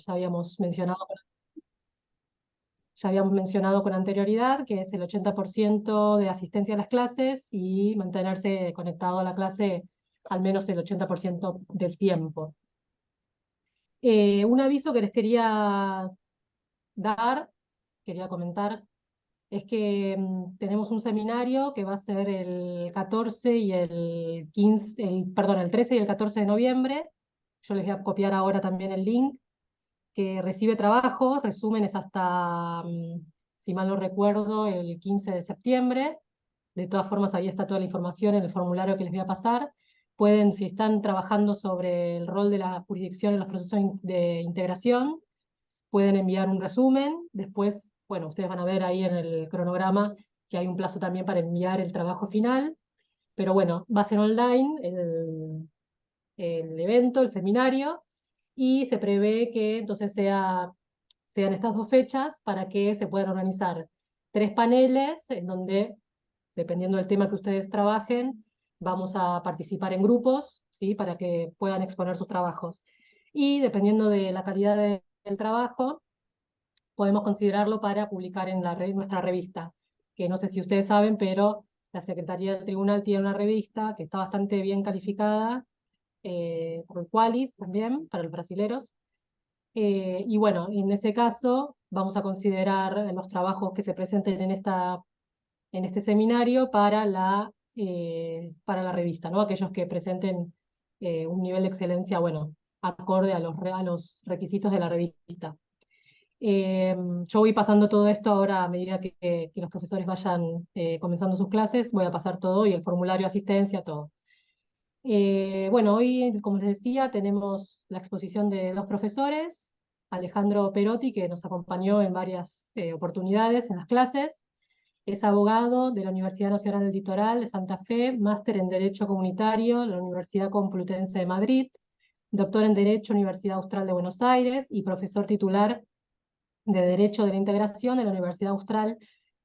ya habíamos mencionado, con anterioridad, que es el 80% de asistencia a las clases y mantenerse conectado a la clase al menos el 80% del tiempo. Un aviso que les quería dar, quería comentar, es que tenemos un seminario que va a ser el 14 y el 15, perdón, el 13 y el 14 de noviembre. Yo les voy a copiar ahora también el link, que recibe trabajo, resúmenes hasta, si mal no recuerdo, el 15 de septiembre. De todas formas, ahí está toda la información en el formulario que les voy a pasar. Pueden, si están trabajando sobre el rol de la jurisdicción en los procesos de integración, pueden enviar un resumen. Después, bueno, ustedes van a ver ahí en el cronograma que hay un plazo también para enviar el trabajo final. Pero bueno, va a ser online el evento, el seminario, y se prevé que entonces sean estas dos fechas para que se puedan organizar 3 paneles en donde, dependiendo del tema que ustedes trabajen, vamos a participar en grupos, ¿sí? Para que puedan exponer sus trabajos. Y dependiendo de la calidad del trabajo, podemos considerarlo para publicar en nuestra revista, que no sé si ustedes saben, pero la Secretaría del Tribunal tiene una revista que está bastante bien calificada, por el Qualis también, para los brasileros. Y bueno, en ese caso vamos a considerar los trabajos que se presenten en este seminario para la revista, ¿no? Aquellos que presenten un nivel de excelencia, bueno, acorde a los requisitos de la revista. Yo voy pasando todo esto ahora a medida que los profesores vayan comenzando sus clases, voy a pasar todo y el formulario de asistencia, todo. Bueno, hoy, como les decía, tenemos la exposición de 2 profesores, Alejandro Perotti, que nos acompañó en varias oportunidades en las clases. Es abogado de la Universidad Nacional del Litoral de Santa Fe, máster en Derecho Comunitario de la Universidad Complutense de Madrid, doctor en Derecho, Universidad Austral de Buenos Aires y profesor titular de Derecho de la Integración de la Universidad Austral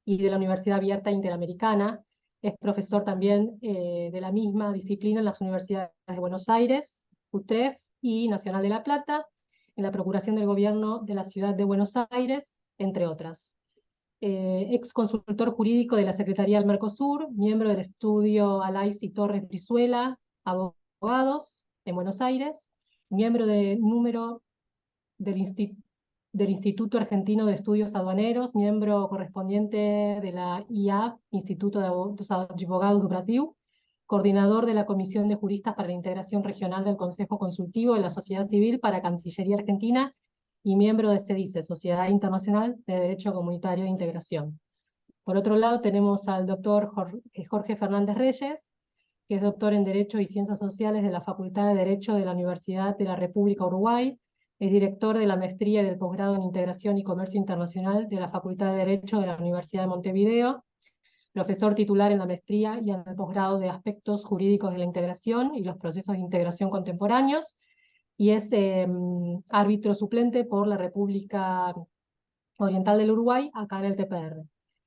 y de la Universidad Abierta Interamericana. Es profesor también de la misma disciplina en las universidades de Buenos Aires, UTREF y Nacional de La Plata, en la Procuración del Gobierno de la Ciudad de Buenos Aires, entre otras. Ex consultor jurídico de la Secretaría del Mercosur, miembro del estudio Alais y Torres Brizuela, abogados en Buenos Aires, miembro de número del Instituto Argentino de Estudios Aduaneros, miembro correspondiente de la IAB, Instituto dos Advogados do Brasil, coordinador de la Comisión de Juristas para la Integración Regional del Consejo Consultivo de la Sociedad Civil para Cancillería Argentina y miembro de SEDICE, Sociedad Internacional de Derecho Comunitario de Integración. Por otro lado, tenemos al doctor Jorge Fernández Reyes, que es doctor en Derecho y Ciencias Sociales de la Facultad de Derecho de la Universidad de la República Uruguay, es director de la maestría y del posgrado en Integración y Comercio Internacional de la Facultad de Derecho de la Universidad de Montevideo, profesor titular en la maestría y en el posgrado de Aspectos Jurídicos de la Integración y los Procesos de Integración Contemporáneos, y es árbitro suplente por la República Oriental del Uruguay, acá en el TPR.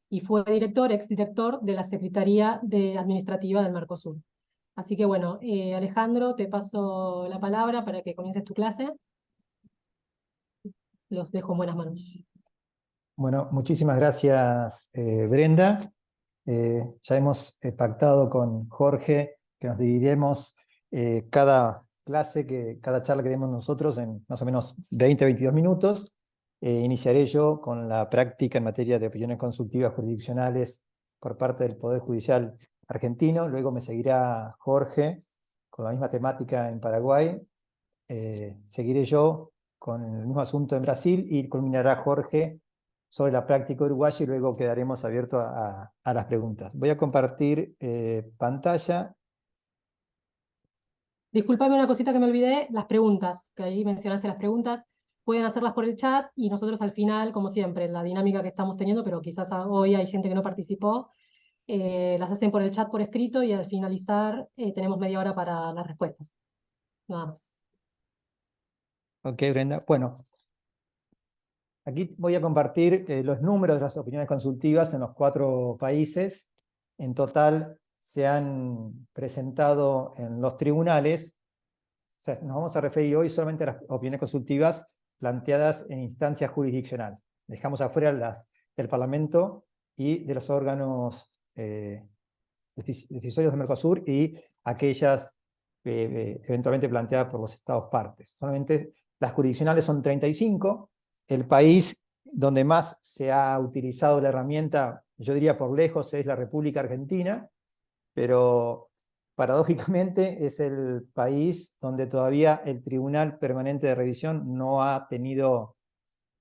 Y fue exdirector de la Secretaría Administrativa del Mercosur. Así que bueno, Alejandro, te paso la palabra para que comiences tu clase. Los dejo en buenas manos. Bueno, muchísimas gracias, Brenda. Ya hemos pactado con Jorge que nos dividiremos cada charla que demos nosotros en más o menos 20-22 minutos. Iniciaré yo con la práctica en materia de opiniones consultivas jurisdiccionales por parte del Poder Judicial argentino. Luego me seguirá Jorge con la misma temática en Paraguay. Seguiré yo con el mismo asunto en Brasil y culminará Jorge sobre la práctica uruguaya y luego quedaremos abiertos a las preguntas. Voy a compartir pantalla. Disculpame una cosita que me olvidé, las preguntas, que ahí mencionaste las preguntas, pueden hacerlas por el chat y nosotros al final, como siempre, en la dinámica que estamos teniendo, pero quizás hoy hay gente que no participó, las hacen por el chat por escrito y al finalizar tenemos media hora para las respuestas. Nada más. Ok, Brenda. Bueno, aquí voy a compartir los números de las opiniones consultivas en los 4 países. En total se han presentado en los tribunales, o sea, nos vamos a referir hoy solamente a las opiniones consultivas planteadas en instancia jurisdiccional. Dejamos afuera las del Parlamento y de los órganos decisorios de Mercosur y aquellas eventualmente planteadas por los Estados partes. Solamente las jurisdiccionales son 35. El país donde más se ha utilizado la herramienta, yo diría por lejos, es la República Argentina, pero paradójicamente es el país donde todavía el Tribunal Permanente de Revisión no ha tenido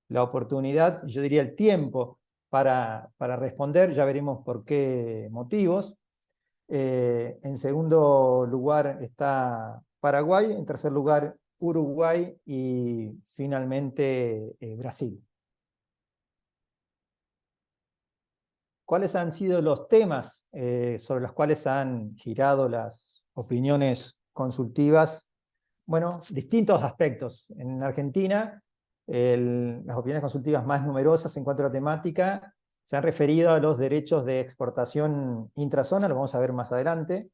la oportunidad, yo diría el tiempo, para responder. Ya veremos por qué motivos. En segundo lugar está Paraguay, en tercer lugar Uruguay y finalmente Brasil. ¿Cuáles han sido los temas sobre los cuales han girado las opiniones consultivas? Bueno, distintos aspectos. En Argentina, las opiniones consultivas más numerosas en cuanto a la temática se han referido a los derechos de exportación intrazona, lo vamos a ver más adelante.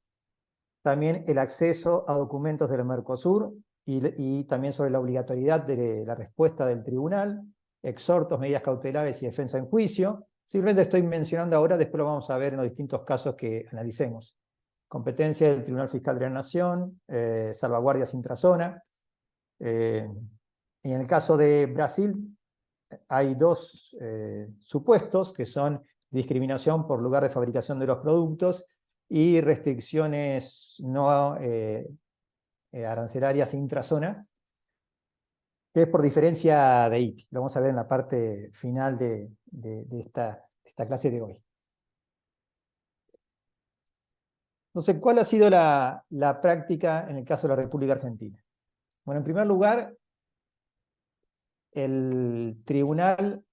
También el acceso a documentos del Mercosur y también sobre la obligatoriedad de la respuesta del tribunal, exhortos, medidas cautelares y defensa en juicio. Simplemente estoy mencionando ahora, después lo vamos a ver en los distintos casos que analicemos. Competencia del Tribunal Fiscal de la Nación, salvaguardias intrazona. Y en el caso de Brasil hay dos supuestos que son discriminación por lugar de fabricación de los productos y restricciones no arancelarias intrazona, que es por diferencia de IPI. Lo vamos a ver en la parte final de esta clase de hoy. Entonces, ¿cuál ha sido la práctica en el caso de la República Argentina? Bueno, en primer lugar, el Tribunal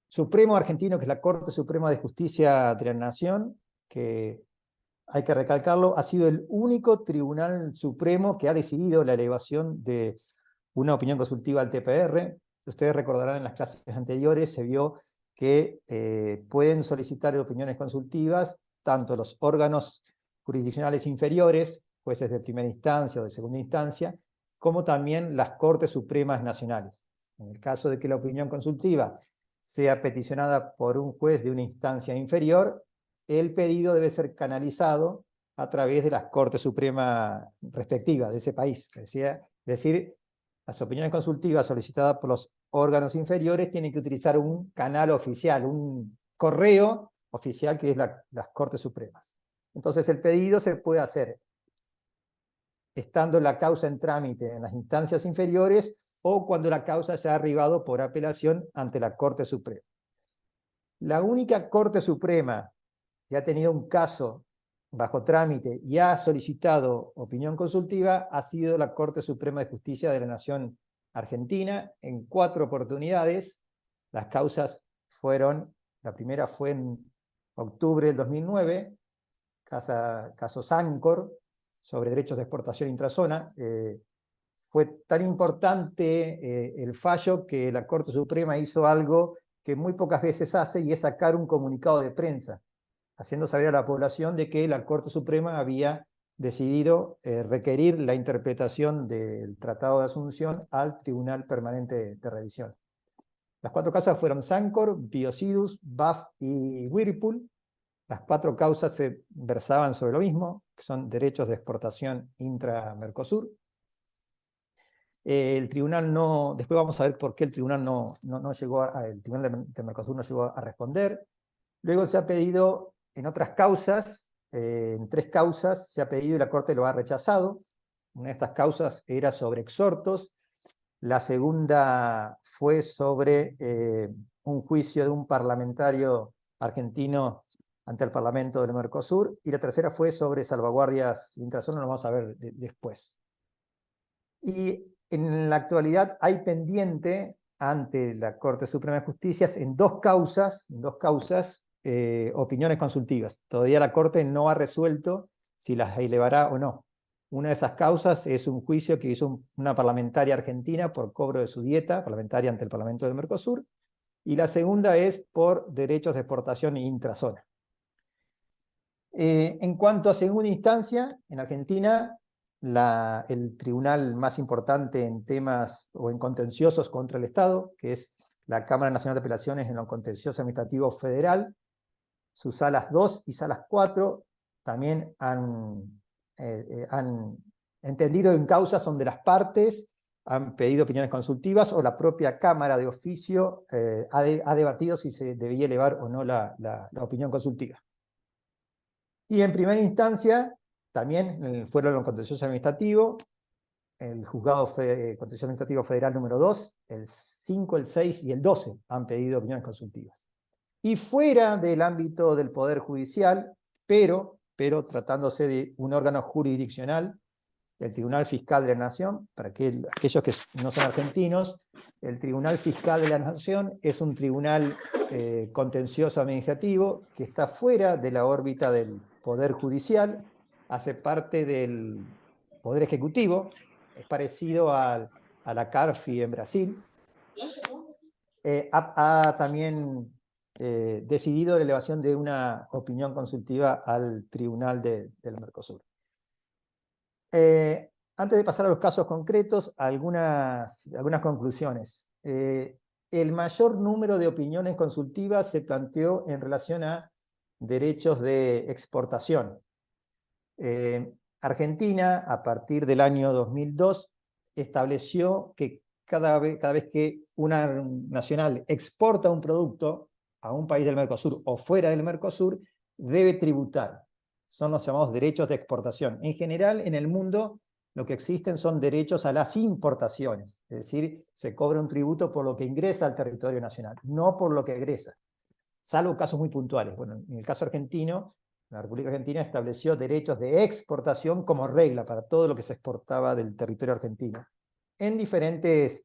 Supremo Argentino, que es la Corte Suprema de Justicia de la Nación, que hay que recalcarlo, ha sido el único Tribunal Supremo que ha decidido la elevación de una opinión consultiva al TPR. Ustedes recordarán en las clases anteriores, se vio que pueden solicitar opiniones consultivas tanto los órganos jurisdiccionales inferiores, jueces de primera instancia o de segunda instancia, como también las Cortes Supremas Nacionales. En el caso de que la opinión consultiva sea peticionada por un juez de una instancia inferior, el pedido debe ser canalizado a través de las Cortes Supremas respectivas de ese país. Es decir, las opiniones consultivas solicitadas por los órganos inferiores tienen que utilizar un canal oficial, un correo oficial que es las Cortes Supremas. Entonces el pedido se puede hacer estando la causa en trámite en las instancias inferiores o cuando la causa se ha arribado por apelación ante la Corte Suprema. La única Corte Suprema que ha tenido un caso bajo trámite y ha solicitado opinión consultiva ha sido la Corte Suprema de Justicia de la Nación Argentina en 4 oportunidades. Las causas fueron, la primera fue en octubre del 2009, caso Sancor, sobre derechos de exportación intrazona. Fue tan importante el fallo que la Corte Suprema hizo algo que muy pocas veces hace, y es sacar un comunicado de prensa, haciendo saber a la población de que la Corte Suprema había decidido requerir la interpretación del Tratado de Asunción al Tribunal Permanente de Revisión. Las 4 causas fueron Sancor, Biocidus, BAF y Whirlpool. Las 4 causas se versaban sobre lo mismo, que son derechos de exportación intra-Mercosur. El tribunal no, después vamos a ver por qué el tribunal no llegó el tribunal de Mercosur no llegó a responder. Luego se ha pedido en otras causas, en 3 causas, se ha pedido y la Corte lo ha rechazado. Una de estas causas era sobre exhortos. La segunda fue sobre un juicio de un parlamentario argentino ante el Parlamento del Mercosur, y la tercera fue sobre salvaguardias intrazona, lo vamos a ver después. Y en la actualidad hay pendiente ante la Corte Suprema de Justicia en dos causas opiniones consultivas. Todavía la Corte no ha resuelto si las elevará o no. Una de esas causas es un juicio que hizo una parlamentaria argentina por cobro de su dieta, parlamentaria ante el Parlamento del Mercosur, y la segunda es por derechos de exportación intrazona. En cuanto a segunda instancia, en Argentina, el tribunal más importante en temas o en contenciosos contra el Estado, que es la Cámara Nacional de Apelaciones en lo contencioso administrativo federal. Sus salas 2 y salas 4 también han entendido en causas donde las partes han pedido opiniones consultivas o la propia Cámara de oficio ha debatido si se debía elevar o no la opinión consultiva. Y en primera instancia, también fueron los contencioso administrativo, el Juzgado Contencioso Administrativo Federal número 2, el 5, el 6 y el 12 han pedido opiniones consultivas. Y fuera del ámbito del Poder Judicial, pero tratándose de un órgano jurisdiccional, el Tribunal Fiscal de la Nación, para aquellos que no son argentinos, el Tribunal Fiscal de la Nación es un tribunal contencioso administrativo que está fuera de la órbita del Poder Judicial, hace parte del Poder Ejecutivo, es parecido a la CARFI en Brasil. Ha también decidido la elevación de una opinión consultiva al Tribunal del Mercosur. Antes de pasar a los casos concretos, algunas conclusiones. El mayor número de opiniones consultivas se planteó en relación a derechos de exportación. Argentina, a partir del año 2002, estableció que cada vez que una nacional exporta un producto a un país del Mercosur o fuera del Mercosur, debe tributar. Son los llamados derechos de exportación. En general, en el mundo, lo que existen son derechos a las importaciones. Es decir, se cobra un tributo por lo que ingresa al territorio nacional, no por lo que egresa, salvo casos muy puntuales. Bueno, en el caso argentino, la República Argentina estableció derechos de exportación como regla para todo lo que se exportaba del territorio argentino, en diferentes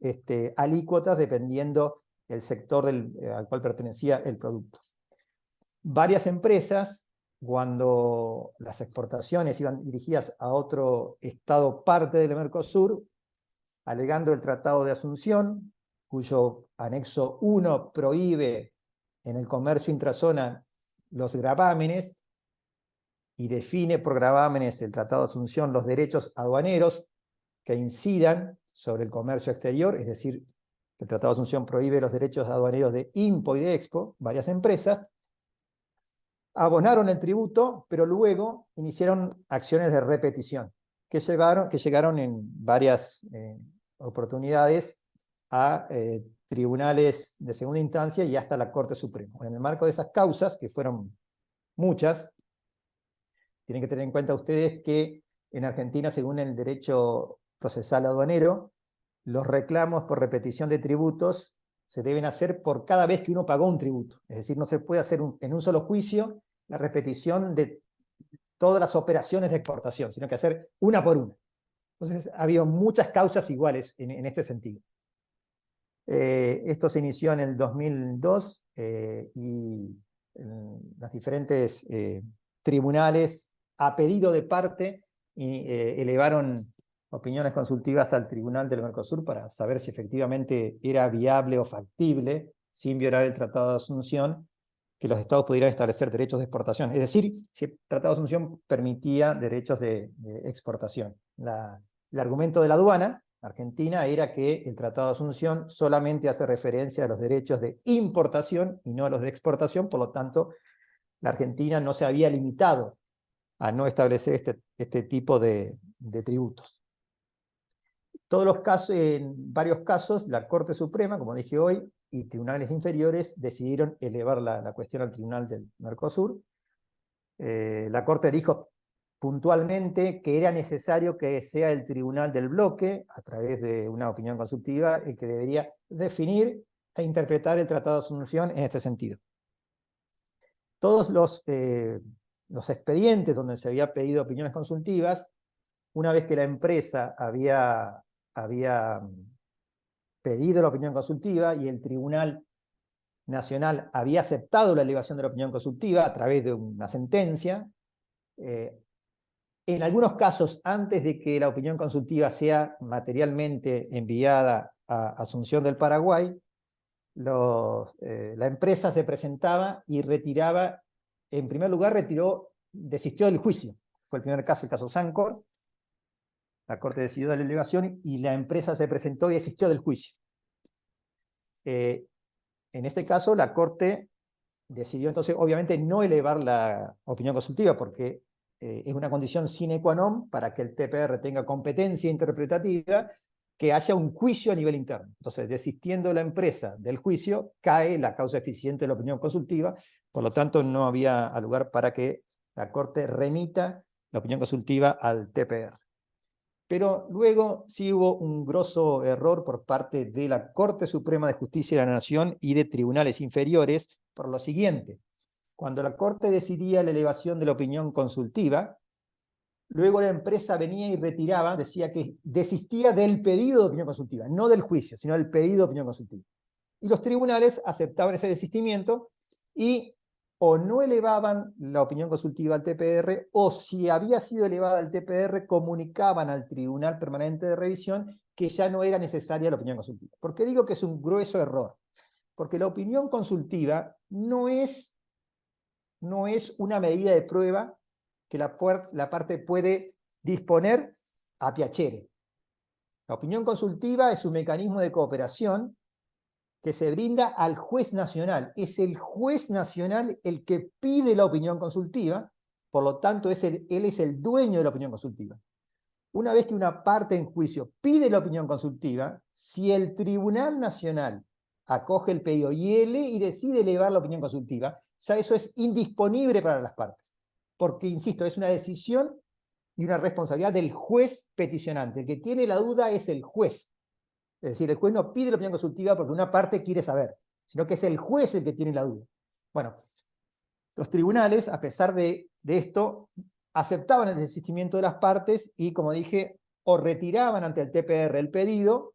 alícuotas dependiendo del sector al cual pertenecía el producto. Varias empresas, cuando las exportaciones iban dirigidas a otro estado parte del Mercosur, alegando el Tratado de Asunción, cuyo anexo 1 prohíbe en el comercio intrazona los gravámenes y define por gravámenes el Tratado de Asunción los derechos aduaneros que incidan sobre el comercio exterior, es decir, el Tratado de Asunción prohíbe los derechos aduaneros de IMPO y de EXPO. Varias empresas abonaron el tributo, pero luego iniciaron acciones de repetición, que llegaron en varias oportunidades a tribunales de segunda instancia y hasta la Corte Suprema. En el marco de esas causas, que fueron muchas, tienen que tener en cuenta ustedes que en Argentina, según el derecho procesal aduanero, los reclamos por repetición de tributos se deben hacer por cada vez que uno pagó un tributo. Es decir, no se puede hacer en un solo juicio la repetición de todas las operaciones de exportación, sino que hacer una por una. Entonces, ha habido muchas causas iguales en este sentido. Esto se inició en el 2002 y los diferentes tribunales, a pedido de parte, elevaron opiniones consultivas al Tribunal del Mercosur para saber si efectivamente era viable o factible, sin violar el Tratado de Asunción, que los estados pudieran establecer derechos de exportación. Es decir, si el Tratado de Asunción permitía derechos de exportación. El argumento de la aduana argentina era que el Tratado de Asunción solamente hace referencia a los derechos de importación y no a los de exportación, por lo tanto, la Argentina no se había limitado a no establecer este tipo de tributos. Todos los casos, en varios casos, la Corte Suprema, como dije hoy, y tribunales inferiores decidieron elevar la cuestión al Tribunal del Mercosur. La Corte dijo puntualmente que era necesario que sea el Tribunal del Bloque, a través de una opinión consultiva, el que debería definir e interpretar el Tratado de Asunción en este sentido. Todos los expedientes donde se había pedido opiniones consultivas, una vez que la empresa había pedido la opinión consultiva y el Tribunal Nacional había aceptado la elevación de la opinión consultiva a través de una sentencia, en algunos casos, antes de que la opinión consultiva sea materialmente enviada a Asunción del Paraguay, la empresa se presentaba y retiraba, en primer lugar desistió del juicio. Fue el primer caso, el caso Sancor. La Corte decidió la elevación y la empresa se presentó y desistió del juicio. En este caso, la Corte decidió entonces, obviamente, no elevar la opinión consultiva, porque es una condición sine qua non para que el TPR tenga competencia interpretativa, que haya un juicio a nivel interno. Entonces, desistiendo la empresa del juicio, cae la causa eficiente de la opinión consultiva, por lo tanto, no había lugar para que la Corte remita la opinión consultiva al TPR. Pero luego sí hubo un grosso error por parte de la Corte Suprema de Justicia de la Nación y de tribunales inferiores por lo siguiente. Cuando la Corte decidía la elevación de la opinión consultiva, luego la empresa venía y retiraba, decía que desistía del pedido de opinión consultiva, no del juicio, sino del pedido de opinión consultiva. Y los tribunales aceptaban ese desistimiento y o no elevaban la opinión consultiva al TPR, o si había sido elevada al TPR, comunicaban al Tribunal Permanente de Revisión que ya no era necesaria la opinión consultiva. ¿Por qué digo que es un grueso error? Porque la opinión consultiva no es una medida de prueba que la parte puede disponer a piacere. La opinión consultiva es un mecanismo de cooperación que se brinda al juez nacional. Es el juez nacional el que pide la opinión consultiva, por lo tanto él es el dueño de la opinión consultiva. Una vez que una parte en juicio pide la opinión consultiva, si el Tribunal Nacional acoge el pedido y decide elevar la opinión consultiva, ya eso es indisponible para las partes. Porque, insisto, es una decisión y una responsabilidad del juez peticionante. El que tiene la duda es el juez. Es decir, el juez no pide la opinión consultiva porque una parte quiere saber, sino que es el juez el que tiene la duda. Bueno, los tribunales, a pesar de esto, aceptaban el desistimiento de las partes y, como dije, o retiraban ante el TPR el pedido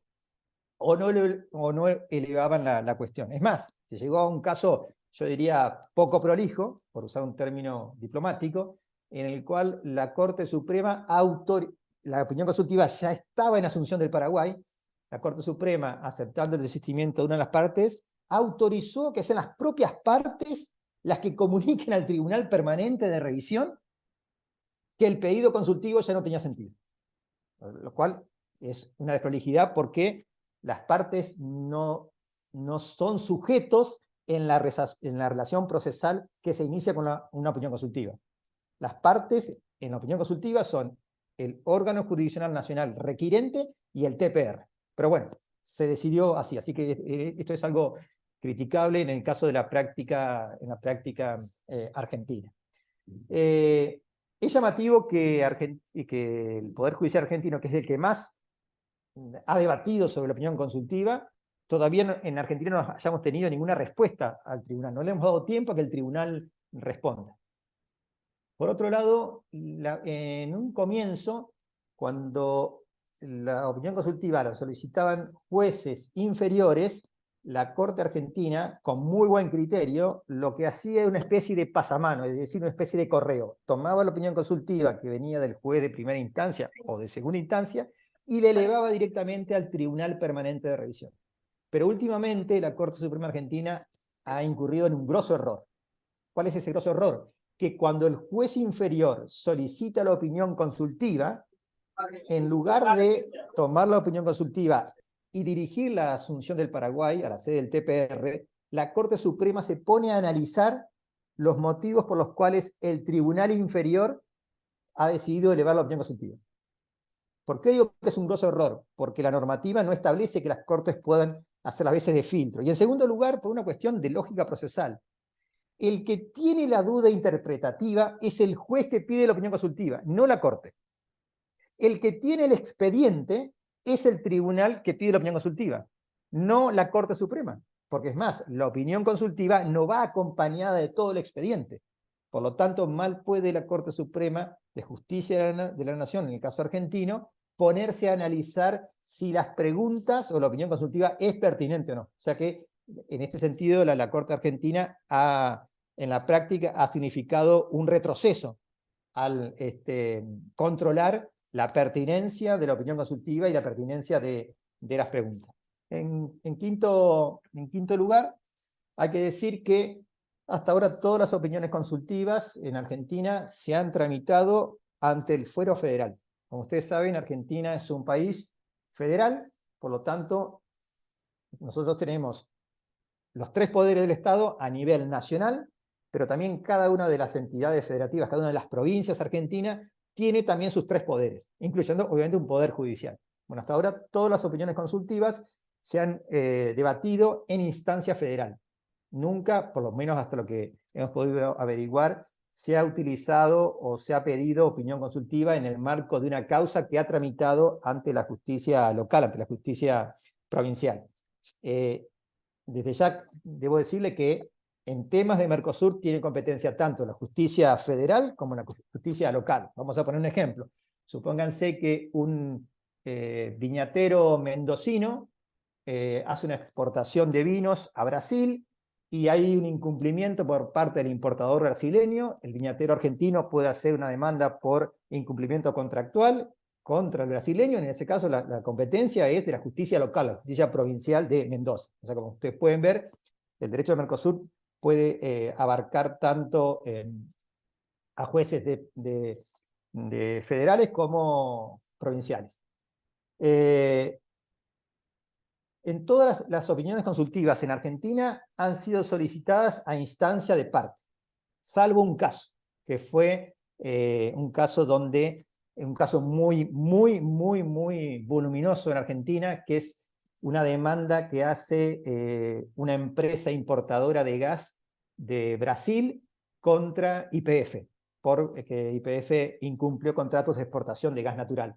o no elevaban la cuestión. Es más, se llegó a un caso, yo diría, poco prolijo, por usar un término diplomático, en el cual la Corte Suprema la opinión consultiva ya estaba en Asunción del Paraguay. La Corte Suprema, aceptando el desistimiento de una de las partes, autorizó que sean las propias partes las que comuniquen al Tribunal Permanente de Revisión que el pedido consultivo ya no tenía sentido. Lo cual es una desprolijidad porque las partes no son sujetos en la relación procesal que se inicia con una opinión consultiva. Las partes en la opinión consultiva son el órgano jurisdiccional nacional requirente y el TPR. Pero bueno, se decidió así que esto es algo criticable en el caso de la práctica, argentina. Es llamativo que el Poder Judicial argentino, que es el que más ha debatido sobre la opinión consultiva, todavía en Argentina no hayamos tenido ninguna respuesta al tribunal. No le hemos dado tiempo a que el tribunal responda. Por otro lado, en un comienzo, cuando la opinión consultiva la solicitaban jueces inferiores, la Corte Argentina, con muy buen criterio, lo que hacía era una especie de pasamano, es decir, una especie de correo. Tomaba la opinión consultiva que venía del juez de primera instancia o de segunda instancia y le elevaba directamente al Tribunal Permanente de Revisión. Pero últimamente la Corte Suprema Argentina ha incurrido en un grosso error. ¿Cuál es ese grosso error? Que cuando el juez inferior solicita la opinión consultiva, en lugar de tomar la opinión consultiva y dirigir la Asunción del Paraguay a la sede del TPR, la Corte Suprema se pone a analizar los motivos por los cuales el tribunal inferior ha decidido elevar la opinión consultiva. ¿Por qué digo que es un grosso error? Porque la normativa no establece que las cortes puedan hacer las veces de filtro. Y en segundo lugar, por una cuestión de lógica procesal. El que tiene la duda interpretativa es el juez que pide la opinión consultiva, no la Corte. El que tiene el expediente es el tribunal que pide la opinión consultiva, no la Corte Suprema. Porque es más, la opinión consultiva no va acompañada de todo el expediente. Por lo tanto, mal puede la Corte Suprema de Justicia de la Nación, en el caso argentino, ponerse a analizar si las preguntas o la opinión consultiva es pertinente o no. O sea que, en este sentido, la Corte Argentina en la práctica ha significado un retroceso al controlar la pertinencia de la opinión consultiva y la pertinencia de las preguntas. En quinto lugar, hay que decir que hasta ahora todas las opiniones consultivas en Argentina se han tramitado ante el fuero federal. Como ustedes saben, Argentina es un país federal, por lo tanto, nosotros tenemos los 3 poderes del Estado a nivel nacional, pero también cada una de las entidades federativas, cada una de las provincias argentinas, tiene también sus 3 poderes, incluyendo obviamente un poder judicial. Bueno, hasta ahora todas las opiniones consultivas se han debatido en instancia federal. Nunca, por lo menos hasta lo que hemos podido averiguar, se ha utilizado o se ha pedido opinión consultiva en el marco de una causa que ha tramitado ante la justicia local, ante la justicia provincial. Desde ya debo decirle que en temas de Mercosur tiene competencia tanto la justicia federal como la justicia local. Vamos a poner un ejemplo. Supónganse que un viñatero mendocino hace una exportación de vinos a Brasil y hay un incumplimiento por parte del importador brasileño. El viñatero argentino puede hacer una demanda por incumplimiento contractual contra el brasileño. En ese caso la competencia es de la justicia local, la justicia provincial de Mendoza. O sea, como ustedes pueden ver, el derecho de Mercosur puede abarcar tanto a jueces de federales como provinciales. En todas las opiniones consultivas en Argentina han sido solicitadas a instancia de parte, salvo un caso, que fue un caso muy voluminoso en Argentina, que es una demanda que hace una empresa importadora de gas de Brasil contra YPF, porque YPF incumplió contratos de exportación de gas natural.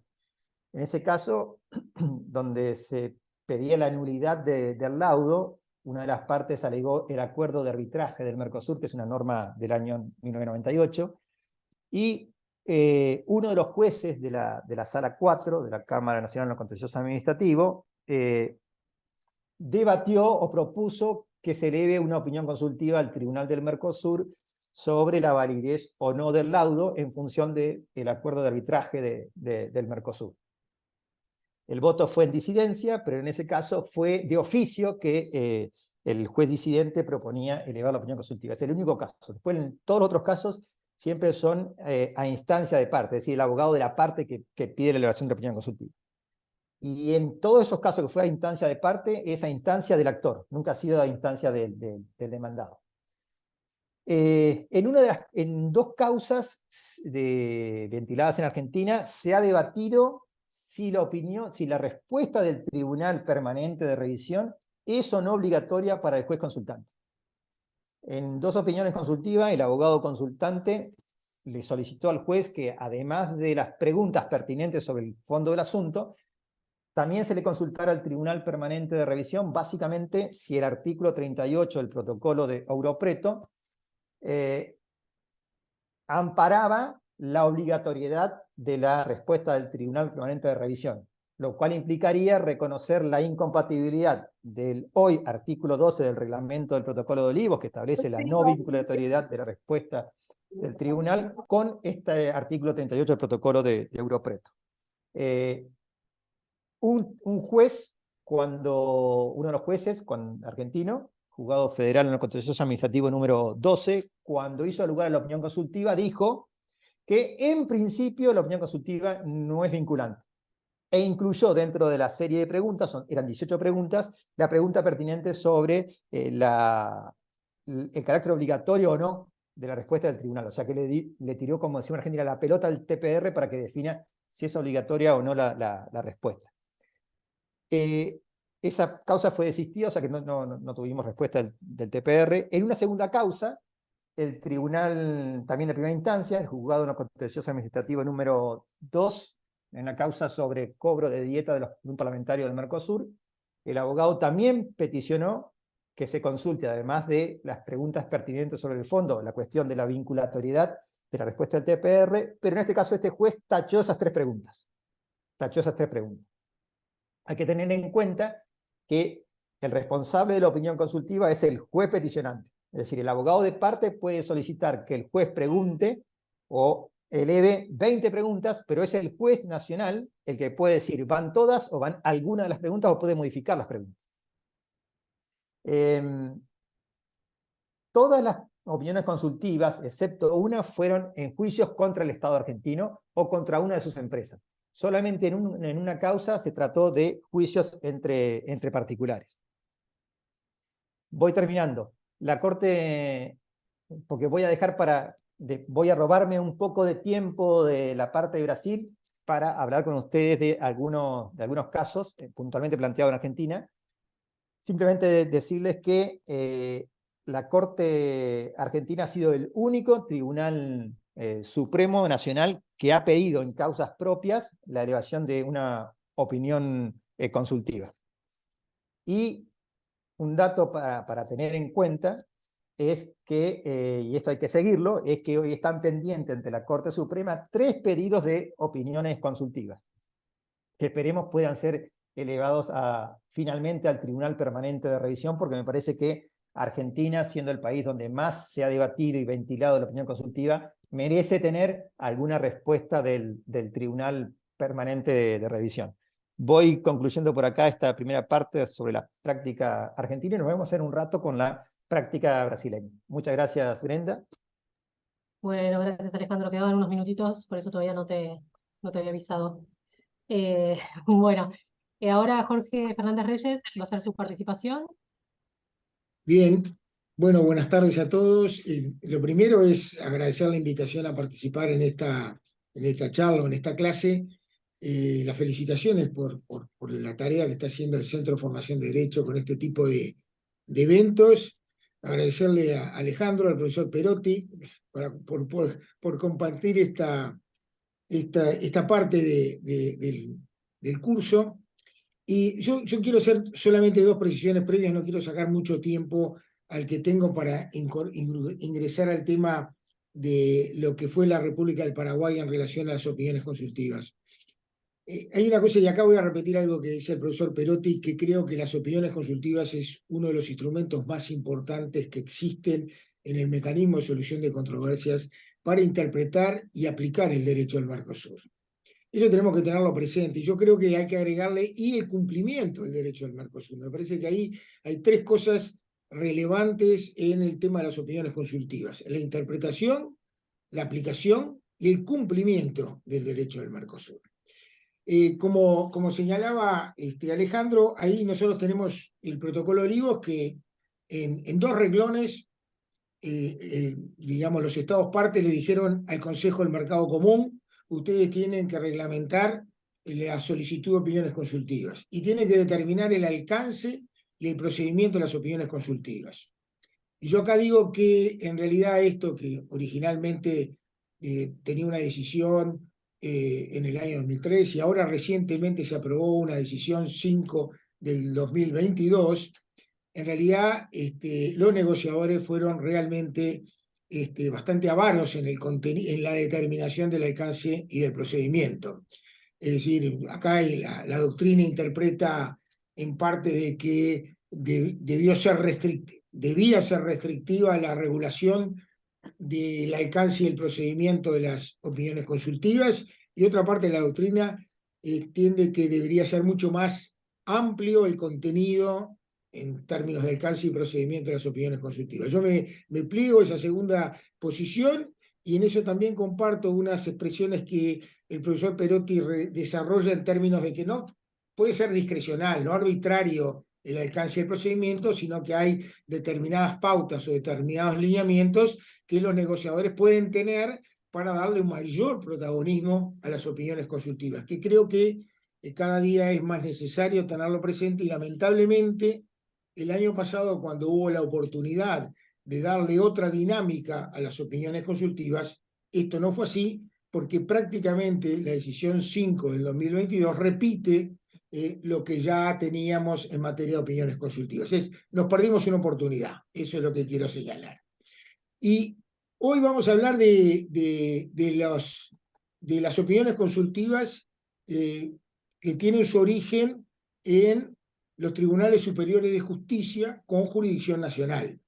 En ese caso, donde se pedía la nulidad del laudo, una de las partes alegó el acuerdo de arbitraje del Mercosur, que es una norma del año 1998, y uno de los jueces de la Sala 4, de la Cámara Nacional de lo Contencioso Administrativo, debatió o propuso que se eleve una opinión consultiva al Tribunal del Mercosur sobre la validez o no del laudo en función del acuerdo de arbitraje del Mercosur. El voto fue en disidencia, pero en ese caso fue de oficio que el juez disidente proponía elevar la opinión consultiva. Es el único caso. Después, en todos los otros casos, siempre son a instancia de parte, es decir, el abogado de la parte que pide la elevación de opinión consultiva. Y en todos esos casos que fue a instancia de parte, es a instancia del actor, nunca ha sido a instancia del demandado. En 2 causas ventiladas en Argentina se ha debatido si la respuesta del Tribunal Permanente de Revisión es o no obligatoria para el juez consultante. En 2 opiniones consultivas, el abogado consultante le solicitó al juez que, además de las preguntas pertinentes sobre el fondo del asunto, también se le consultara al Tribunal Permanente de Revisión, básicamente, si el artículo 38 del protocolo de Ouro Preto amparaba la obligatoriedad de la respuesta del Tribunal Permanente de Revisión, lo cual implicaría reconocer la incompatibilidad del hoy artículo 12 del reglamento del protocolo de Olivos, que establece la no vinculatoriedad de la respuesta del tribunal, con este artículo 38 del protocolo de Ouro Preto. Un juez, uno de los jueces argentino, juzgado federal en el contencioso administrativo número 12, cuando hizo lugar a la opinión consultiva, dijo que en principio la opinión consultiva no es vinculante, e incluyó dentro de la serie de preguntas, eran 18 preguntas, la pregunta pertinente sobre el carácter obligatorio o no de la respuesta del tribunal. O sea que le tiró, como decimos en Argentina, la pelota al TPR para que defina si es obligatoria o no la respuesta. Esa causa fue desistida, o sea que no tuvimos respuesta del TPR. En una segunda causa, el tribunal también de primera instancia, el juzgado en lo contencioso administrativo número 2, en la causa sobre cobro de dieta de un parlamentario del Mercosur, el abogado también peticionó que se consulte, además de las preguntas pertinentes sobre el fondo, la cuestión de la vinculatoriedad de la respuesta del TPR, pero en este caso este juez tachó esas 3 preguntas. Hay que tener en cuenta que el responsable de la opinión consultiva es el juez peticionante. Es decir, el abogado de parte puede solicitar que el juez pregunte o eleve 20 preguntas, pero es el juez nacional el que puede decir van todas o van alguna de las preguntas o puede modificar las preguntas. Todas las opiniones consultivas, excepto una, fueron en juicios contra el Estado argentino o contra una de sus empresas. solamente en una causa se trató de juicios entre particulares. Voy terminando. La Corte, porque voy a dejar voy a robarme un poco de tiempo de la parte de Brasil para hablar con ustedes de algunos casos puntualmente planteados en Argentina. Simplemente decirles que la Corte Argentina ha sido el único tribunal supremo nacional que ha pedido en causas propias la elevación de una opinión consultiva. Y un dato para tener en cuenta es que, y esto hay que seguirlo, es que hoy están pendientes ante la Corte Suprema 3 pedidos de opiniones consultivas, que esperemos puedan ser elevados finalmente al Tribunal Permanente de Revisión, porque me parece que Argentina, siendo el país donde más se ha debatido y ventilado la opinión consultiva, merece tener alguna respuesta del Tribunal Permanente de Revisión. Voy concluyendo por acá esta primera parte sobre la práctica argentina y nos vemos en un rato con la práctica brasileña. Muchas gracias, Brenda. Bueno, gracias Alejandro, quedaban unos minutitos, por eso todavía no te había avisado. Bueno, ahora Jorge Fernández Reyes va a hacer su participación. Bien, bueno, buenas tardes a todos. Lo primero es agradecer la invitación a participar en esta charla o en esta clase. Las felicitaciones por la tarea que está haciendo el Centro de Formación de Derecho con este tipo de eventos. Agradecerle a Alejandro, al profesor Perotti, por compartir esta parte del curso. Y yo quiero hacer solamente 2 precisiones previas, no quiero sacar mucho tiempo al que tengo para ingresar al tema de lo que fue la República del Paraguay en relación a las opiniones consultivas. Hay una cosa, y acá voy a repetir algo que dice el profesor Perotti, que creo que las opiniones consultivas es uno de los instrumentos más importantes que existen en el mecanismo de solución de controversias para interpretar y aplicar el derecho del Mercosur. Eso tenemos que tenerlo presente. Y yo creo que hay que agregarle y el cumplimiento del derecho del Mercosur. Me parece que ahí hay 3 cosas relevantes en el tema de las opiniones consultivas: la interpretación, la aplicación y el cumplimiento del derecho del Mercosur. Como señalaba Alejandro, ahí nosotros tenemos el protocolo de Olivos que en 2 renglones, digamos, los estados partes le dijeron al Consejo del Mercado Común: ustedes tienen que reglamentar la solicitud de opiniones consultivas y tienen que determinar el alcance y el procedimiento de las opiniones consultivas. Y yo acá digo que en realidad esto, que originalmente tenía una decisión en el año 2003 y ahora recientemente se aprobó una decisión 5 del 2022, en realidad los negociadores fueron realmente bastante avaros en la determinación del alcance y del procedimiento. Es decir, acá la doctrina interpreta en parte de que debía ser restrictiva la regulación del alcance y el procedimiento de las opiniones consultivas, y otra parte de la doctrina entiende que debería ser mucho más amplio el contenido en términos de alcance y procedimiento de las opiniones consultivas. Yo me pliego a esa segunda posición, y en eso también comparto unas expresiones que el profesor Perotti desarrolla en términos de que no puede ser discrecional, no arbitrario el alcance del procedimiento, sino que hay determinadas pautas o determinados lineamientos que los negociadores pueden tener para darle un mayor protagonismo a las opiniones consultivas, que creo que cada día es más necesario tenerlo presente. Y lamentablemente el año pasado, cuando hubo la oportunidad de darle otra dinámica a las opiniones consultivas, esto no fue así, porque prácticamente la decisión 5 del 2022 repite lo que ya teníamos en materia de opiniones consultivas. Nos perdimos una oportunidad, eso es lo que quiero señalar. Y hoy vamos a hablar de las opiniones consultivas que tienen su origen en los tribunales superiores de justicia con jurisdicción nacional.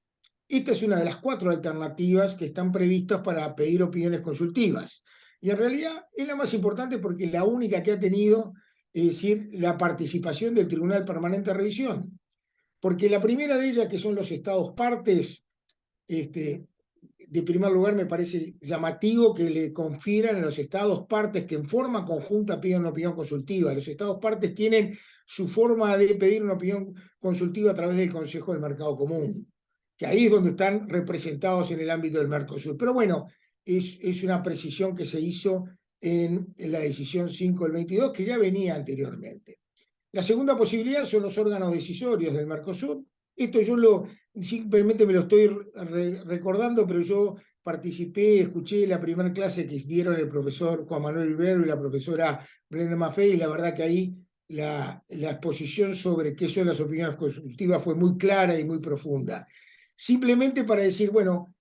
Esta es una de las 4 alternativas que están previstas para pedir opiniones consultivas. Y en realidad es la más importante porque es la única que ha tenido, es decir, la participación del Tribunal Permanente de Revisión. Porque la primera de ellas, que son los estados partes, de primer lugar, me parece llamativo que le confieran a los estados partes que en forma conjunta pidan una opinión consultiva. Los estados partes tienen su forma de pedir una opinión consultiva a través del Consejo del Mercado Común, que ahí es donde están representados en el ámbito del Mercosur. Pero bueno, es una precisión que se hizo en la decisión 5 del 22, que ya venía anteriormente. La segunda posibilidad son los órganos decisorios del Mercosur. Esto yo simplemente me lo estoy recordando, pero yo participé, escuché la primera clase que dieron el profesor Juan Manuel Rivero y la profesora Brenda Maffei, y la verdad que ahí la exposición sobre qué son las opiniones consultivas fue muy clara y muy profunda. Simplemente para decir, bueno,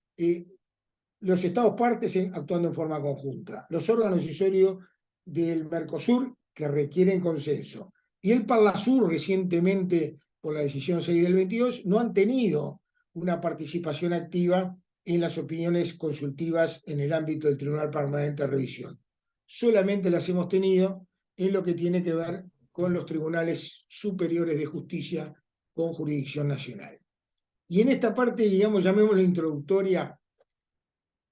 los estados partes actuando en forma conjunta, los órganos decisorios del Mercosur que requieren consenso, y el Parlasur recientemente, por la decisión 6 del 22, no han tenido una participación activa en las opiniones consultivas en el ámbito del Tribunal Permanente de Revisión. Solamente las hemos tenido en lo que tiene que ver con los tribunales superiores de justicia con jurisdicción nacional. Y en esta parte, digamos, llamémosla introductoria,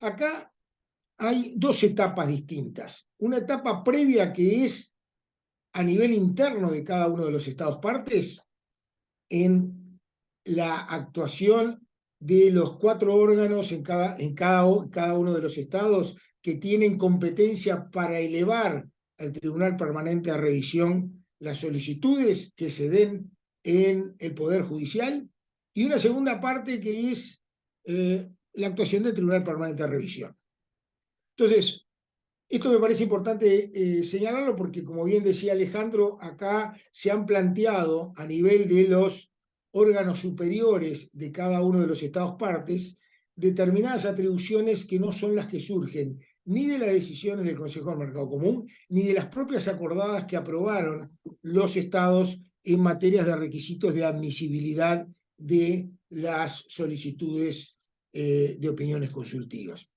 acá hay dos etapas distintas. Una etapa previa que es a nivel interno de cada uno de los estados partes en la actuación de los 4 órganos en cada uno de los estados que tienen competencia para elevar al Tribunal Permanente de Revisión las solicitudes que se den en el Poder Judicial, y una segunda parte que es la actuación del Tribunal Permanente de Revisión. Entonces, esto me parece importante señalarlo porque, como bien decía Alejandro, acá se han planteado a nivel de los órganos superiores de cada uno de los estados partes determinadas atribuciones que no son las que surgen ni de las decisiones del Consejo del Mercado Común, ni de las propias acordadas que aprobaron los estados en materias de requisitos de admisibilidad de las solicitudes de opiniones consultivas.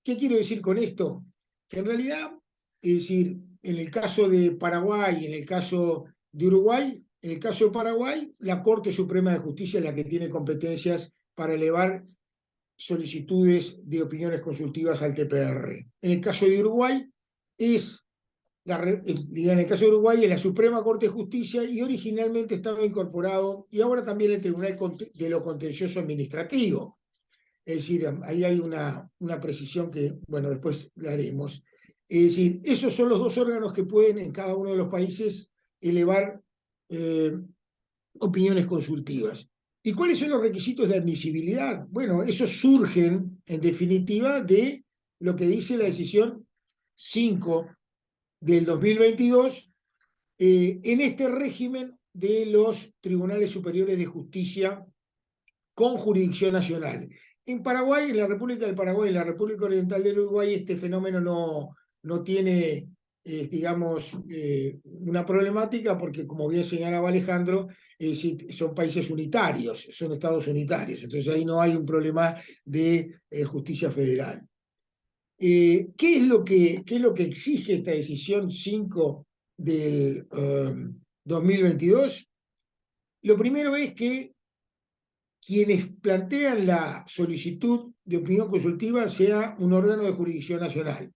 ¿Qué quiero decir con esto? Que en realidad, es decir, en el caso de Paraguay, en el caso de Uruguay, en el caso de Paraguay, la Corte Suprema de Justicia es la que tiene competencias para elevar solicitudes de opiniones consultivas al TPR. En el caso de Uruguay, es la Suprema Corte de Justicia, y originalmente estaba incorporado, y ahora también el Tribunal de lo Contencioso Administrativo. Es decir, ahí hay una precisión que, bueno, después la haremos. Es decir, esos son los 2 órganos que pueden en cada uno de los países elevar opiniones consultivas. ¿Y cuáles son los requisitos de admisibilidad? Bueno, esos surgen, en definitiva, de lo que dice la decisión 5 del 2022 en este régimen de los tribunales superiores de justicia con jurisdicción nacional. En Paraguay, en la República del Paraguay, en la República Oriental del Uruguay, este fenómeno no tiene, digamos, una problemática porque, como bien señalaba Alejandro, son países unitarios, son estados unitarios, entonces ahí no hay un problema de justicia federal. ¿Qué es lo que exige esta decisión 5 del 2022? Lo primero es que quienes plantean la solicitud de opinión consultiva sea un órgano de jurisdicción nacional.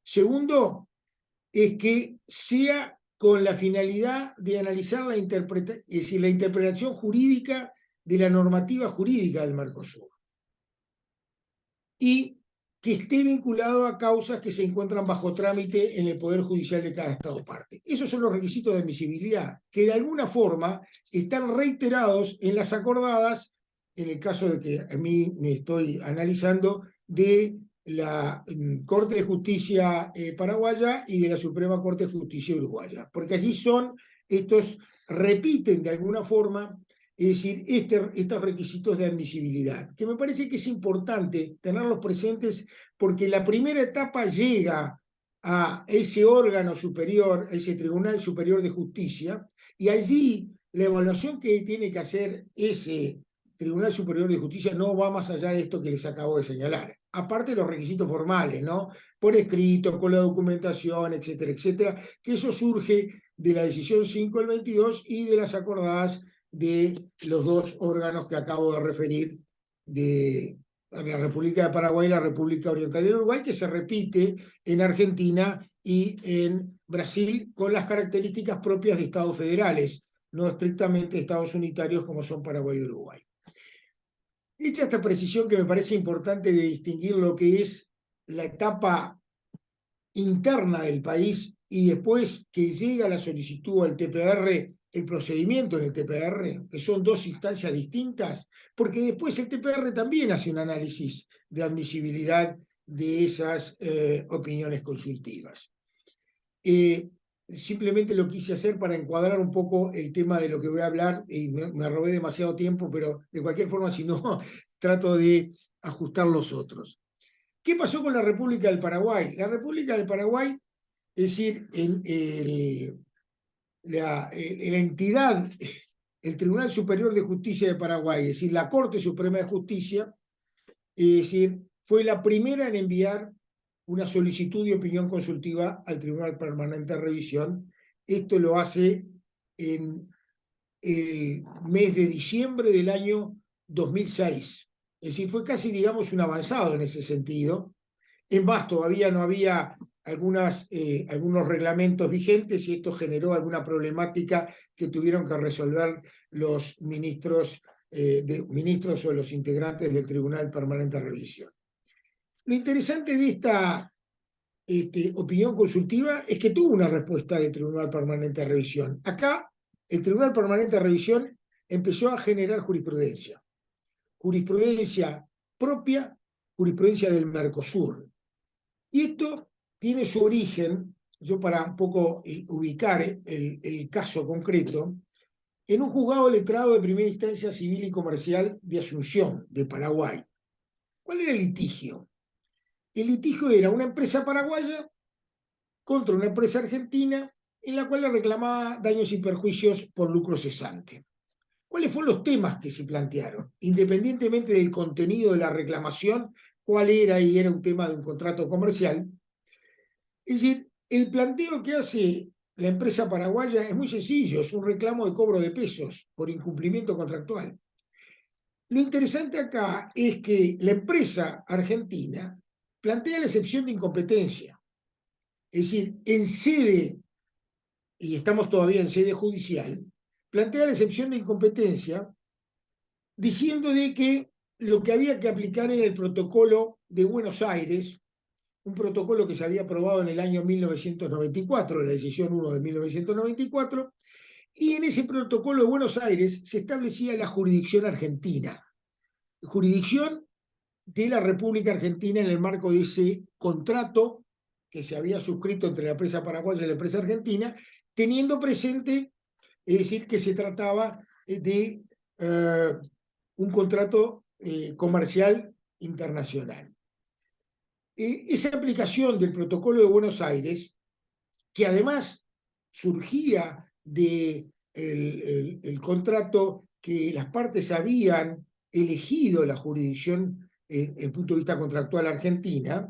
Segundo, es que sea con la finalidad de analizar la interpretación jurídica de la normativa jurídica del Mercosur, y que esté vinculado a causas que se encuentran bajo trámite en el Poder Judicial de cada estado parte. Esos son los requisitos de admisibilidad, que de alguna forma están reiterados en las acordadas, en el caso de que a mí me estoy analizando, de la Corte de Justicia paraguaya y de la Suprema Corte de Justicia uruguaya, porque allí estos repiten de alguna forma, es decir, estos requisitos de admisibilidad, que me parece que es importante tenerlos presentes porque la primera etapa llega a ese órgano superior, a ese Tribunal Superior de Justicia, y allí la evaluación que tiene que hacer ese Tribunal Superior de Justicia no va más allá de esto que les acabo de señalar. Aparte de los requisitos formales, ¿no? Por escrito, con la documentación, etcétera, etcétera, que eso surge de la decisión 5 del 22 y de las acordadas de los 2 órganos que acabo de referir de la República de Paraguay y la República Oriental del Uruguay, que se repite en Argentina y en Brasil con las características propias de estados federales, no estrictamente estados unitarios como son Paraguay y Uruguay. Hecha esta precisión, que me parece importante de distinguir lo que es la etapa interna del país y después que llega la solicitud al TPR, el procedimiento en el TPR, que son dos instancias distintas, porque después el TPR también hace un análisis de admisibilidad de esas opiniones consultivas. Simplemente lo quise hacer para encuadrar un poco el tema de lo que voy a hablar, y me robé demasiado tiempo, pero de cualquier forma, si no, trato de ajustar los otros. ¿Qué pasó con la República del Paraguay? La República del Paraguay, es decir, la entidad, el Tribunal Superior de Justicia de Paraguay, es decir, la Corte Suprema de Justicia, es decir, fue la primera en enviar una solicitud de opinión consultiva al Tribunal Permanente de Revisión. Esto lo hace en el mes de diciembre del año 2006. Es decir, fue casi, digamos, un avanzado en ese sentido. Es más, todavía no había algunos reglamentos vigentes y esto generó alguna problemática que tuvieron que resolver los ministros o los integrantes del Tribunal Permanente de Revisión. Lo interesante de esta opinión consultiva es que tuvo una respuesta del Tribunal Permanente de Revisión. Acá, el Tribunal Permanente de Revisión empezó a generar jurisprudencia propia, jurisprudencia del Mercosur. Y esto tiene su origen, yo para un poco ubicar el caso concreto, en un juzgado letrado de primera instancia civil y comercial de Asunción, de Paraguay. ¿Cuál era el litigio? El litigio era una empresa paraguaya contra una empresa argentina en la cual le reclamaba daños y perjuicios por lucro cesante. ¿Cuáles fueron los temas que se plantearon? Independientemente del contenido de la reclamación, cuál era, y era un tema de un contrato comercial. Es decir, el planteo que hace la empresa paraguaya es muy sencillo, es un reclamo de cobro de pesos por incumplimiento contractual. Lo interesante acá es que la empresa argentina plantea la excepción de incompetencia. Es decir, en sede, y estamos todavía en sede judicial, plantea la excepción de incompetencia diciendo de que lo que había que aplicar era el protocolo de Buenos Aires, un protocolo que se había aprobado en el año 1994, la decisión 1 de 1994, y en ese protocolo de Buenos Aires se establecía la jurisdicción argentina, jurisdicción de la República Argentina en el marco de ese contrato que se había suscrito entre la empresa paraguaya y la empresa argentina, teniendo presente, es decir, que se trataba de un contrato comercial internacional. Esa aplicación del protocolo de Buenos Aires, que además surgía del contrato que las partes habían elegido la jurisdicción desde el punto de vista contractual argentina,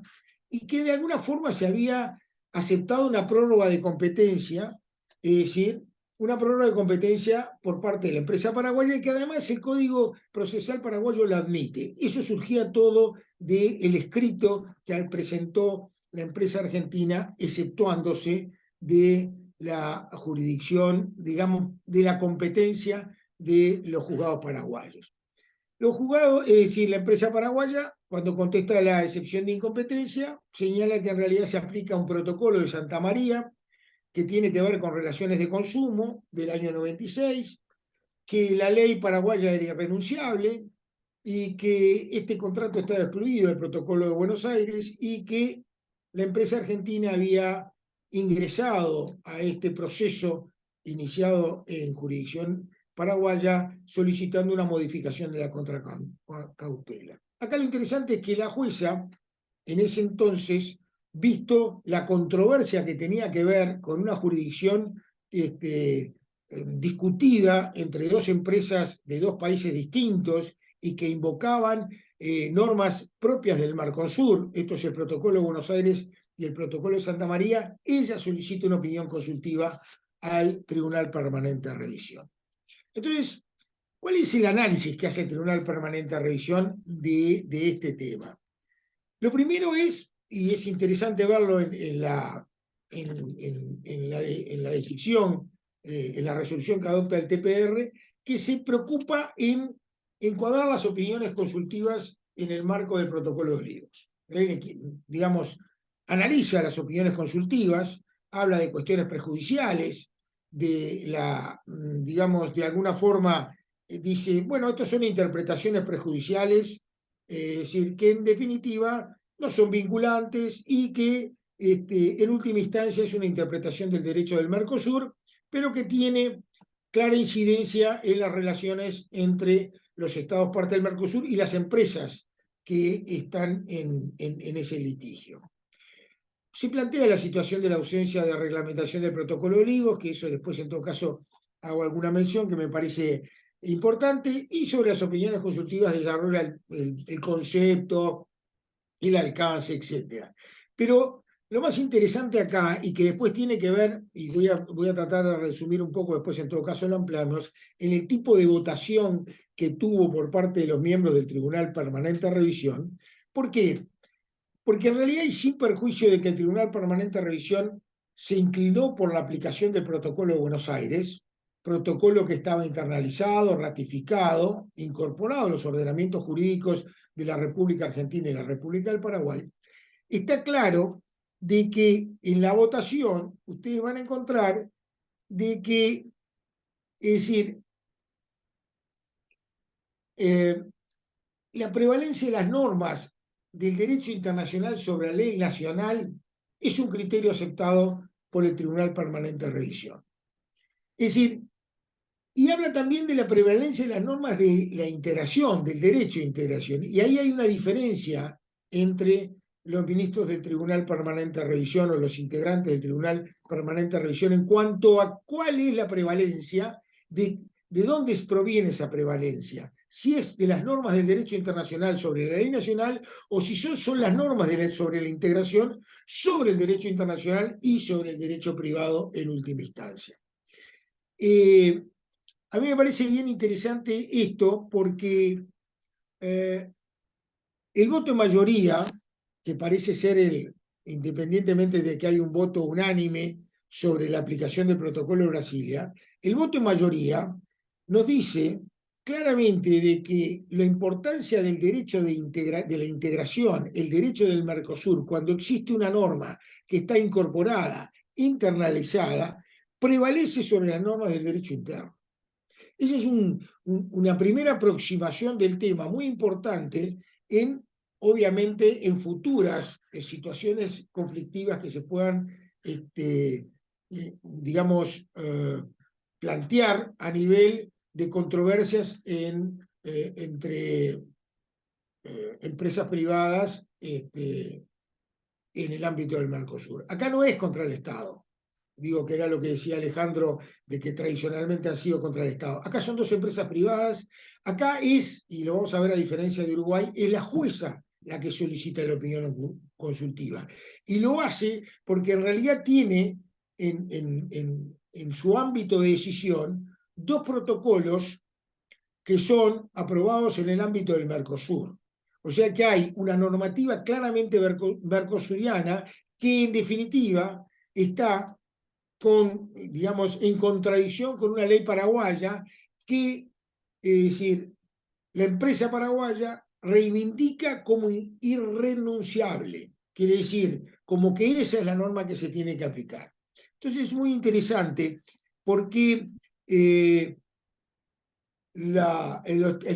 y que de alguna forma se había aceptado una prórroga de competencia, es decir, una prórroga de competencia por parte de la empresa paraguaya, y que además el Código Procesal paraguayo la admite. Eso surgía todo del escrito que presentó la empresa argentina, exceptuándose de la jurisdicción, digamos, de la competencia de los juzgados paraguayos. Los juzgados, es decir, la empresa paraguaya, cuando contesta la excepción de incompetencia, señala que en realidad se aplica un protocolo de Santa María que tiene que ver con relaciones de consumo del año 96, que la ley paraguaya era irrenunciable y que este contrato estaba excluido del protocolo de Buenos Aires y que la empresa argentina había ingresado a este proceso iniciado en jurisdicción paraguaya solicitando una modificación de la contracautela. Acá lo interesante es que la jueza, en ese entonces, visto la controversia que tenía que ver con una jurisdicción discutida entre dos empresas de dos países distintos y que invocaban normas propias del Mercosur, esto es el protocolo de Buenos Aires y el protocolo de Santa María, ella solicita una opinión consultiva al Tribunal Permanente de Revisión. Entonces, ¿Cuál es el análisis que hace el Tribunal Permanente de Revisión de este tema? Lo primero es, y es interesante verlo en la decisión, en la resolución que adopta el TPR, que se preocupa en encuadrar las opiniones consultivas en el marco del protocolo de Olivos. Digamos, analiza las opiniones consultivas, habla de cuestiones prejudiciales, digamos, de alguna forma dice, bueno, estas son interpretaciones prejudiciales, es decir, que en definitiva no son vinculantes y que en última instancia es una interpretación del derecho del Mercosur, pero que tiene clara incidencia en las relaciones entre los estados parte del Mercosur y las empresas que están en ese litigio. Se plantea la situación de la ausencia de reglamentación del protocolo de Olivos, que eso después en todo caso hago alguna mención que me parece importante, y sobre las opiniones consultivas desarrolla el concepto, el alcance, etc. Pero lo más interesante acá, y que después tiene que ver, y voy a tratar de resumir un poco, después en todo caso lo ampliamos, en el tipo de votación que tuvo por parte de los miembros del Tribunal Permanente de Revisión. ¿Por qué? Porque en realidad, y sin perjuicio de que el Tribunal Permanente de Revisión se inclinó por la aplicación del Protocolo de Buenos Aires, protocolo que estaba internalizado, ratificado, incorporado a los ordenamientos jurídicos de la República Argentina y la República del Paraguay, está claro de que en la votación ustedes van a encontrar de que, es decir, la prevalencia de las normas del derecho internacional sobre la ley nacional es un criterio aceptado por el Tribunal Permanente de Revisión. Es decir, y habla también de la prevalencia de las normas de la integración, del derecho de integración. Y ahí hay una diferencia entre los ministros del Tribunal Permanente de Revisión o los integrantes del Tribunal Permanente de Revisión en cuanto a cuál es la prevalencia, de dónde proviene esa prevalencia. Si es de las normas del derecho internacional sobre la ley nacional o si son las normas sobre la integración sobre el derecho internacional y sobre el derecho privado en última instancia. A mí me parece bien interesante esto porque el voto en mayoría, que parece ser independientemente de que hay un voto unánime sobre la aplicación del protocolo de Brasilia, el voto en mayoría nos dice claramente de que la importancia del derecho de la integración, el derecho del Mercosur, cuando existe una norma que está incorporada, internalizada, prevalece sobre las normas del derecho interno. Esa es una primera aproximación del tema muy importante obviamente, en futuras situaciones conflictivas que se puedan, digamos, plantear a nivel de controversias entre empresas privadas en el ámbito del Mercosur. Acá no es contra el Estado. Digo que era lo que decía Alejandro, de que tradicionalmente han sido contra el Estado. Acá son dos empresas privadas, acá es, y lo vamos a ver a diferencia de Uruguay, es la jueza la que solicita la opinión consultiva. Y lo hace porque en realidad tiene en su ámbito de decisión dos protocolos que son aprobados en el ámbito del Mercosur. O sea que hay una normativa claramente mercosuriana que en definitiva está digamos, en contradicción con una ley paraguaya que, es decir, la empresa paraguaya reivindica como irrenunciable. Quiere decir, como que esa es la norma que se tiene que aplicar. Entonces es muy interesante porque el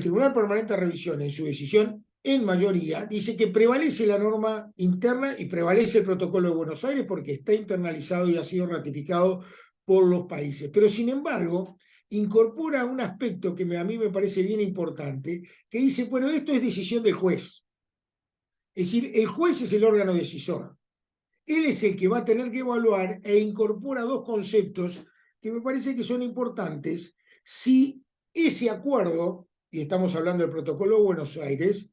Tribunal Permanente de Revisión, en su decisión en mayoría, dice que prevalece la norma interna y prevalece el protocolo de Buenos Aires porque está internalizado y ha sido ratificado por los países. Pero sin embargo, incorpora un aspecto que a mí me parece bien importante, que dice, bueno, esto es decisión del juez. Es decir, el juez es el órgano decisor. Él es el que va a tener que evaluar e incorpora dos conceptos que me parece que son importantes si ese acuerdo, y estamos hablando del protocolo de Buenos Aires,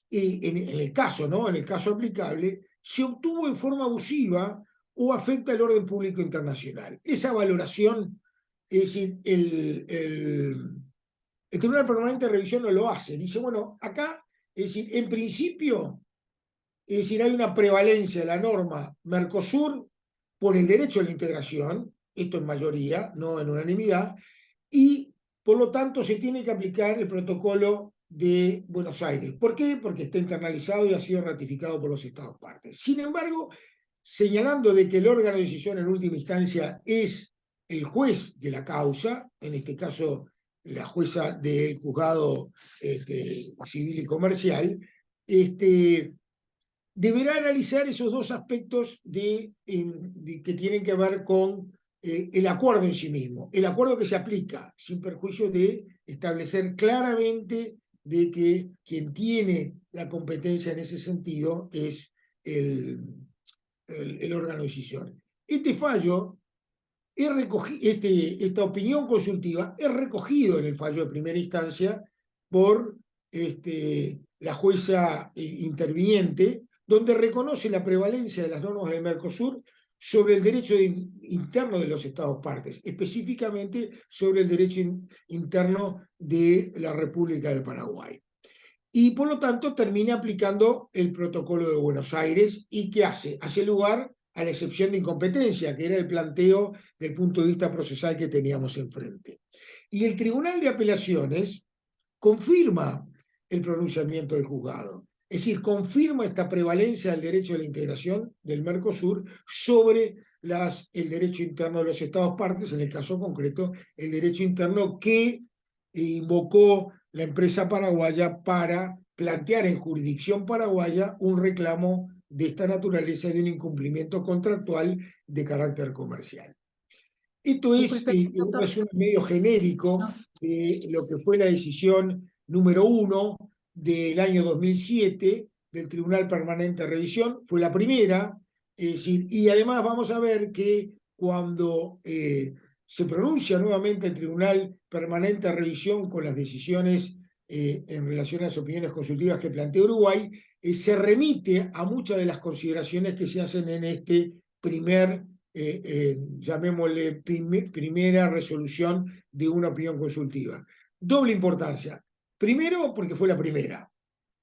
en el caso, ¿no? En el caso aplicable, se obtuvo en forma abusiva o afecta el orden público internacional. Esa valoración, es decir, El Tribunal Permanente de Revisión no lo hace. Dice, bueno, acá, es decir, en principio, es decir, hay una prevalencia de la norma Mercosur por el derecho a la integración, esto en mayoría, no en unanimidad, y por lo tanto se tiene que aplicar el protocolo de Buenos Aires. ¿Por qué? Porque está internalizado y ha sido ratificado por los Estados partes. Sin embargo, señalando de que el órgano de decisión en última instancia es el juez de la causa, en este caso la jueza del juzgado civil y comercial, deberá analizar esos dos aspectos que tienen que ver con el acuerdo en sí mismo, el acuerdo que se aplica, sin perjuicio de establecer claramente de que quien tiene la competencia en ese sentido es el órgano de decisión. Este fallo, esta opinión consultiva es recogido en el fallo de primera instancia por la jueza interviniente, donde reconoce la prevalencia de las normas del Mercosur sobre el derecho interno de los Estados partes, específicamente sobre el derecho interno de la República del Paraguay. Y por lo tanto termina aplicando el protocolo de Buenos Aires. ¿Y qué hace? Hace lugar a la excepción de incompetencia, que era el planteo del punto de vista procesal que teníamos enfrente. Y el Tribunal de Apelaciones confirma el pronunciamiento del juzgado. Es decir, confirma esta prevalencia del derecho a la integración del Mercosur sobre el derecho interno de los Estados partes, en el caso concreto, el derecho interno que invocó la empresa paraguaya para plantear en jurisdicción paraguaya un reclamo de esta naturaleza de un incumplimiento contractual de carácter comercial. Esto es un resumen medio genérico de lo que fue la decisión número 1 del año 2007 del Tribunal Permanente de Revisión. Fue la primera, y además vamos a ver que cuando se pronuncia nuevamente el Tribunal Permanente de Revisión con las decisiones en relación a las opiniones consultivas que plantea Uruguay, se remite a muchas de las consideraciones que se hacen en este llamémosle primera resolución de una opinión consultiva. Doble importancia. Primero, porque fue la primera.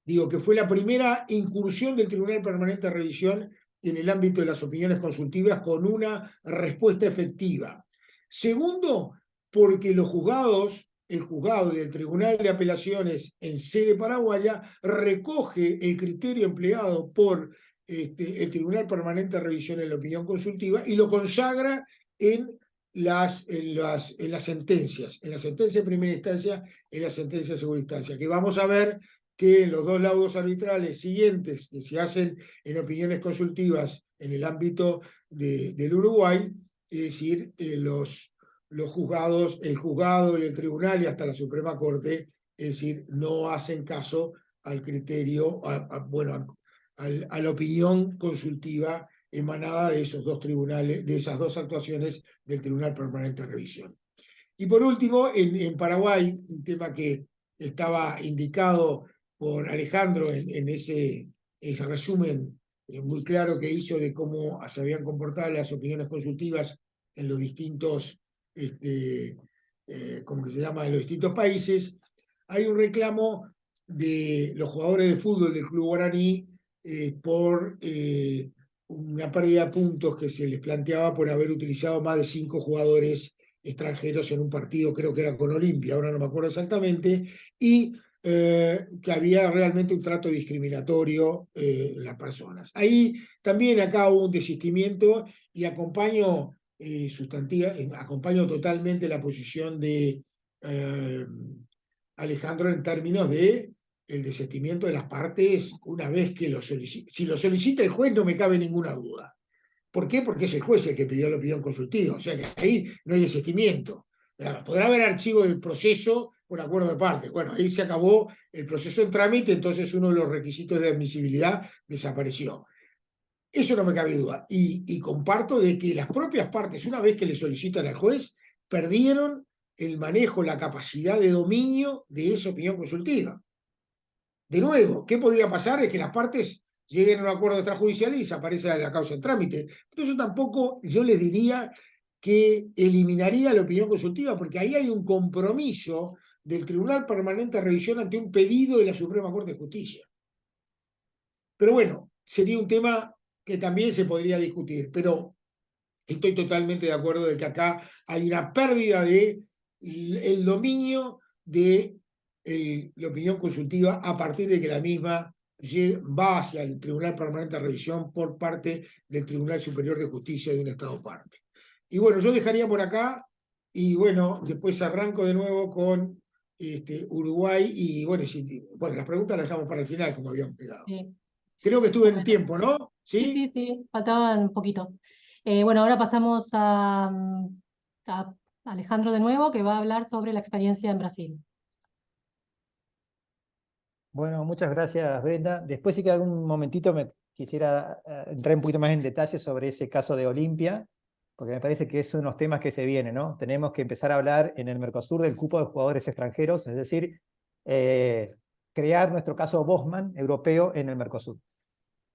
Digo que fue la primera incursión del Tribunal Permanente de Revisión en el ámbito de las opiniones consultivas con una respuesta efectiva. Segundo, porque los juzgados, el juzgado y el Tribunal de Apelaciones en sede paraguaya recoge el criterio empleado por el Tribunal Permanente de Revisión en la opinión consultiva y lo consagra en las sentencias, en la sentencia de primera instancia, en la sentencia de segunda instancia, que vamos a ver que en los dos laudos arbitrales siguientes que se hacen en opiniones consultivas en el ámbito del Uruguay, es decir, los juzgados, el juzgado y el tribunal y hasta la Suprema Corte, es decir, no hacen caso al criterio, a la opinión consultiva emanada de esos dos tribunales, de esas dos actuaciones del Tribunal Permanente de Revisión. Y por último, en Paraguay, un tema que estaba indicado por Alejandro en ese resumen muy claro que hizo de cómo se habían comportado las opiniones consultivas en los distintos, ¿cómo que se llama?, en los distintos países. Hay un reclamo de los jugadores de fútbol del Club Guaraní por una pérdida de puntos que se les planteaba por haber utilizado más de 5 jugadores extranjeros en un partido, creo que era con Olimpia, ahora no me acuerdo exactamente, y que había realmente un trato discriminatorio en las personas. Ahí también acá hubo un desistimiento y acompaño totalmente la posición de Alejandro en términos de el desistimiento de las partes una vez que si lo solicita el juez no me cabe ninguna duda. ¿Por qué? Porque es el juez el que pidió la opinión consultiva, o sea que ahí no hay desistimiento. Podrá haber archivo del proceso por acuerdo de partes. Bueno, ahí se acabó el proceso en trámite, entonces uno de los requisitos de admisibilidad desapareció. Eso no me cabe duda. Y comparto de que las propias partes, una vez que le solicitan al juez, perdieron el manejo, la capacidad de dominio de esa opinión consultiva. De nuevo, ¿qué podría pasar? Es que las partes lleguen a un acuerdo extrajudicial y desaparece la causa en trámite. Pero eso tampoco yo les diría que eliminaría la opinión consultiva, porque ahí hay un compromiso del Tribunal Permanente de Revisión ante un pedido de la Suprema Corte de Justicia. Pero bueno, sería un tema que también se podría discutir, pero estoy totalmente de acuerdo de que acá hay una pérdida de el dominio de la opinión consultiva a partir de que la misma va hacia el Tribunal Permanente de Revisión por parte del Tribunal Superior de Justicia de un Estado parte. Y bueno, yo dejaría por acá y bueno, después arranco de nuevo con Uruguay y bueno, bueno, las preguntas las dejamos para el final como habíamos quedado. Sí. Creo que estuve en Bueno, tiempo, ¿no? sí, faltaban un poquito. Bueno, ahora pasamos a Alejandro de nuevo, que va a hablar sobre la experiencia en Brasil. Bueno, muchas gracias, Brenda. Después sí que algún momentito me quisiera entrar un poquito más en detalle sobre ese caso de Olimpia, porque me parece que es unos temas que se vienen, ¿no? Tenemos que empezar a hablar en el Mercosur del cupo de jugadores extranjeros, es decir, crear nuestro caso Bosman europeo en el Mercosur.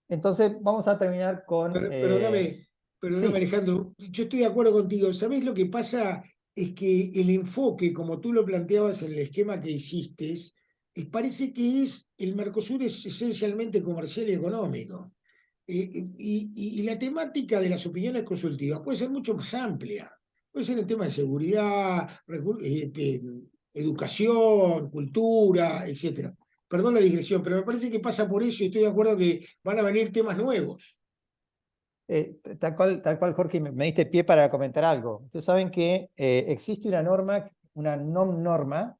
Entonces, vamos a terminar con... Perdóname, sí. Alejandro, yo estoy de acuerdo contigo. ¿Sabés lo que pasa? Es que el enfoque, como tú lo planteabas en el esquema que hiciste, parece que el Mercosur es esencialmente comercial y económico. Y la temática de las opiniones consultivas puede ser mucho más amplia. Puede ser el tema de seguridad, educación, cultura, etcétera. Perdón la digresión, pero me parece que pasa por eso y estoy de acuerdo que van a venir temas nuevos. Tal cual, Jorge, me diste pie para comentar algo. Ustedes saben que existe una norma, una norma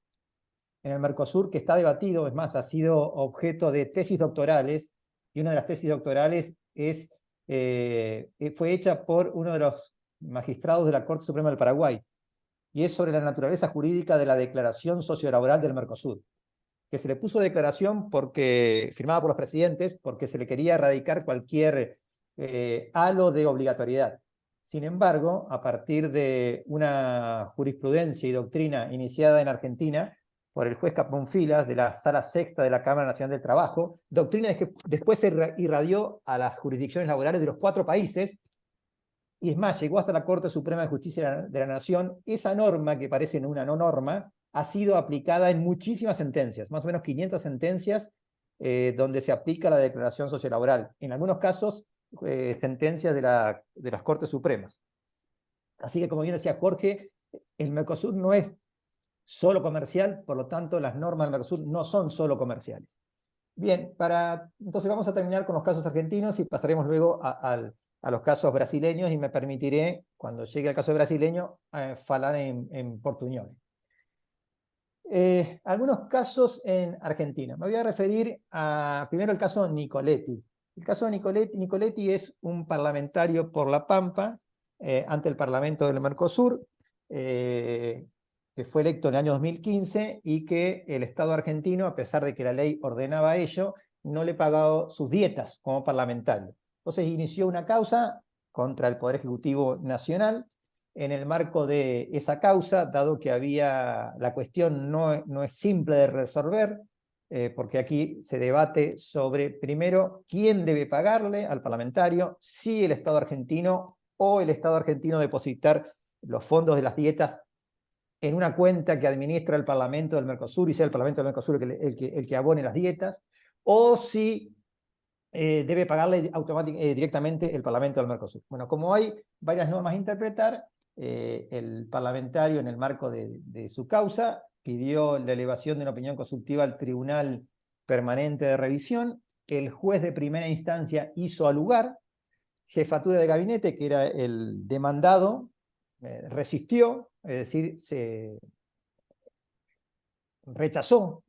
en el Mercosur que está debatido, es más, ha sido objeto de tesis doctorales, y una de las tesis doctorales fue hecha por uno de los magistrados de la Corte Suprema del Paraguay, y es sobre la naturaleza jurídica de la declaración sociolaboral del Mercosur, que se le puso declaración firmada por los presidentes, porque se le quería erradicar cualquier halo de obligatoriedad. Sin embargo, a partir de una jurisprudencia y doctrina iniciada en Argentina por el juez Caponfilas de la Sala Sexta de la Cámara Nacional del Trabajo, doctrina que después se irradió a las jurisdicciones laborales de los 4 países, y es más, llegó hasta la Corte Suprema de Justicia de la Nación. Esa norma, que parece una no norma, ha sido aplicada en muchísimas sentencias, más o menos 500 sentencias, donde se aplica la declaración sociolaboral. En algunos casos, sentencias de las Cortes Supremas. Así que, como bien decía Jorge, el Mercosur no es solo comercial, por lo tanto, las normas del Mercosur no son solo comerciales. Bien, entonces vamos a terminar con los casos argentinos y pasaremos luego a los casos brasileños, y me permitiré, cuando llegue al caso brasileño, hablar en portuñol. Algunos casos en Argentina. Me voy a referir primero al caso Nicoletti. El caso de Nicoletti es un parlamentario por La Pampa ante el Parlamento del Mercosur, que fue electo en el año 2015 y que el Estado argentino, a pesar de que la ley ordenaba ello, no le pagó sus dietas como parlamentario. Entonces inició una causa contra el Poder Ejecutivo Nacional. En el marco de esa causa, dado que la cuestión no es simple de resolver, porque aquí se debate sobre, primero, quién debe pagarle al parlamentario, si el Estado argentino o el Estado argentino depositar los fondos de las dietas en una cuenta que administra el Parlamento del Mercosur y sea el Parlamento del Mercosur el que abone las dietas, o si debe pagarle directamente el Parlamento del Mercosur. Bueno, como hay varias normas a interpretar, el parlamentario, en el marco de su causa, pidió la elevación de una opinión consultiva al Tribunal Permanente de Revisión. El juez de primera instancia hizo al lugar. Jefatura de gabinete, que era el demandado, resistió, es decir, se rechazó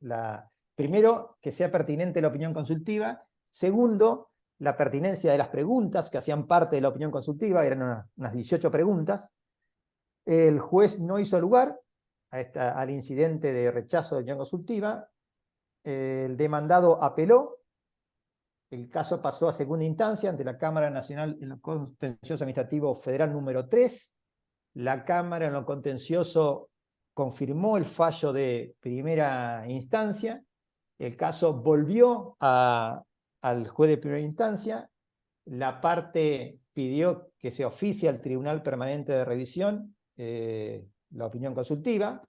primero, que sea pertinente la opinión consultiva; segundo, la pertinencia de las preguntas que hacían parte de la opinión consultiva, eran unas 18 preguntas. El juez no hizo lugar al incidente de rechazo de opinión consultiva. El demandado apeló. El caso pasó a segunda instancia ante la Cámara Nacional en lo Contencioso Administrativo Federal número 3. La Cámara en lo contencioso confirmó el fallo de primera instancia. El caso volvió al juez de primera instancia. La parte pidió que se oficie al Tribunal Permanente de Revisión la opinión consultiva.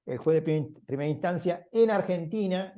el juez de primera instancia en Argentina,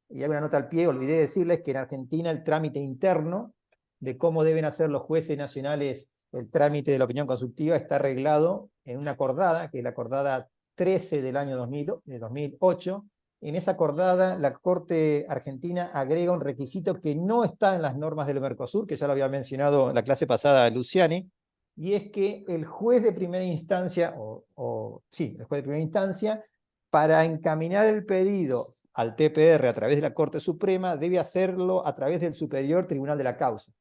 y hay una nota al pie, olvidé decirles que en Argentina el trámite interno de cómo deben hacer los jueces nacionales el trámite de la opinión consultiva está arreglado en una acordada, que es la acordada 13 del año 2008. En esa acordada, la Corte Argentina agrega un requisito que no está en las normas del Mercosur, que ya lo había mencionado en la clase pasada Luciani, y es que el juez de primera instancia, el juez de primera instancia, para encaminar el pedido al TPR a través de la Corte Suprema, debe hacerlo a través del Superior Tribunal de la Causa.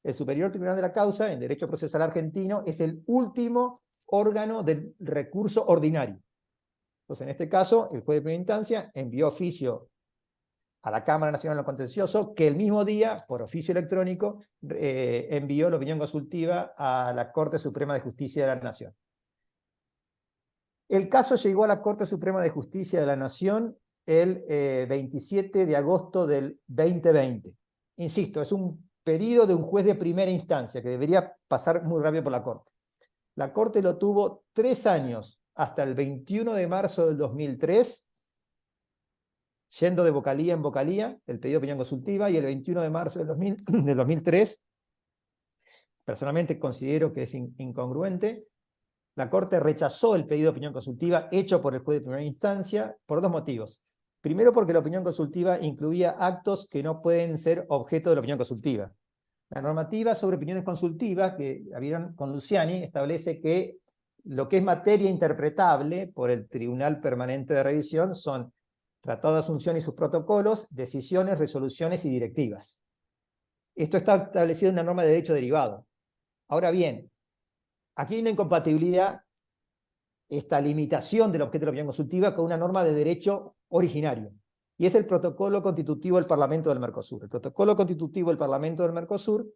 El Superior Tribunal de la Causa, en Derecho Procesal Argentino, es el último órgano del recurso ordinario. Entonces, en este caso, el juez de primera instancia envió oficio a la Cámara Nacional de lo Contencioso, que el mismo día, por oficio electrónico, envió la opinión consultiva a la Corte Suprema de Justicia de la Nación. El caso llegó a la Corte Suprema de Justicia de la Nación el 27 de agosto del 2020. Insisto, es un pedido de un juez de primera instancia que debería pasar muy rápido por la Corte. La Corte lo tuvo 3 años, hasta el 21 de marzo del 2003, yendo de vocalía en vocalía, el pedido de opinión consultiva, y el 21 de marzo del 2003, personalmente considero que es incongruente, la Corte rechazó el pedido de opinión consultiva hecho por el juez de primera instancia por 2 motivos. Primero, porque la opinión consultiva incluía actos que no pueden ser objeto de la opinión consultiva. La normativa sobre opiniones consultivas, que vieron con Luciani, establece que lo que es materia interpretable por el Tribunal Permanente de Revisión son tratados de asunción y sus protocolos, decisiones, resoluciones y directivas. Esto está establecido en una norma de derecho derivado. Ahora bien, aquí hay una incompatibilidad, esta limitación del objeto de la opinión consultiva con una norma de derecho originario, y es el protocolo constitutivo del Parlamento del Mercosur. El protocolo constitutivo del Parlamento del Mercosur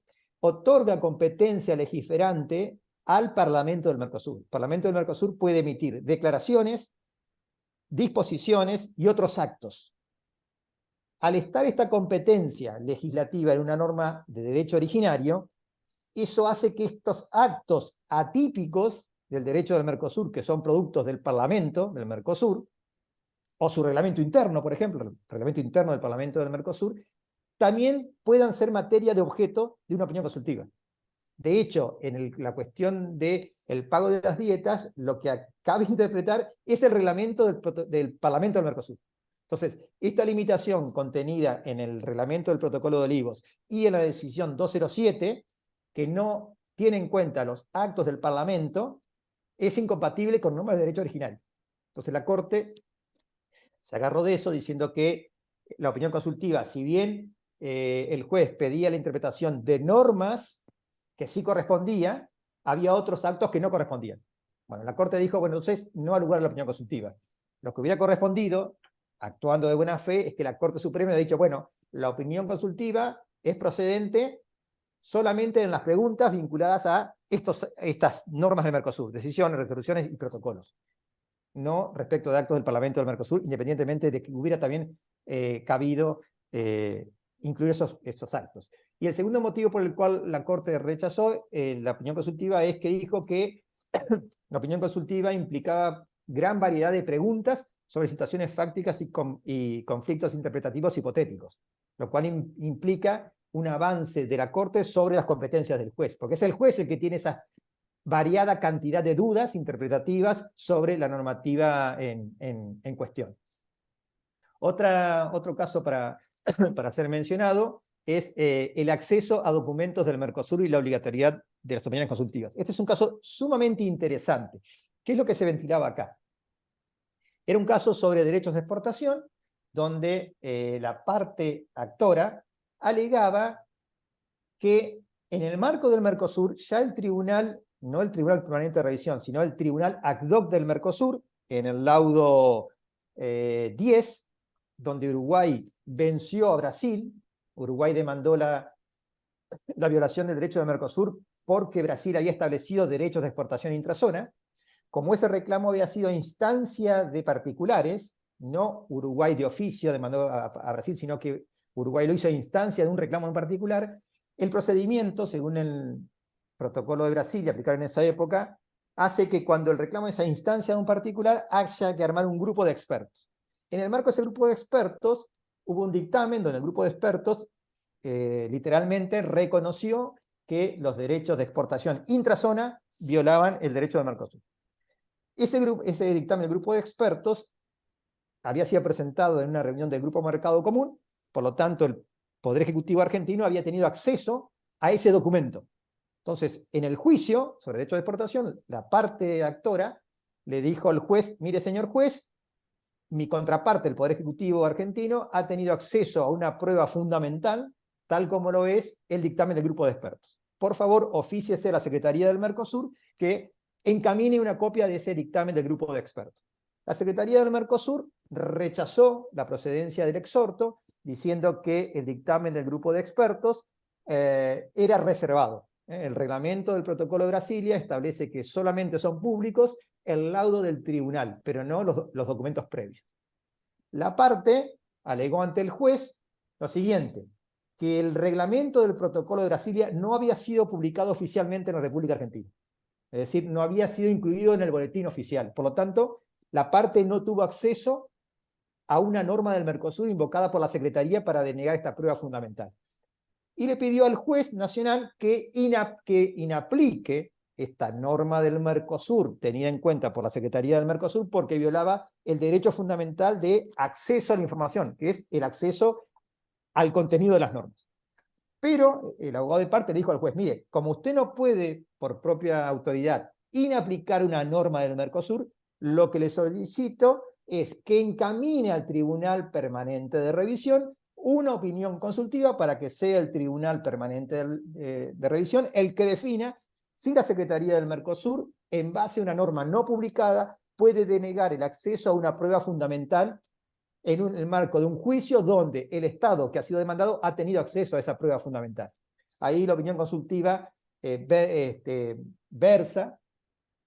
otorga competencia legiferante al Parlamento del Mercosur. El Parlamento del Mercosur puede emitir declaraciones, disposiciones y otros actos. Al estar esta competencia legislativa en una norma de derecho originario, eso hace que estos actos atípicos del derecho del Mercosur, que son productos del Parlamento del Mercosur, o su reglamento interno, por ejemplo, el reglamento interno del Parlamento del Mercosur, también puedan ser materia de objeto de una opinión consultiva. De hecho, en la cuestión del pago de las dietas, lo que cabe interpretar es el reglamento del Parlamento del Mercosur. Entonces, esta limitación contenida en el reglamento del Protocolo de Olivos y en la decisión 207, que no tiene en cuenta los actos del Parlamento, es incompatible con normas de derecho original. Entonces la Corte se agarró de eso diciendo que la opinión consultiva, si bien el juez pedía la interpretación de normas que sí correspondía, había otros actos que no correspondían. Bueno, la Corte dijo, bueno, entonces no ha lugar a la opinión consultiva. Lo que hubiera correspondido, actuando de buena fe, es que la Corte Suprema ha dicho, bueno, la opinión consultiva es procedente solamente en las preguntas vinculadas a estas normas del Mercosur, decisiones, resoluciones y protocolos, no respecto de actos del Parlamento del Mercosur, independientemente de que hubiera también cabido incluir esos actos. Y el segundo motivo por el cual la Corte rechazó la opinión consultiva es que dijo que la opinión consultiva implicaba gran variedad de preguntas sobre situaciones fácticas y conflictos interpretativos hipotéticos, lo cual implica un avance de la Corte sobre las competencias del juez, porque es el juez el que tiene esa variada cantidad de dudas interpretativas sobre la normativa en cuestión. Otro caso para ser mencionado es el acceso a documentos del Mercosur y la obligatoriedad de las opiniones consultivas. Este es un caso sumamente interesante. ¿Qué es lo que se ventilaba acá? Era un caso sobre derechos de exportación, donde la parte actora alegaba que en el marco del Mercosur ya el tribunal, no el Tribunal Permanente de Revisión, sino el Tribunal ad hoc del Mercosur, en el laudo 10, donde Uruguay venció a Brasil, Uruguay demandó la violación del derecho del Mercosur porque Brasil había establecido derechos de exportación intrazona. Como ese reclamo había sido a instancia de particulares, no Uruguay de oficio demandó a Brasil, sino que Uruguay lo hizo a instancia de un reclamo en particular, el procedimiento, según el protocolo de Brasil aplicado en esa época, hace que cuando el reclamo es a instancia de un particular haya que armar un grupo de expertos. En el marco de ese grupo de expertos hubo un dictamen donde el grupo de expertos literalmente reconoció que los derechos de exportación intrazona violaban el derecho del Mercosur. Ese dictamen del grupo de expertos había sido presentado en una reunión del Grupo Mercado Común, por lo tanto el Poder Ejecutivo argentino había tenido acceso a ese documento. Entonces, en el juicio sobre derecho de exportación, la parte actora le dijo al juez, mire señor juez, mi contraparte, el Poder Ejecutivo argentino, ha tenido acceso a una prueba fundamental, tal como lo es el dictamen del grupo de expertos. Por favor, ofíciese a la Secretaría del Mercosur que encamine una copia de ese dictamen del grupo de expertos. La Secretaría del Mercosur rechazó la procedencia del exhorto, diciendo que el dictamen del grupo de expertos era reservado. El reglamento del Protocolo de Brasilia establece que solamente son públicos el laudo del tribunal, pero no los documentos previos. La parte alegó ante el juez lo siguiente, que el reglamento del Protocolo de Brasilia no había sido publicado oficialmente en la República Argentina. Es decir, no había sido incluido en el boletín oficial. Por lo tanto, la parte no tuvo acceso a una norma del Mercosur invocada por la Secretaría para denegar esta prueba fundamental. Y le pidió al juez nacional que inaplique esta norma del Mercosur, tenida en cuenta por la Secretaría del Mercosur, porque violaba el derecho fundamental de acceso a la información, que es el acceso al contenido de las normas. Pero el abogado de parte le dijo al juez, mire, como usted no puede, por propia autoridad, inaplicar una norma del Mercosur, lo que le solicito es que encamine al Tribunal Permanente de Revisión una opinión consultiva para que sea el Tribunal Permanente de Revisión el que defina si la Secretaría del Mercosur, en base a una norma no publicada, puede denegar el acceso a una prueba fundamental en el marco de un juicio donde el Estado que ha sido demandado ha tenido acceso a esa prueba fundamental. Ahí la opinión consultiva versa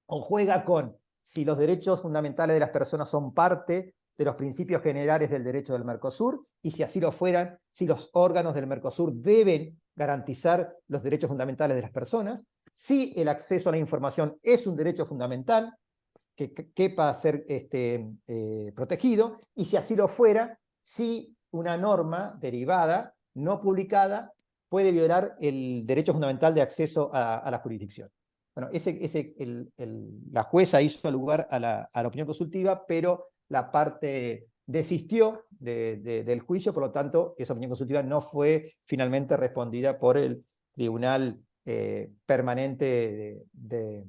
o juega con si los derechos fundamentales de las personas son parte de los principios generales del derecho del Mercosur, y si así lo fueran, si los órganos del Mercosur deben garantizar los derechos fundamentales de las personas, si el acceso a la información es un derecho fundamental que quepa ser protegido, y si así lo fuera, si una norma derivada, no publicada, puede violar el derecho fundamental de acceso a la jurisdicción. Bueno, la jueza hizo lugar a la opinión consultiva, pero la parte desistió del juicio, por lo tanto, esa opinión consultiva no fue finalmente respondida por el Tribunal Permanente de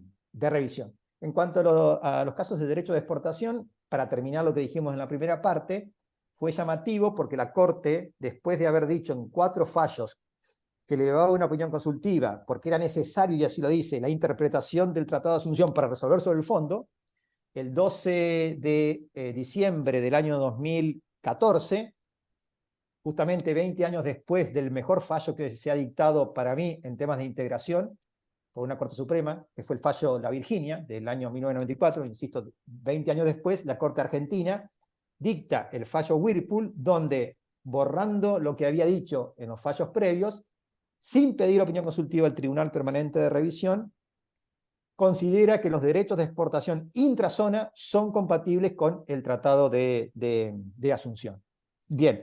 Revisión. En cuanto a los casos de derecho de exportación, para terminar lo que dijimos en la primera parte, fue llamativo porque la Corte, después de haber dicho en 4 fallos que le llevaba una opinión consultiva, porque era necesario, y así lo dice, la interpretación del Tratado de Asunción para resolver sobre el fondo, el 12 de diciembre del año 2014, justamente 20 años después del mejor fallo que se ha dictado para mí en temas de integración por una Corte Suprema, que fue el fallo La Virginia del año 1994, insisto, 20 años después, la Corte Argentina dicta el fallo Whirlpool, donde, borrando lo que había dicho en los fallos previos, sin pedir opinión consultiva al Tribunal Permanente de Revisión, considera que los derechos de exportación intrazona son compatibles con el Tratado de Asunción. Bien,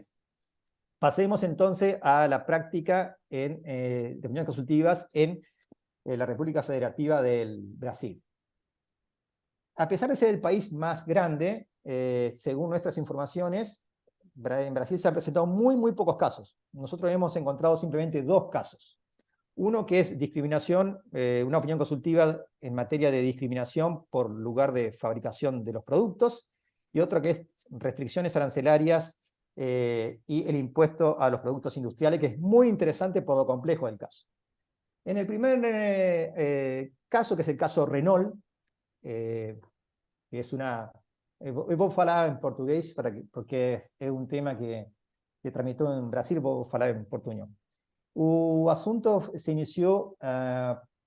pasemos entonces a la práctica de opiniones consultivas en la República Federativa del Brasil. A pesar de ser el país más grande, según nuestras informaciones, en Brasil se han presentado muy pocos casos. Nosotros hemos encontrado simplemente 2 casos. Uno que es discriminación, una opinión consultiva en materia de discriminación por lugar de fabricación de los productos, y otro que es restricciones arancelarias y el impuesto a los productos industriales, que es muy interesante por lo complejo del caso. En el primer caso, que es el caso Renault, que es una... Vou falar em português, porque é um tema que tramitou em Brasil, vou falar em portunhol. O assunto se iniciou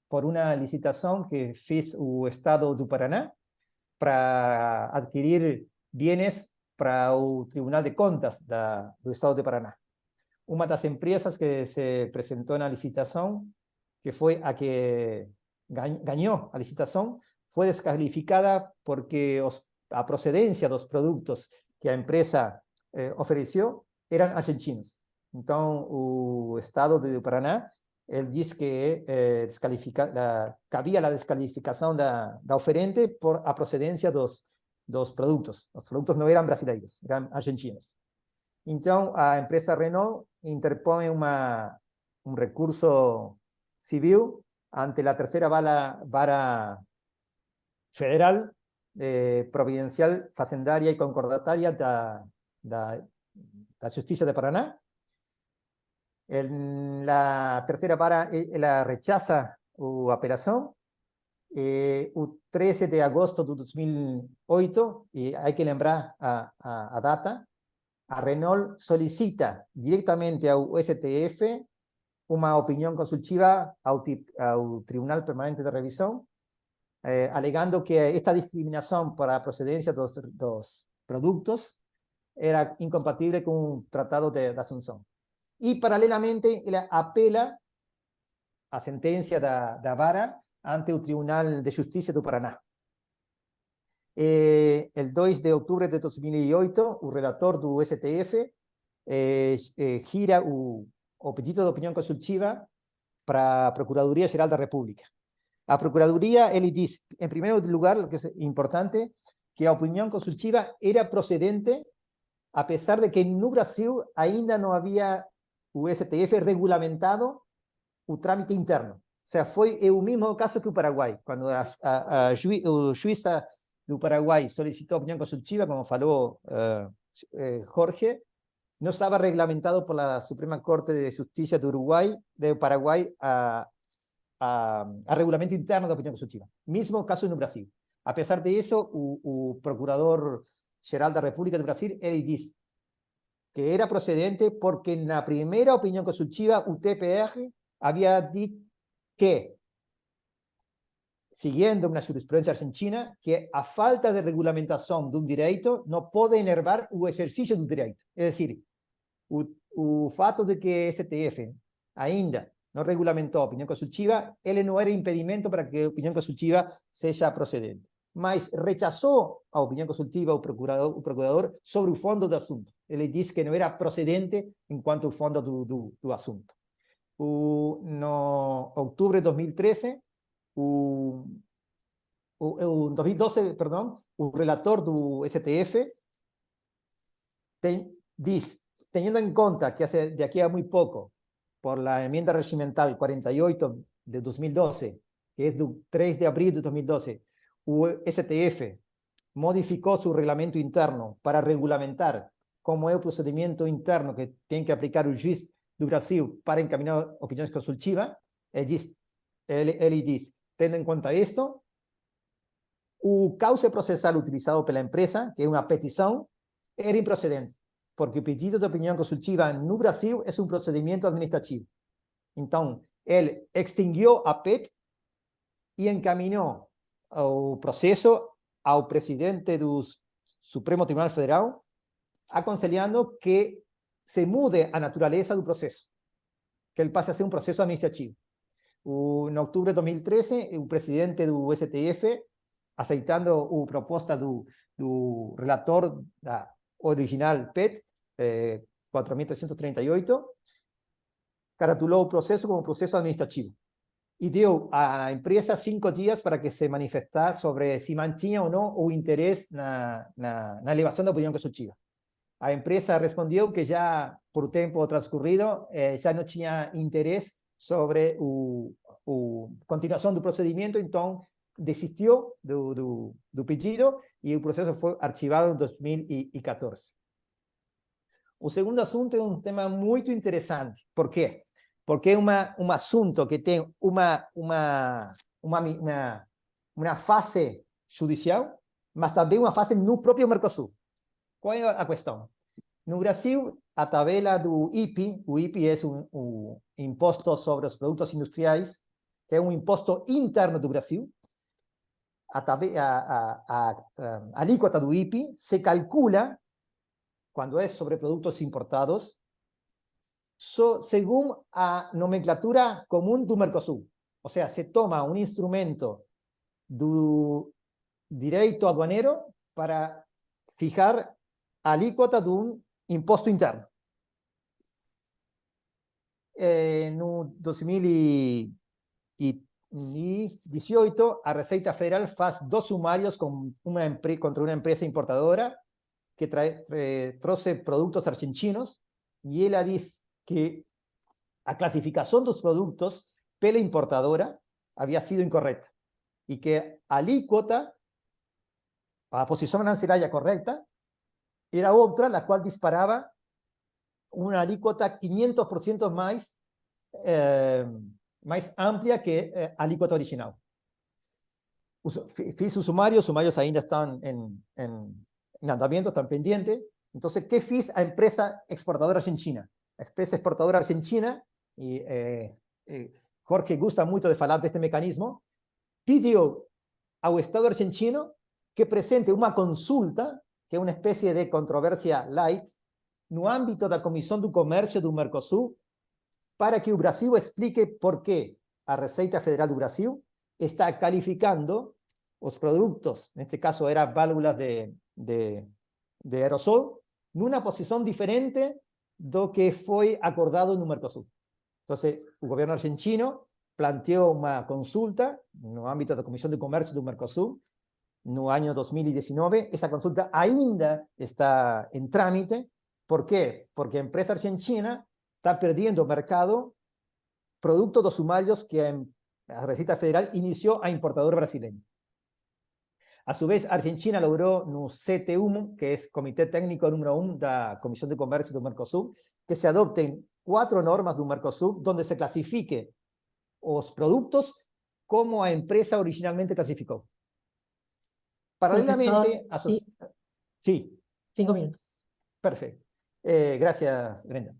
por uma licitação que fez o Estado do Paraná para adquirir bienes para o Tribunal de Contas do Estado do Paraná. Uma das empresas que se apresentou na licitação, que foi a que ganhou a licitação, foi descalificada porque a procedência dos produtos que a empresa ofereceu eram argentinos. Então, o Estado do Paraná ele diz que cabia a descalificação da oferente por a procedência dos produtos. Os produtos não eram brasileiros, eram argentinos. Então, a empresa Renault interpõe um recurso civil ante a terceira vara federal, providencial, facendária e concordatária da Justiça de Paraná. La tercera vara ela rechaza a apelação. O 13 de agosto de 2008, e hay que lembrar a data, a Renault solicita directamente ao STF uma opinião consultiva ao Tribunal Permanente de Revisão, alegando que esta discriminação para a procedência dos produtos era incompatible com o Tratado de Asunción. Y paralelamente, ela apela a sentencia da vara ante el Tribunal de Justicia do Paraná. El 2 de octubre de 2008, el relator do STF gira o pedido de opinião consultiva para a Procuradoria-Geral da República. A Procuradoria, ele diz, em primeiro lugar, o que é importante, que a opinião consultiva era procedente, apesar de que no Brasil ainda não havia o STF regulamentado o trâmite interno. O sea, foi o mesmo caso que o Paraguai. Quando o juíza do Paraguai solicitou opinião consultiva, como falou Jorge, não estava regulamentado pela Suprema Corte de Justiça do Paraguai, a regulamento interno da opinião consultiva. Mesmo caso no Brasil. Apesar disso, o Procurador-Geral da República do Brasil, ele diz que era procedente porque na primeira opinião consultiva o TPR havia dito que, seguindo uma jurisprudência argentina, que a falta de regulamentação de um direito não pode enervar o exercício do direito. É decir, o fato de que STF ainda não regulamentou a opinião consultiva, ele não era impedimento para que a opinião consultiva seja procedente. Mas rechazou a opinião consultiva o procurador sobre o fundo do assunto. Ele disse que não era procedente enquanto o fundo do assunto. No outubro de 2013, 2012, perdão, o relator do STF diz, teniendo en cuenta que de aquí a muy poco, por la enmienda regimental 48 de 2012, que es del 3 de abril de 2012, el STF modificó su reglamento interno para regulamentar cómo es el procedimiento interno que tiene que aplicar el juiz do Brasil para encaminar opiniões consultivas. Ele diz, tendo em conta isto, o cauce processal utilizado pela empresa, que é uma petição, era improcedente, porque o pedido de opinião consultiva no Brasil é um procedimento administrativo. Então, ele extinguiu a PET e encaminhou o processo ao presidente do Supremo Tribunal Federal, aconselhando que se mude a natureza do processo, que ele passe a ser um processo administrativo. Em outubro de 2013, o presidente do STF, aceitando a proposta do relator da original PET, 4.338, caratulou o processo como processo administrativo e deu à empresa 5 dias para que se manifestasse sobre se mantinha ou não o interesse na elevação da opinião consultiva. A empresa respondeu que já, por tempo transcorrido, já não tinha interesse sobre a continuação do procedimento, então desistiu do pedido e o processo foi arquivado em 2014. O segundo assunto é um tema muito interessante. Por quê? Porque é um assunto que tem uma fase judicial, mas também uma fase no próprio Mercosul. Qual é a questão? No Brasil, a tabela do IPI, o IPI é um imposto sobre os produtos industriais, que é um imposto interno do Brasil. A alíquota do IPI se calcula, quando é sobre produtos importados, segundo a nomenclatura comum do Mercosul. Ou seja, se toma um instrumento do direito aduanero para fijar a alíquota de um imposto interno. No 2018, a Receita Federal faz 2 sumários contra uma empresa importadora que trouxe produtos argentinos, e ela diz que a clasificação dos produtos pela importadora havia sido incorreta e que a alíquota, a posição arancelaria correta, era outra, na qual disparava uma alíquota 500% mais amplia que a alíquota original. Fiz os sumários ainda estão em andamento, estão pendientes. Então, ¿qué fiz a empresa exportadora argentina? A empresa exportadora argentina, y Jorge gusta mucho de falar de este mecanismo, pidió ao Estado argentino que presente uma consulta, que é uma espécie de controversia light, no âmbito da Comissão do Comércio do Mercosul, para que o Brasil explique por que a Receita Federal do Brasil está calificando os produtos, neste caso eram válvulas de aerosol, numa posição diferente do que foi acordado no Mercosul. Então, o governo argentino planteou uma consulta no âmbito da Comissão de Comércio do Mercosul no ano 2019. Essa consulta ainda está em trâmite. Por quê? Porque a empresa argentina está perdendo mercado producto dos sumários que a Receita Federal iniciou a importadora brasileña. A su vez, Argentina logró no CT1, que es Comité Técnico número 1 da Comisión de Comercio do Mercosul, que se adopten 4 normas do Mercosul donde se clasifique os productos como a empresa originalmente clasificó. Paralelamente, sí. 5 minutos. Perfecto. Gracias, Brenda.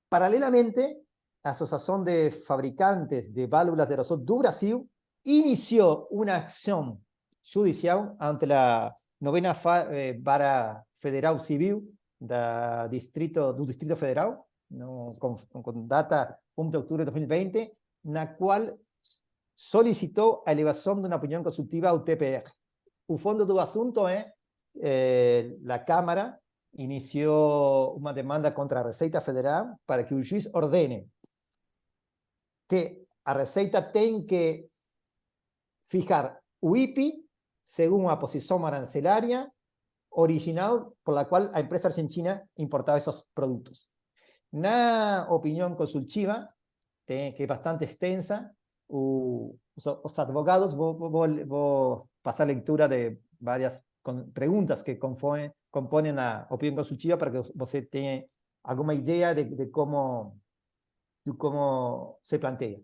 Paralelamente, a Asociación de Fabricantes de Válvulas de Aerosol do Brasil inició una acción judicial ante la 9ª Vara Federal Civil do Distrito Federal, con data 1 de octubre de 2020, na qual solicitou a elevação de uma opinião consultiva ao TPR. O fondo do assunto é a Câmara iniciou uma demanda contra a Receita Federal para que o juiz ordene que a Receita tem que fijar o IPI según a posición arancelaria original por la cual la empresa argentina importaba esos productos. Na opinión consultiva, que es bastante extensa, los advogados, voy a pasar lectura de varias preguntas que componen la opinión consultiva para que usted tenga alguna idea de cómo se plantea.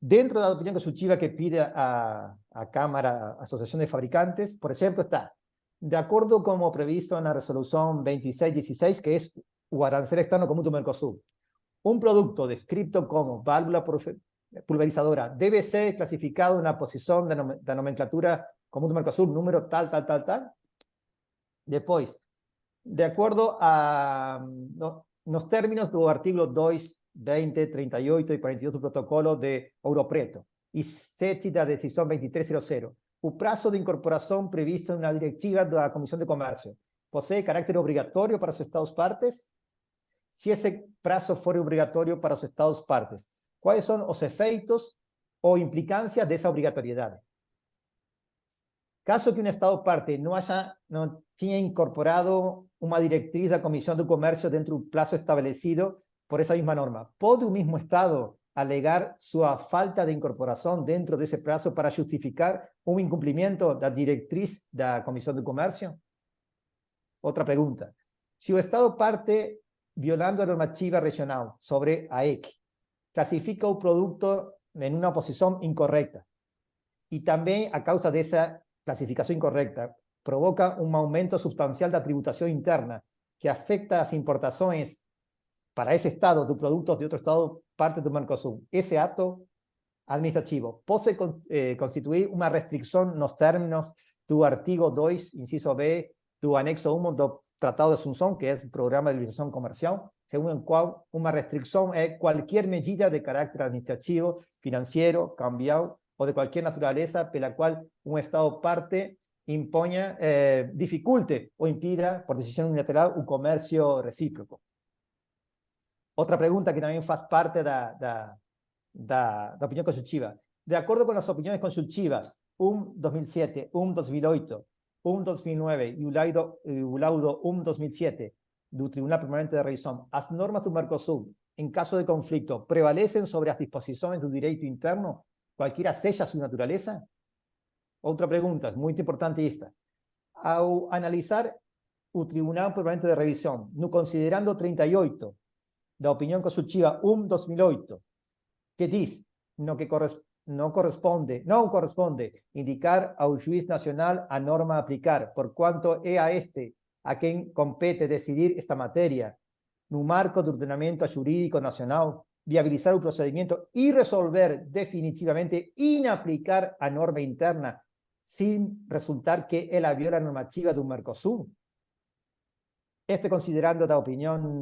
Dentro de la opinión consultiva que pide a Cámara, Asociación de Fabricantes, por ejemplo, está, de acuerdo como previsto en la resolución 2616, que es o arancel externo común do Mercosul, un producto descrito como válvula pulverizadora debe ser clasificado en la posición de la nomenclatura común do Mercosul, número tal. Después, de acuerdo a los términos del artículo 2, 20, 38 y 42 do protocolo de Ouro Preto y 7 da decisão 2300, o prazo de incorporação previsto na directiva da Comissão de Comércio posee carácter obrigatório para os Estados-partes? Se esse prazo for obrigatório para os Estados-partes, quais são os efeitos ou implicâncias dessa obrigatoriedade? Caso que um Estado-parte não tenha incorporado uma diretriz da Comissão de Comércio dentro do prazo estabelecido por esa misma norma, ¿puede un mismo Estado alegar su falta de incorporación dentro de ese plazo para justificar un incumplimiento de la directriz de la Comisión de Comercio? Otra pregunta. Si el Estado parte violando la normativa regional sobre AEC, clasifica un producto en una posición incorrecta y también a causa de esa clasificación incorrecta provoca un aumento sustancial de la tributación interna que afecta a las importaciones para ese Estado de productos de otro Estado parte do Mercosul, ese acto administrativo pode constituir uma restrição nos términos do artigo 2, inciso B, do anexo 1 do Tratado de Asunción, que é o Programa de Liberalização Comercial, segundo o qual uma restrição é qualquer medida de caráter administrativo, financiero, cambial o de cualquier naturaleza por la cual un Estado parte imponga, dificulte o impida, por decisión unilateral, un comercio recíproco. Outra pergunta que também faz parte da opinião consultiva. De acordo com as opiniões consultivas 2007, 2008, 2009 e o laudo 2007 do Tribunal Permanente de Revisão, as normas do Mercosul, em caso de conflito, prevalecem sobre as disposições do direito interno, qualquer seja sua natureza? Outra pergunta, muito importante esta. Ao analisar o Tribunal Permanente de Revisão, no considerando 38 da opinião consultiva 2008, que diz no que não corresponde indicar ao juiz nacional a norma a aplicar, porquanto é a este a quem compete decidir esta matéria, no marco do ordenamento jurídico nacional, viabilizar o procedimento e resolver definitivamente inaplicar a norma interna sin resultar que ela viola a normativa do Mercosul. Este considerando da opinião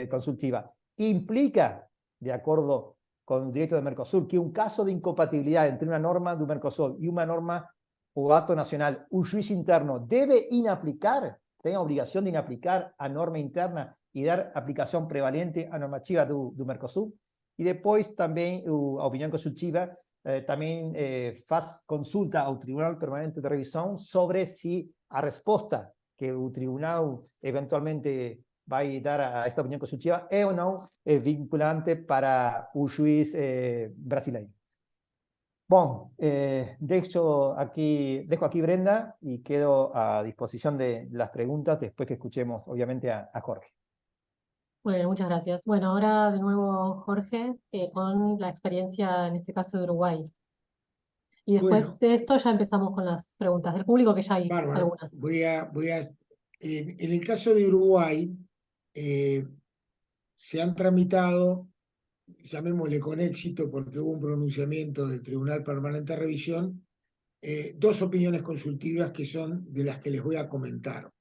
consultiva implica, de acordo com o direito do Mercosul, que um caso de incompatibilidade entre uma norma do Mercosul e uma norma ou ato nacional, o juiz interno deve inaplicar, tem a obrigação de inaplicar a norma interna e dar aplicação prevalente à normativa do Mercosul. E depois também a opinião consultiva também faz consulta ao Tribunal Permanente de Revisão sobre se a resposta que o tribunal eventualmente vai dar a esta opinião consultiva é ou não vinculante para o juiz brasileiro. Bom, dejo aqui Brenda e quedo à disposição das perguntas después que escuchemos, obviamente, a Jorge. Bueno, muchas gracias. Bueno, ahora de nuevo Jorge, con la experiencia en este caso de Uruguay. Y después Bueno, de esto ya empezamos con las preguntas del público, que ya hay bárbaro. algunas. En el caso de Uruguay, se han tramitado, llamémosle con éxito, porque hubo un pronunciamiento del Tribunal Permanente de Revisión, dos opiniones consultivas que son de las que les voy a comentar.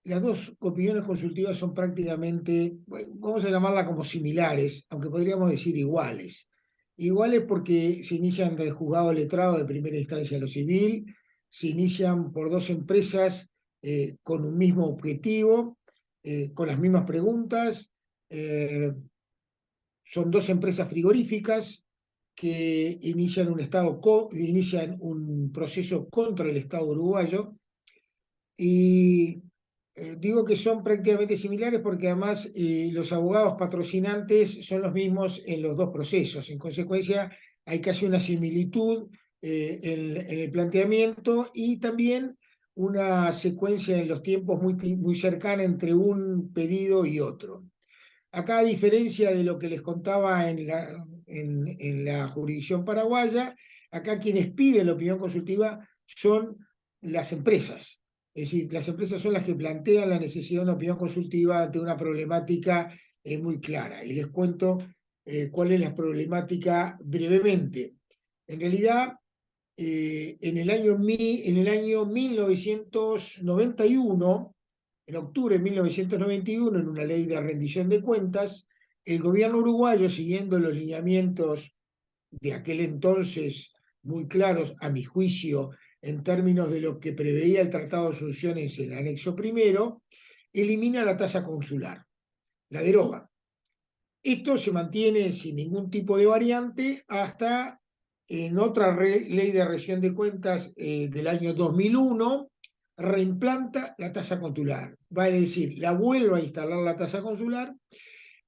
Las dos opiniones consultivas son prácticamente, vamos a llamarla como similares, aunque podríamos decir iguales. Iguales porque se inician del juzgado letrado de primera instancia a lo civil, se inician por dos empresas con un mismo objetivo, con las mismas preguntas. Son dos empresas frigoríficas que inician un proceso contra el Estado uruguayo. Y digo que son prácticamente similares porque además los abogados patrocinantes son los mismos en los dos procesos. En consecuencia, hay casi una similitud en el planteamiento y también una secuencia en los tiempos muy cercana entre un pedido y otro. Acá, a diferencia de lo que les contaba en la jurisdicción paraguaya, acá quienes piden la opinión consultiva son las empresas. Es decir, las empresas son las que plantean la necesidad de una opinión consultiva ante una problemática muy clara. Y les cuento cuál es la problemática brevemente. En realidad, en el año 1991, en octubre de 1991, en una ley de rendición de cuentas, el gobierno uruguayo, siguiendo los lineamientos de aquel entonces muy claros, a mi juicio, en términos de lo que preveía el Tratado de Asunciones en el anexo primero, elimina la tasa consular, la deroga. Esto se mantiene sin ningún tipo de variante hasta en otra ley de rendición de cuentas del año 2001, reimplanta la tasa consular, vale decir, la vuelve a instalar la tasa consular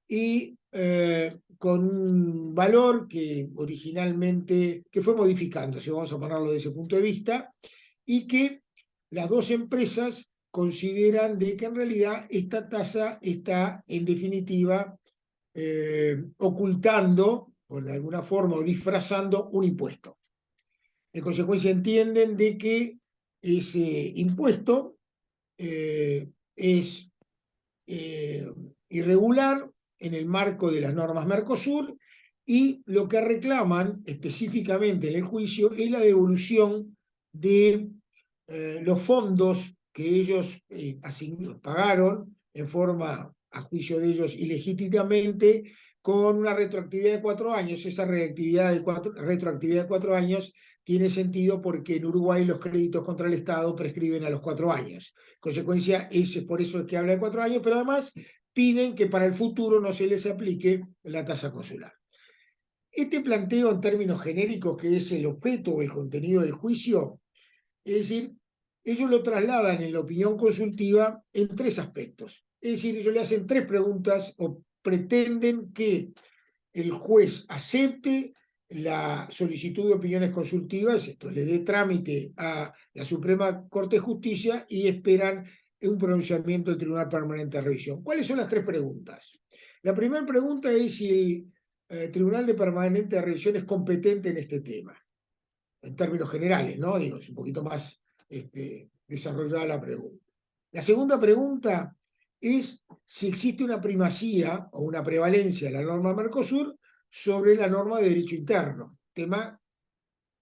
y con un valor que originalmente, que fue modificándose, vamos a ponerlo desde ese punto de vista, y que las dos empresas consideran de que en realidad esta tasa está en definitiva ocultando, o de alguna forma, o disfrazando un impuesto. En consecuencia entienden de que ese impuesto es irregular en el marco de las normas Mercosur y lo que reclaman específicamente en el juicio es la devolución de los fondos que ellos pagaron en forma a juicio de ellos ilegítimamente, con una retroactividad de 4 años. Esa retroactividad de 4 años tiene sentido porque en Uruguay los créditos contra el Estado prescriben a los 4 años. Consecuencia, por eso es que habla de 4 años, pero además piden que para el futuro no se les aplique la tasa consular. Este planteo en términos genéricos, que es el objeto o el contenido del juicio, es decir, ellos lo trasladan en la opinión consultiva en 3 aspectos. Es decir, ellos le hacen 3 preguntas o pretenden que el juez acepte la solicitud de opiniones consultivas, esto le dé trámite a la Suprema Corte de Justicia y esperan un pronunciamiento del Tribunal Permanente de Revisión. ¿Cuáles son las 3 preguntas? La primera pregunta es si el Tribunal de Permanente de Revisión es competente en este tema, en términos generales, ¿no? Digo, es un poquito más desarrollada la pregunta. La segunda pregunta es si existe una primacía o una prevalencia de la norma Mercosur sobre la norma de derecho interno, tema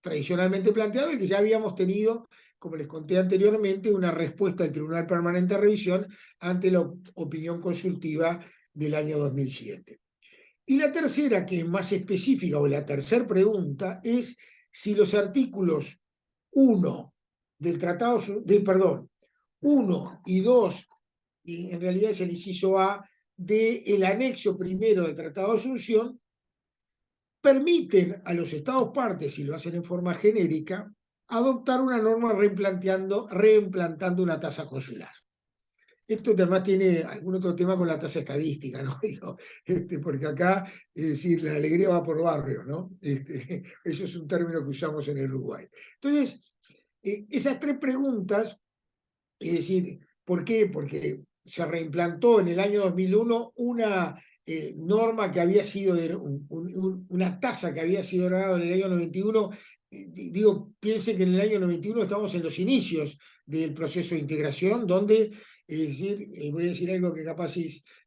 tradicionalmente planteado y que ya habíamos tenido, como les conté anteriormente, una respuesta del Tribunal Permanente de Revisión ante la opinión consultiva del año 2007. Y la tercera, que es más específica, o la tercera pregunta, es si los artículos 1 del Tratado, 1 y 2, y en realidad es el inciso A, del anexo primero del Tratado de Asunción, permiten a los Estados partes, y lo hacen en forma genérica, adoptar una norma reimplantando una tasa consular. Esto además tiene algún otro tema con la tasa estadística, ¿no? Digo, porque acá, es decir, la alegría va por barrio, ¿no? Eso es un término que usamos en el Uruguay. Entonces, esas 3 preguntas, es decir, ¿por qué? Porque se reimplantó en el año 2001 una norma que había sido, una tasa que había sido derogada en el año 91. Digo, piensen que en el año 91 estamos en los inicios del proceso de integración, donde, es decir, voy a decir algo que capaz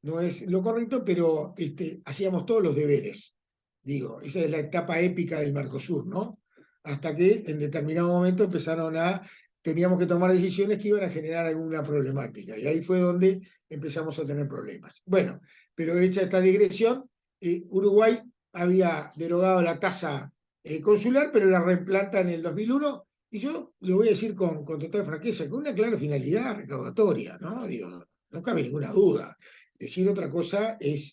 no es lo correcto, pero hacíamos todos los deberes. Digo, esa es la etapa épica del Mercosur, ¿no? Hasta que en determinado momento teníamos que tomar decisiones que iban a generar alguna problemática. Y ahí fue donde empezamos a tener problemas. Bueno, pero hecha esta digresión, Uruguay había derogado la tasa consular, pero la reimplanta en el 2001, y yo lo voy a decir con total franqueza, con una clara finalidad recaudatoria, ¿no? Digo, no cabe ninguna duda. Decir otra cosa es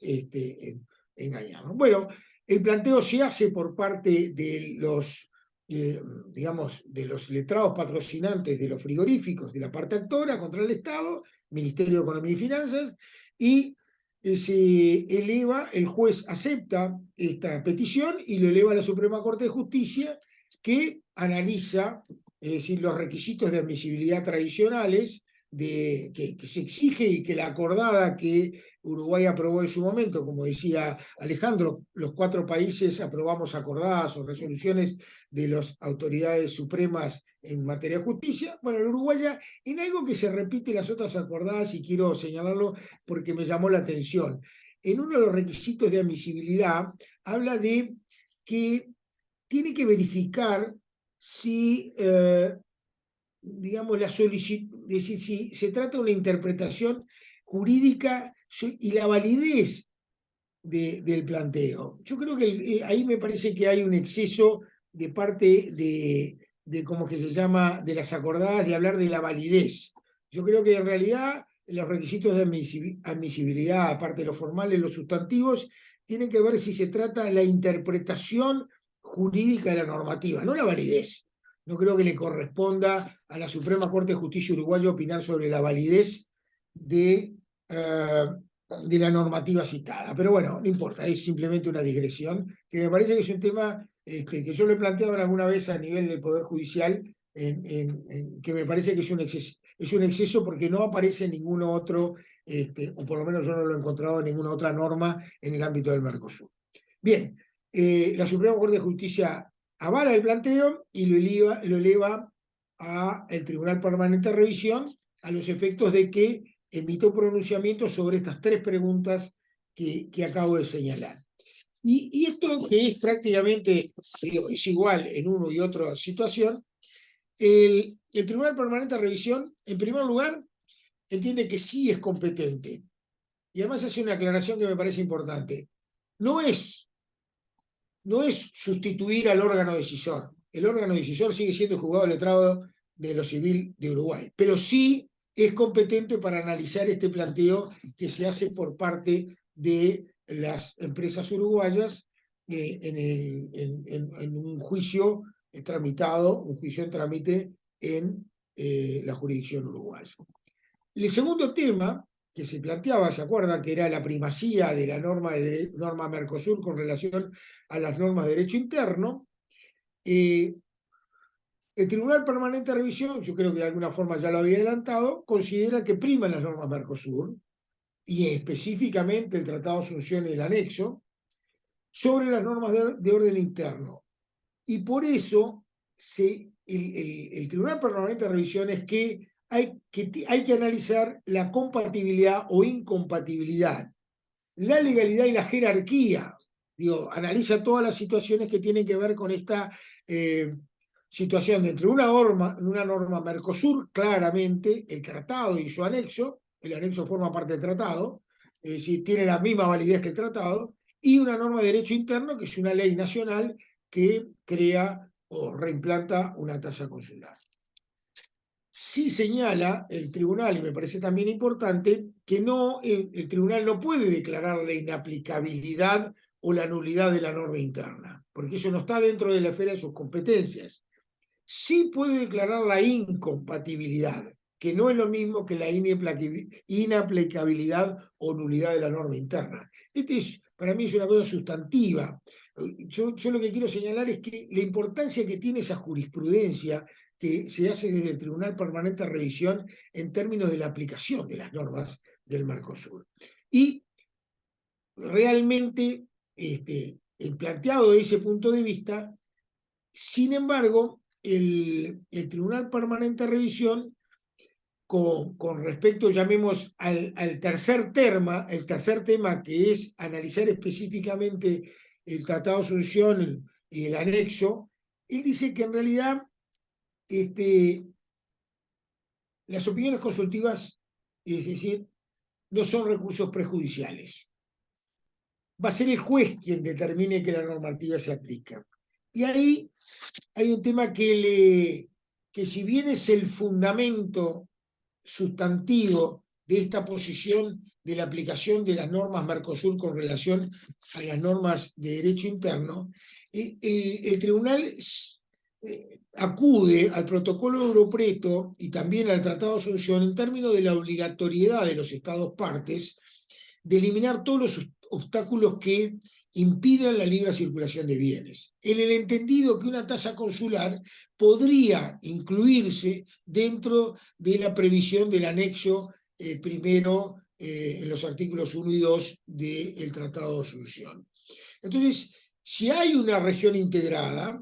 engañarnos. Bueno, el planteo se hace por parte de los digamos, de los letrados patrocinantes de los frigoríficos de la parte actora contra el Estado, Ministerio de Economía y Finanzas, y se eleva, el juez acepta esta petición y lo eleva a la Suprema Corte de Justicia, que analiza, es decir, los requisitos de admisibilidad tradicionales que se exige y que la acordada que Uruguay aprobó en su momento, como decía Alejandro, los 4 países aprobamos acordadas o resoluciones de las autoridades supremas en materia de justicia. Bueno, el Uruguay ya, en algo que se repite en las otras acordadas, y quiero señalarlo porque me llamó la atención, en uno de los requisitos de admisibilidad habla de que tiene que verificar si digamos, la solicitud, es decir, si se trata de una interpretación jurídica y la validez del planteo. Yo creo que ahí me parece que hay un exceso de parte de ¿cómo que se llama?, de las acordadas, de hablar de la validez. Yo creo que en realidad los requisitos de admisibilidad, aparte de los formales, los sustantivos, tienen que ver si se trata de la interpretación jurídica de la normativa, no la validez. No creo que le corresponda a la Suprema Corte de Justicia uruguaya opinar sobre la validez de la normativa citada. Pero bueno, no importa, es simplemente una digresión, que me parece que es un tema que yo lo he planteado alguna vez a nivel del Poder Judicial, que me parece que es un exceso porque no aparece ningún otro, o por lo menos yo no lo he encontrado en ninguna otra norma en el ámbito del Mercosur. Bien, la Suprema Corte de Justicia avala el planteo y lo eleva al Tribunal Permanente de Revisión a los efectos de que emitió pronunciamiento sobre estas 3 preguntas que acabo de señalar. Y esto, que es prácticamente, digo, es igual en uno y otra situación, el Tribunal Permanente de Revisión, en primer lugar, entiende que sí es competente y además hace una aclaración que me parece importante. No es sustituir al órgano decisor. El órgano decisor sigue siendo el juzgado letrado de lo civil de Uruguay, pero sí es competente para analizar este planteo que se hace por parte de las empresas uruguayas en un juicio tramitado, un juicio en trámite en la jurisdicción uruguaya. El segundo tema que se planteaba, ¿se acuerdan? Que era la primacía de la norma Mercosur con relación a las normas de derecho interno. El Tribunal Permanente de Revisión, yo creo que de alguna forma ya lo había adelantado, considera que priman las normas Mercosur, y específicamente el Tratado de Asunción y el anexo, sobre las normas de orden interno. Y por eso el Tribunal Permanente de Revisión es que hay que analizar la compatibilidad o incompatibilidad, la legalidad y la jerarquía. Digo, analiza todas las situaciones que tienen que ver con esta situación de entre una norma Mercosur, claramente el tratado y su anexo, el anexo forma parte del tratado, es decir, tiene la misma validez que el tratado, y una norma de derecho interno, que es una ley nacional que crea o reimplanta una tasa consular. Sí señala el tribunal, y me parece también importante, que el tribunal no puede declarar la inaplicabilidad o la nulidad de la norma interna, porque eso no está dentro de la esfera de sus competencias. Sí puede declarar la incompatibilidad, que no es lo mismo que la inaplicabilidad o nulidad de la norma interna. Para mí es una cosa sustantiva. Yo lo que quiero señalar es que la importancia que tiene esa jurisprudencia que se hace desde el Tribunal Permanente de Revisión en términos de la aplicación de las normas del Mercosur. Y realmente, planteado de ese punto de vista, sin embargo, el Tribunal Permanente de Revisión, con respecto, llamemos, al tercer tema, que es analizar específicamente el Tratado de Asunción y el anexo, él dice que en realidad las opiniones consultivas, es decir, no son recursos prejudiciales. Va a ser el juez quien determine que la normativa se aplica. Y ahí hay un tema que si bien es el fundamento sustantivo de esta posición de la aplicación de las normas Mercosur con relación a las normas de derecho interno, el tribunal acude al protocolo Europreto y también al Tratado de Asunción en términos de la obligatoriedad de los Estados partes de eliminar todos los obstáculos que impidan la libre circulación de bienes, en el entendido que una tasa consular podría incluirse dentro de la previsión del anexo primero en los artículos 1 y 2 del Tratado de Asunción. Entonces, si hay una región integrada,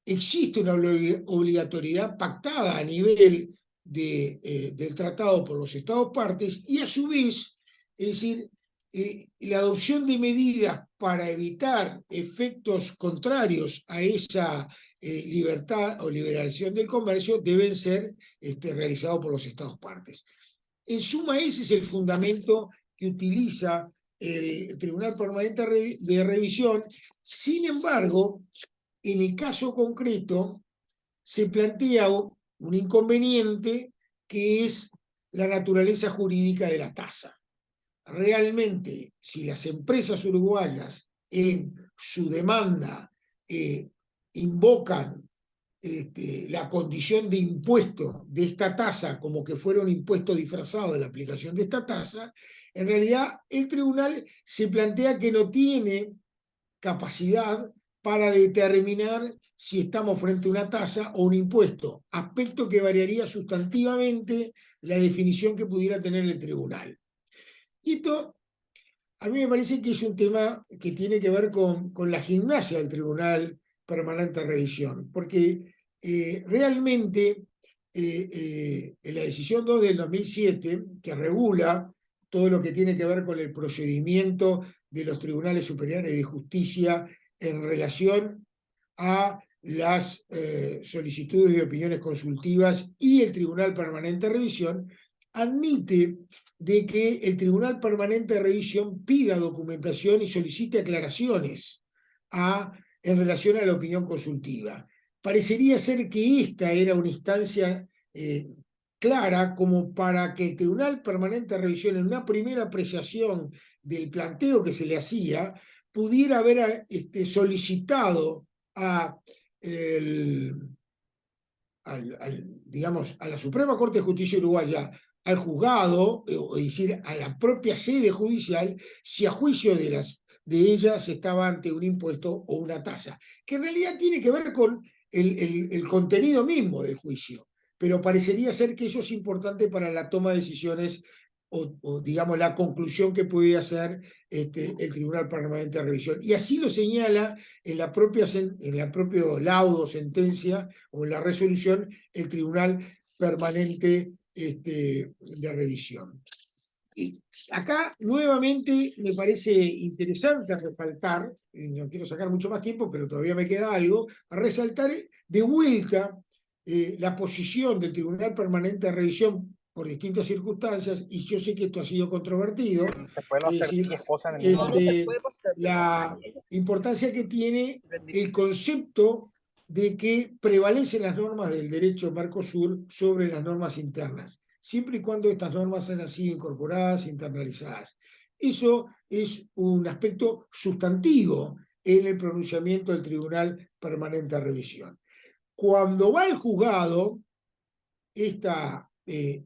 existe una obligatoriedad pactada a nivel del tratado por los Estados partes y a su vez, es decir, la adopción de medidas para evitar efectos contrarios a esa libertad o liberación del comercio deben ser realizados por los Estados partes. En suma, ese es el fundamento que utiliza el Tribunal Permanente de Revisión. Sin embargo, en el caso concreto se plantea un inconveniente que es la naturaleza jurídica de la tasa. Realmente, si las empresas uruguayas en su demanda invocan la condición de impuesto de esta tasa como que fuera un impuesto disfrazado de la aplicación de esta tasa, en realidad el tribunal se plantea que no tiene capacidad para determinar si estamos frente a una tasa o un impuesto, aspecto que variaría sustantivamente la definición que pudiera tener el tribunal. Y esto a mí me parece que es un tema que tiene que ver con la gimnasia del Tribunal Permanente de Revisión, porque realmente en la decisión 2 del 2007, que regula todo lo que tiene que ver con el procedimiento de los tribunales superiores de justicia en relación a las solicitudes de opiniones consultivas y el Tribunal Permanente de Revisión, admite de que el Tribunal Permanente de Revisión pida documentación y solicite aclaraciones en relación a la opinión consultiva. Parecería ser que esta era una instancia clara como para que el Tribunal Permanente de Revisión, en una primera apreciación del planteo que se le hacía, pudiera haber solicitado digamos, a la Suprema Corte de Justicia Uruguaya, al juzgado, es decir, a la propia sede judicial, si a juicio de ellas estaba ante un impuesto o una tasa, que en realidad tiene que ver con el contenido mismo del juicio, pero parecería ser que eso es importante para la toma de decisiones o digamos, la conclusión que puede hacer el Tribunal Permanente de Revisión. Y así lo señala en la propio laudo, sentencia o en la resolución el Tribunal Permanente de Revisión. Y acá nuevamente me parece interesante resaltar, y no quiero sacar mucho más tiempo, pero todavía me queda algo, a resaltar de vuelta la posición del Tribunal Permanente de Revisión por distintas circunstancias, y yo sé que esto ha sido controvertido, es decir, la importancia que tiene el concepto de que prevalecen las normas del derecho Mercosur sobre las normas internas, siempre y cuando estas normas hayan sido incorporadas, internalizadas. Eso es un aspecto sustantivo en el pronunciamiento del Tribunal Permanente de Revisión. Cuando va al juzgado, esta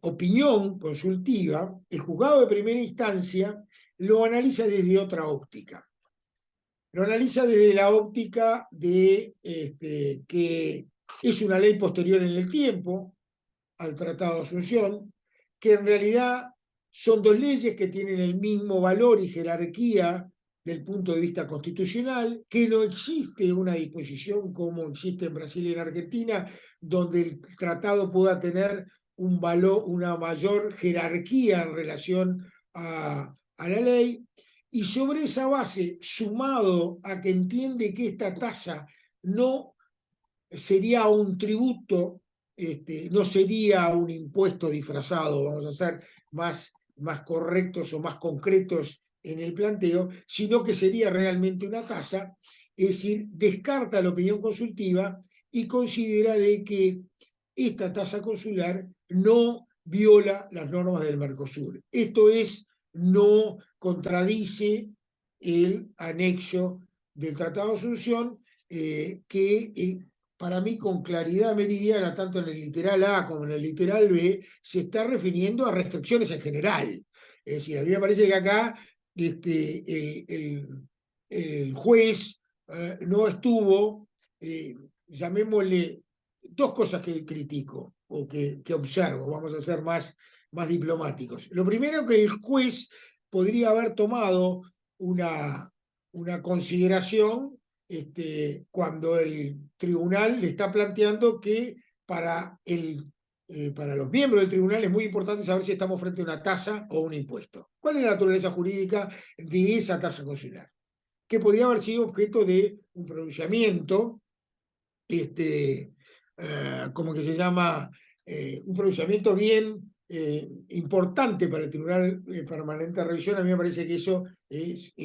opinión consultiva, el juzgado de primera instancia lo analiza desde otra óptica. Lo analiza desde la óptica de que es una ley posterior en el tiempo al Tratado de Asunción, que en realidad son dos leyes que tienen el mismo valor y jerarquía del punto de vista constitucional, que no existe una disposición como existe en Brasil y en Argentina, donde el tratado pueda tener un valor, una mayor jerarquía en relación a la ley, y sobre esa base, sumado a que entiende que esta tasa no sería un tributo, no sería un impuesto disfrazado, vamos a ser más correctos o más concretos en el planteo, sino que sería realmente una tasa, es decir, descarta la opinión consultiva y considera de que esta tasa consular no viola las normas del Mercosur. Esto es, no contradice el anexo del Tratado de Asunción, que para mí con claridad meridiana, tanto en el literal A como en el literal B, se está refiriendo a restricciones en general. Es decir, a mí me parece que acá el juez no estuvo, llamémosle, dos cosas que critico o que observo, vamos a ser más diplomáticos. Lo primero, que el juez podría haber tomado una consideración cuando el tribunal le está planteando que para los miembros del tribunal es muy importante saber si estamos frente a una tasa o un impuesto. ¿Cuál es la naturaleza jurídica de esa tasa consular? Que podría haber sido objeto de un pronunciamiento, como que se llama, un pronunciamiento bien importante para el Tribunal Permanente de Revisión. A mí me parece que eso es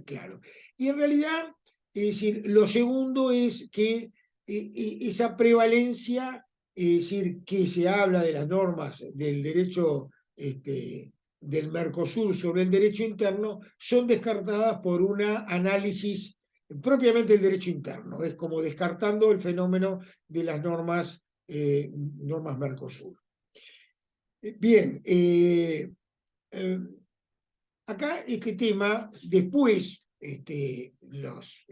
claro. Y en realidad, es decir, lo segundo es que esa prevalencia, es decir, que se habla de las normas del derecho del Mercosur sobre el derecho interno, son descartadas por un análisis propiamente del derecho interno. Es como descartando el fenómeno de las normas Mercosur. Bien, acá este tema, después, los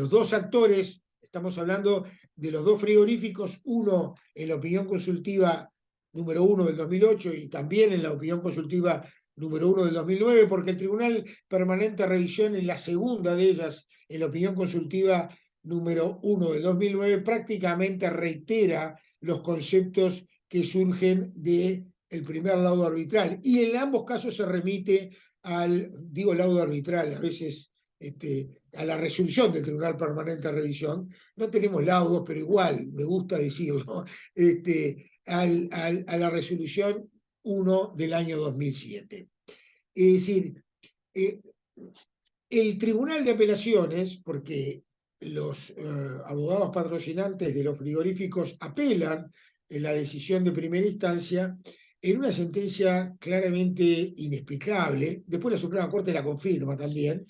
dos actores, estamos hablando de los dos frigoríficos, uno en la opinión consultiva número 1 del 2008 y también en la opinión consultiva número 1 del 2009, porque el Tribunal Permanente de Revisión en la segunda de ellas, en la opinión consultiva número 1 del 2009, prácticamente reitera los conceptos que surgen del primer laudo arbitral. Y en ambos casos se remite digo laudo arbitral, a veces a la resolución del Tribunal Permanente de Revisión. No tenemos laudos, pero igual, me gusta decirlo, a la resolución 1 del año 2007. Es decir, el Tribunal de Apelaciones, porque los abogados patrocinantes de los frigoríficos apelan en la decisión de primera instancia, en una sentencia claramente inexplicable, después la Suprema Corte la confirma también,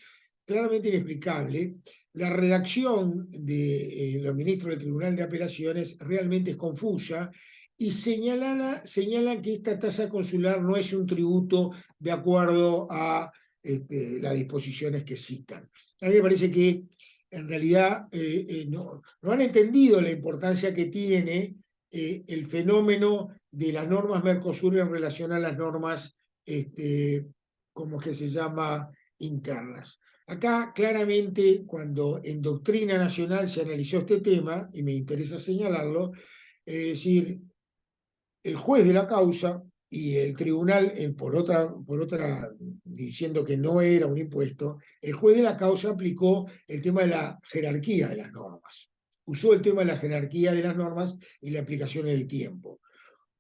claramente inexplicable, la redacción de los ministros del Tribunal de Apelaciones realmente es confusa y señalan que esta tasa consular no es un tributo de acuerdo a las disposiciones que citan. A mí me parece que en realidad no han entendido la importancia que tiene el fenómeno de las normas Mercosur en relación a las normas, como que se llama, internas. Acá claramente, cuando en doctrina nacional se analizó este tema, y me interesa señalarlo, es decir, el juez de la causa y el tribunal, por otra, diciendo que no era un impuesto, el juez de la causa aplicó el tema de la jerarquía de las normas. Usó el tema de la jerarquía de las normas y la aplicación en el tiempo.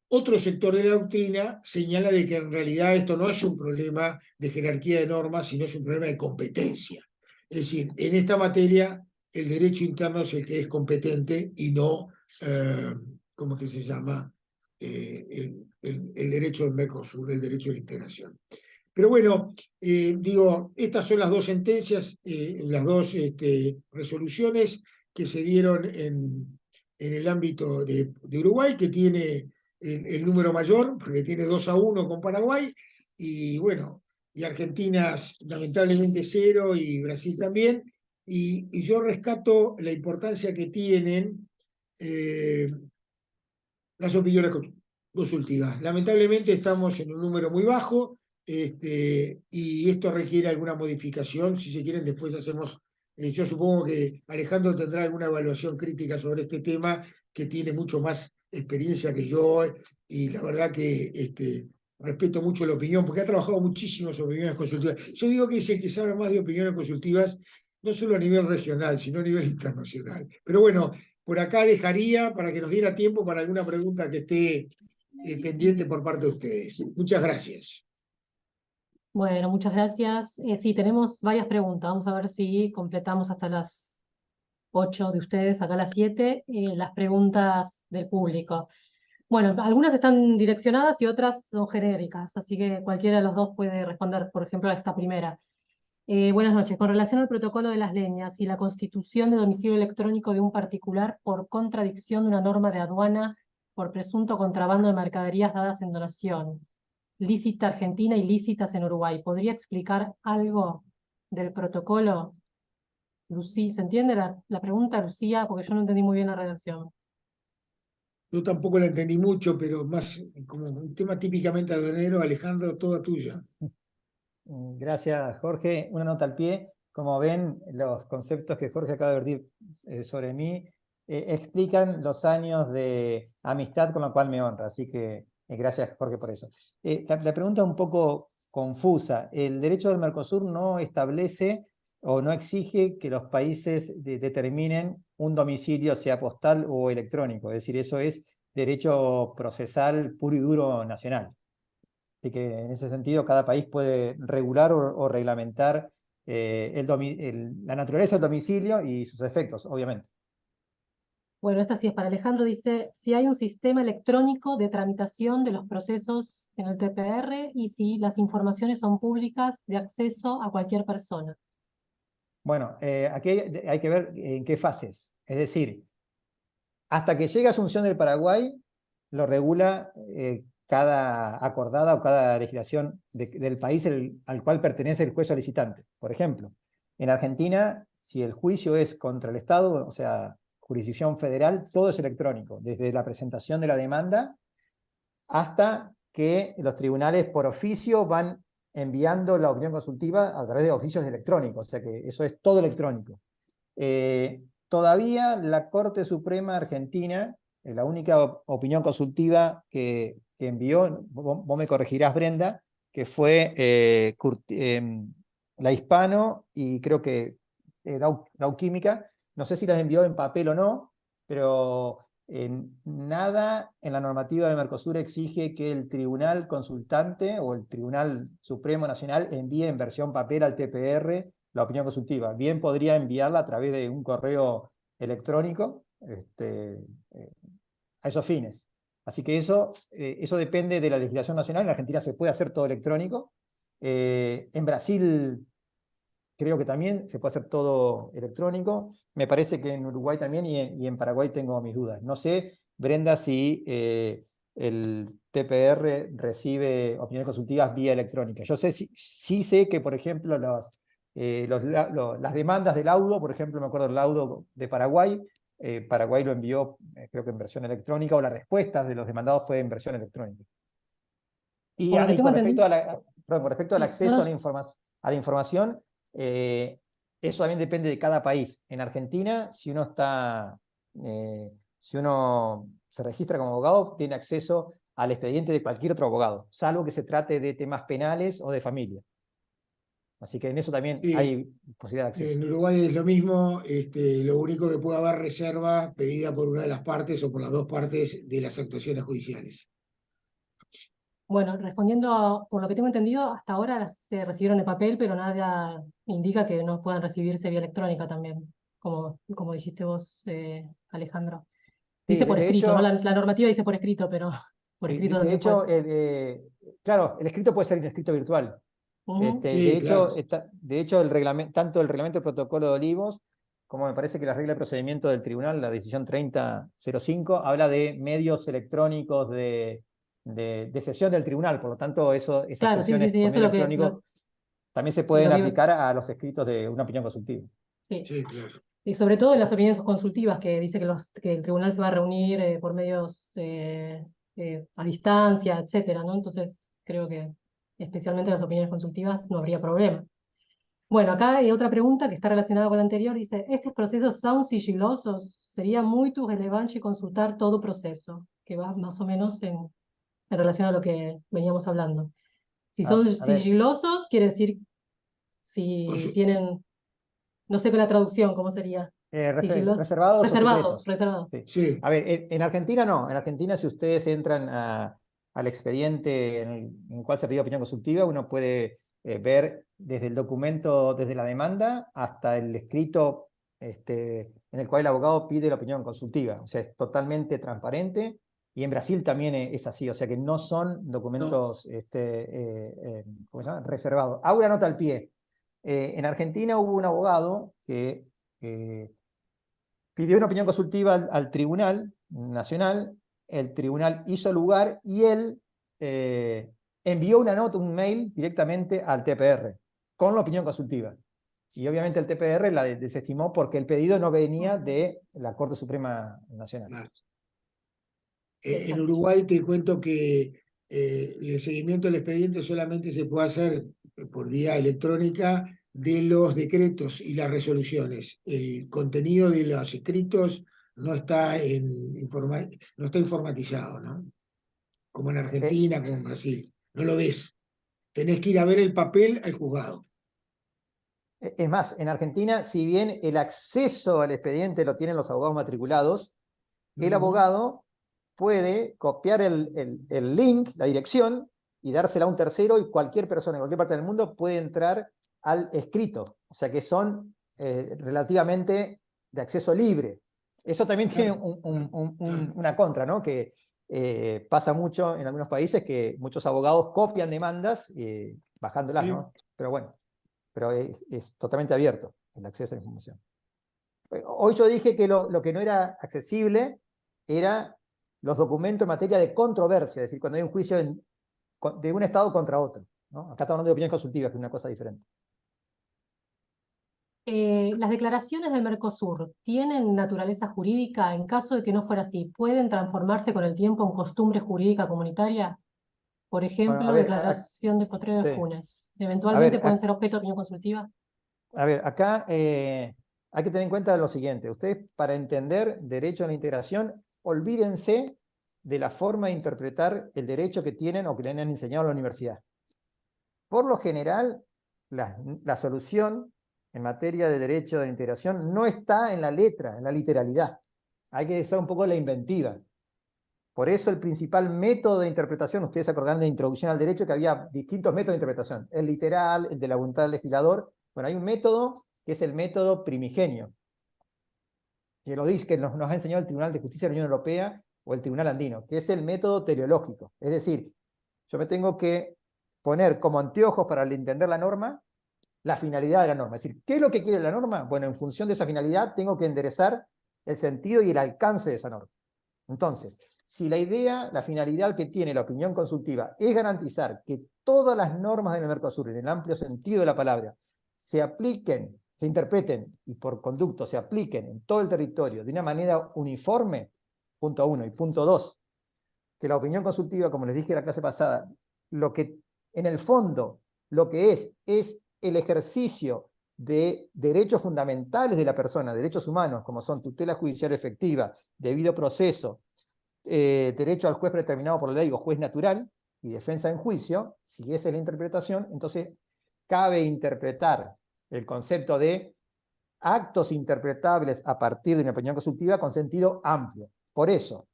Otro sector de la doctrina señala de que en realidad esto no es un problema de jerarquía de normas, sino es un problema de competencia. Es decir, en esta materia el derecho interno es el que es competente y no, ¿cómo es que se llama? El derecho del Mercosur, el derecho de la integración. Pero bueno, digo, estas son las dos sentencias, las dos resoluciones que se dieron en el ámbito de Uruguay, que tiene el número mayor, porque tiene 2-1 con Paraguay, y bueno, y Argentina lamentablemente 0 y Brasil también, y yo rescato la importancia que tienen las opiniones consultivas. Lamentablemente estamos en un número muy bajo, y esto requiere alguna modificación. Si se quieren, después hacemos, yo supongo que Alejandro tendrá alguna evaluación crítica sobre este tema, que tiene mucho más experiencia que yo, y la verdad que respeto mucho la opinión, porque ha trabajado muchísimo sobre opiniones consultivas. Yo digo que es el que sabe más de opiniones consultivas, no solo a nivel regional, sino a nivel internacional. Pero bueno, por acá dejaría para que nos diera tiempo para alguna pregunta que esté pendiente por parte de ustedes. Muchas gracias. Bueno, muchas gracias. Sí, tenemos varias preguntas. Vamos a ver si completamos hasta las 8 de ustedes, acá a las 7, las preguntas del público. Bueno, algunas están direccionadas y otras son genéricas, así que cualquiera de los dos puede responder, por ejemplo, a esta primera. Buenas noches. Con relación al protocolo de las leñas y la constitución de domicilio electrónico de un particular por contradicción de una norma de aduana por presunto contrabando de mercaderías dadas en donación, lícita Argentina y lícitas en Uruguay, ¿podría explicar algo del protocolo? Lucía, ¿se entiende la pregunta, Lucía? Porque yo no entendí muy bien la redacción. Yo tampoco la entendí mucho, pero más como un tema típicamente aduanero. Alejandro, toda tuya. Gracias, Jorge. Una nota al pie. Como ven, los conceptos que Jorge acaba de vertir sobre mí explican los años de amistad con la cual me honra. Así que gracias, Jorge, por eso. La pregunta es un poco confusa. El derecho del Mercosur no establece o no exige que los países determinen un domicilio, sea postal o electrónico. Es decir, eso es derecho procesal puro y duro nacional. Así que en ese sentido cada país puede regular o reglamentar la naturaleza del domicilio y sus efectos, obviamente. Bueno, esta sí es para Alejandro. Dice, si hay un sistema electrónico de tramitación de los procesos en el TPR y si las informaciones son públicas de acceso a cualquier persona. Bueno, aquí hay que ver en qué fases. Es decir, hasta que llega Asunción del Paraguay, lo regula cada acordada o cada legislación del país al cual pertenece el juez solicitante. Por ejemplo, en Argentina, si el juicio es contra el Estado, o sea, jurisdicción federal, todo es electrónico, desde la presentación de la demanda hasta que los tribunales por oficio van enviando la opinión consultiva a través de oficios electrónicos, o sea que eso es todo electrónico. Todavía la Corte Suprema Argentina, la única opinión consultiva que envió, vos me corregirás, Brenda, que fue la Hispano y creo que Dow Química, no sé si las envió en papel o no, pero nada en la normativa del Mercosur exige que el tribunal consultante o el Tribunal Supremo Nacional envíe en versión papel al TPR la opinión consultiva. Bien podría enviarla a través de un correo electrónico a esos fines. Así que eso depende de la legislación nacional. En Argentina se puede hacer todo electrónico. En Brasil creo que también se puede hacer todo electrónico. Me parece que en Uruguay también y en Paraguay tengo mis dudas. No sé, Brenda, si el TPR recibe opiniones consultivas vía electrónica. Yo sí sé que, por ejemplo, las demandas del laudo, por ejemplo, me acuerdo del laudo de Paraguay, Paraguay lo envió, creo que en versión electrónica, o las respuestas de los demandados fue en versión electrónica. Y, Por lo que tengo con respecto entendido. con respecto al Sí, acceso no, a la información, eso también depende de cada país. En Argentina, si uno se registra como abogado, tiene acceso al expediente de cualquier otro abogado, salvo que se trate de temas penales o de familia. Así que en eso también Sí, hay posibilidad de acceso. en Uruguay es lo mismo, lo único que puede haber reserva pedida por una de las partes o por las dos partes de las actuaciones judiciales. bueno, por lo que tengo entendido, hasta ahora se recibieron en papel, pero nada indica que no puedan recibirse vía electrónica también, como dijiste vos, Alejandro. Sí, Dice por de escrito, ¿no? hecho, La normativa dice por escrito, pero por escrito de también puede hecho ser. claro, el escrito puede ser un escrito virtual. Ujú. Sí, claro. De hecho tanto el reglamento del protocolo de Olivos, como me parece que la regla de procedimiento del tribunal, la decisión 3005, habla de medios electrónicos de sesión del tribunal. Por lo tanto, esas Claro, sí, sí, sesiones sí, por eso medio es lo que, electrónico también se sí, pueden aplicar a los escritos de una opinión consultiva. sí. Sí, claro. Y sobre todo en las opiniones consultivas, que dice que el tribunal se va a reunir por medios a distancia, etcétera, ¿no? Entonces, creo que especialmente en las opiniones consultivas no habría problema. Bueno, acá hay otra pregunta que está relacionada con la anterior. Dice, ¿estos procesos son sigilosos? Sería muy relevante consultar todo proceso, que va más o menos en relación a lo que veníamos hablando. Si son A ver, sigilosos, quiere decir si Consu- tienen, no sé con la traducción, ¿cómo sería? Sigilos, reservados o reservados, secretos. reservados. Sí. Sí, A ver, en Argentina no. En Argentina, si ustedes entran al expediente en el cual se pidió opinión consultiva, uno puede ver desde el documento, desde la demanda, hasta el escrito en el cual el abogado pide la opinión consultiva. O sea, es totalmente transparente. Y en Brasil también es así, o sea que no son no, documentos ¿cómo se llama? Reservados. Hago una nota al pie. En Argentina hubo un abogado que pidió una opinión consultiva al Tribunal Nacional, el Tribunal hizo lugar y él envió una nota, un mail directamente al TPR con la opinión consultiva. Y obviamente el TPR la desestimó porque el pedido no venía de la Corte Suprema Nacional. claro. En Exacto. Uruguay te cuento que el seguimiento del expediente solamente se puede hacer por vía electrónica de los decretos y las resoluciones. El contenido de los escritos no está, no está informatizado, ¿no? Como en Eh, Argentina, como en Brasil. No lo ves. Tenés que ir a ver el papel al juzgado. Es más, en Argentina, si bien el acceso al expediente lo tienen los abogados matriculados, el Ujú. abogado puede copiar el link, la dirección, y dársela a un tercero y cualquier persona en cualquier parte del mundo puede entrar al escrito. O sea que son relativamente de acceso libre. Eso también tiene Claro, claro. una contra, ¿no? Que pasa mucho en algunos países que muchos abogados copian demandas bajándolas, Sí. ¿no? Pero bueno, pero es totalmente abierto el acceso a la información. Hoy yo dije que lo que no era accesible era los documentos en materia de controversia, es decir, cuando hay un juicio de un Estado contra otro, ¿no? Acá estamos hablando de opiniones consultivas, que es una cosa diferente. Las declaraciones del Mercosur tienen naturaleza jurídica. En caso de que no fuera así, ¿pueden transformarse con el tiempo en costumbre jurídica comunitaria? Por Bueno, ejemplo, declaración de Potrero de sí. Funes. A Eventualmente ver, pueden ser objeto de opinión consultiva. acá hay que tener en cuenta lo siguiente. Ustedes, para entender derecho a la integración, olvídense de la forma de interpretar el derecho que tienen o que le han enseñado en la universidad. Por lo general, la solución en materia de derecho de la integración no está en la letra, en la literalidad. hay que usar un poco la inventiva. Por eso el principal método de interpretación, ustedes se acordarán de Introducción al Derecho, que había distintos métodos de interpretación, el literal, el de la voluntad del legislador. Bueno, hay un método que es el método primigenio, que lo dice, que nos ha enseñado el Tribunal de Justicia de la Unión Europea o el Tribunal Andino, que es el método teleológico. Es decir, yo me tengo que poner como anteojos para entender la norma, la finalidad de la norma. Es decir, ¿qué es lo que quiere la norma? Bueno, en función de esa finalidad tengo que enderezar el sentido y el alcance de esa norma. Entonces, si la idea, la finalidad que tiene la opinión consultiva es garantizar que todas las normas del Mercosur, en el amplio sentido de la palabra, se apliquen, se interpreten y por conducto se apliquen en todo el territorio de una manera uniforme, punto 1, y punto 2, que la opinión consultiva, como les dije en la clase pasada, lo que en el fondo lo que es el ejercicio de derechos fundamentales de la persona, derechos humanos, como son tutela judicial efectiva, debido proceso, derecho al juez predeterminado por la ley o juez natural, y defensa en juicio. Si esa es la interpretación, entonces cabe interpretar el concepto de actos interpretables a partir de una opinión consultiva con sentido amplio. Por eso,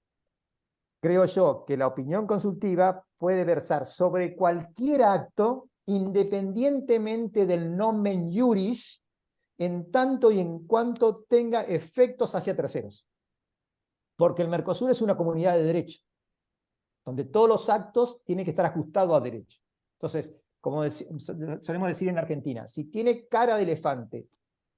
creo yo que la opinión consultiva puede versar sobre cualquier acto independientemente del nomen iuris, en tanto y en cuanto tenga efectos hacia terceros. Porque el Mercosur es una comunidad de derecho, donde todos los actos tienen que estar ajustados a derecho. Entonces, como solemos decir en Argentina, si tiene cara de elefante,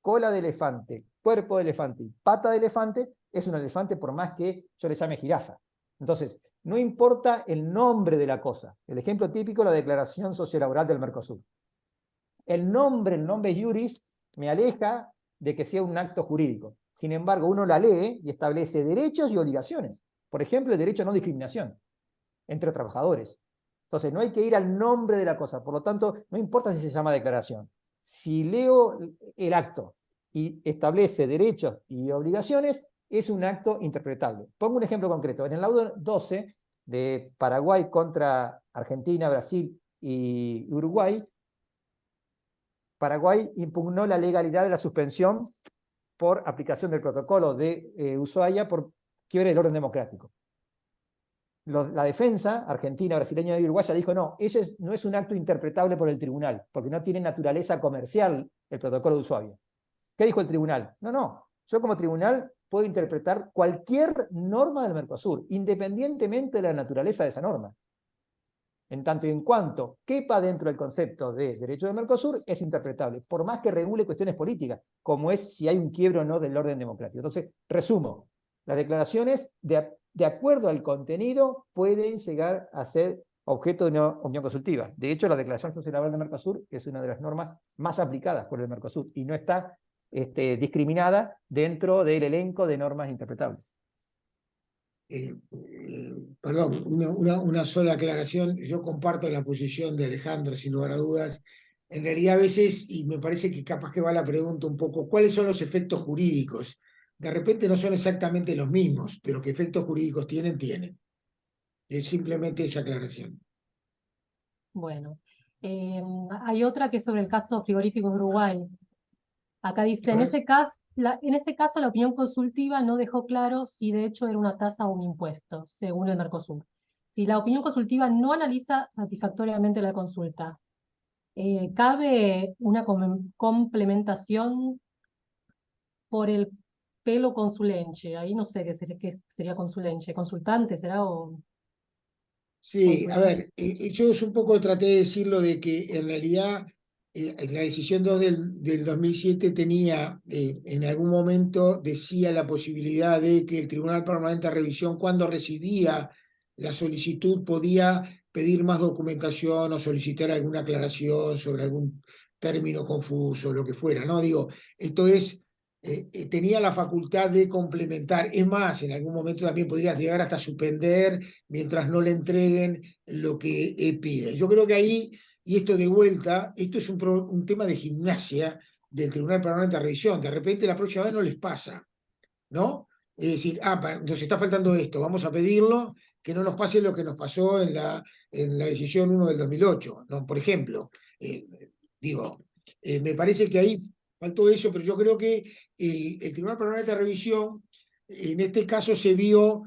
cola de elefante, cuerpo de elefante y pata de elefante, es un elefante por más que yo le llame jirafa. Entonces, no importa el nombre de la cosa. El ejemplo típico es la Declaración Sociolaboral del Mercosur. El nombre iuris, me aleja de que sea un acto jurídico. Sin embargo, uno la lee y establece derechos y obligaciones. Por ejemplo, el derecho a no discriminación entre trabajadores. Entonces, no hay que ir al nombre de la cosa. Por lo tanto, no importa si se llama declaración. Si leo el acto y establece derechos y obligaciones, es un acto interpretable. Pongo un ejemplo concreto. En el laudo 12 de Paraguay contra Argentina, Brasil y Uruguay, Paraguay impugnó la legalidad de la suspensión por aplicación del protocolo de Ushuaia por quiebre del orden democrático. La defensa argentina, brasileña y uruguaya dijo no, ese no es un acto interpretable por el tribunal, porque no tiene naturaleza comercial el protocolo de Ushuaia. ¿Qué dijo el tribunal? No, yo como tribunal puedo interpretar cualquier norma del Mercosur, independientemente de la naturaleza de esa norma. En tanto y en cuanto quepa dentro del concepto de derecho del Mercosur, es interpretable, por más que regule cuestiones políticas, como es si hay un quiebro o no del orden democrático. Entonces, resumo, las declaraciones, de acuerdo al contenido, pueden llegar a ser objeto de una opinión consultiva. De hecho, la Declaración Sociolaboral del Mercosur es una de las normas más aplicadas por el Mercosur y no está discriminada dentro del elenco de normas interpretables. Perdón, una sola aclaración. Yo comparto la posición de Alejandro, sin lugar a dudas. En realidad, a veces, y me parece que capaz que va la pregunta un poco, ¿cuáles son los efectos jurídicos? De repente no son exactamente los mismos, pero ¿qué efectos jurídicos tienen? Tienen. Es simplemente esa aclaración. Bueno, hay otra que es sobre el caso frigorífico de Uruguay. Acá dice, A en ver, ese caso la opinión consultiva no dejó claro si de hecho era una tasa o un impuesto, según el Mercosur. Si la opinión consultiva no analiza satisfactoriamente la consulta, ¿cabe una complementación por el pelo consulenche? Ahí no sé qué sería consulenche. ¿Consultante será o sí, a consulenche? ver, yo un poco traté de decirlo de que en realidad la decisión 2 del 2007 tenía, en algún momento decía la posibilidad de que el Tribunal Permanente de Revisión, cuando recibía la solicitud, podía pedir más documentación o solicitar alguna aclaración sobre algún término confuso, lo que fuera, ¿no? Digo, esto es, tenía la facultad de complementar. Es más, en algún momento también podría llegar hasta suspender mientras no le entreguen lo que pide. Yo creo que ahí, y esto de vuelta, esto es un tema de gimnasia del Tribunal Permanente de Revisión. De repente la próxima vez no les pasa, ¿no? Es decir, nos está faltando esto, vamos a pedirlo, que no nos pase lo que nos pasó en la decisión 1 del 2008, ¿no? Por ejemplo, digo, me parece que ahí faltó eso, pero yo creo que el Tribunal Permanente de Revisión en este caso se vio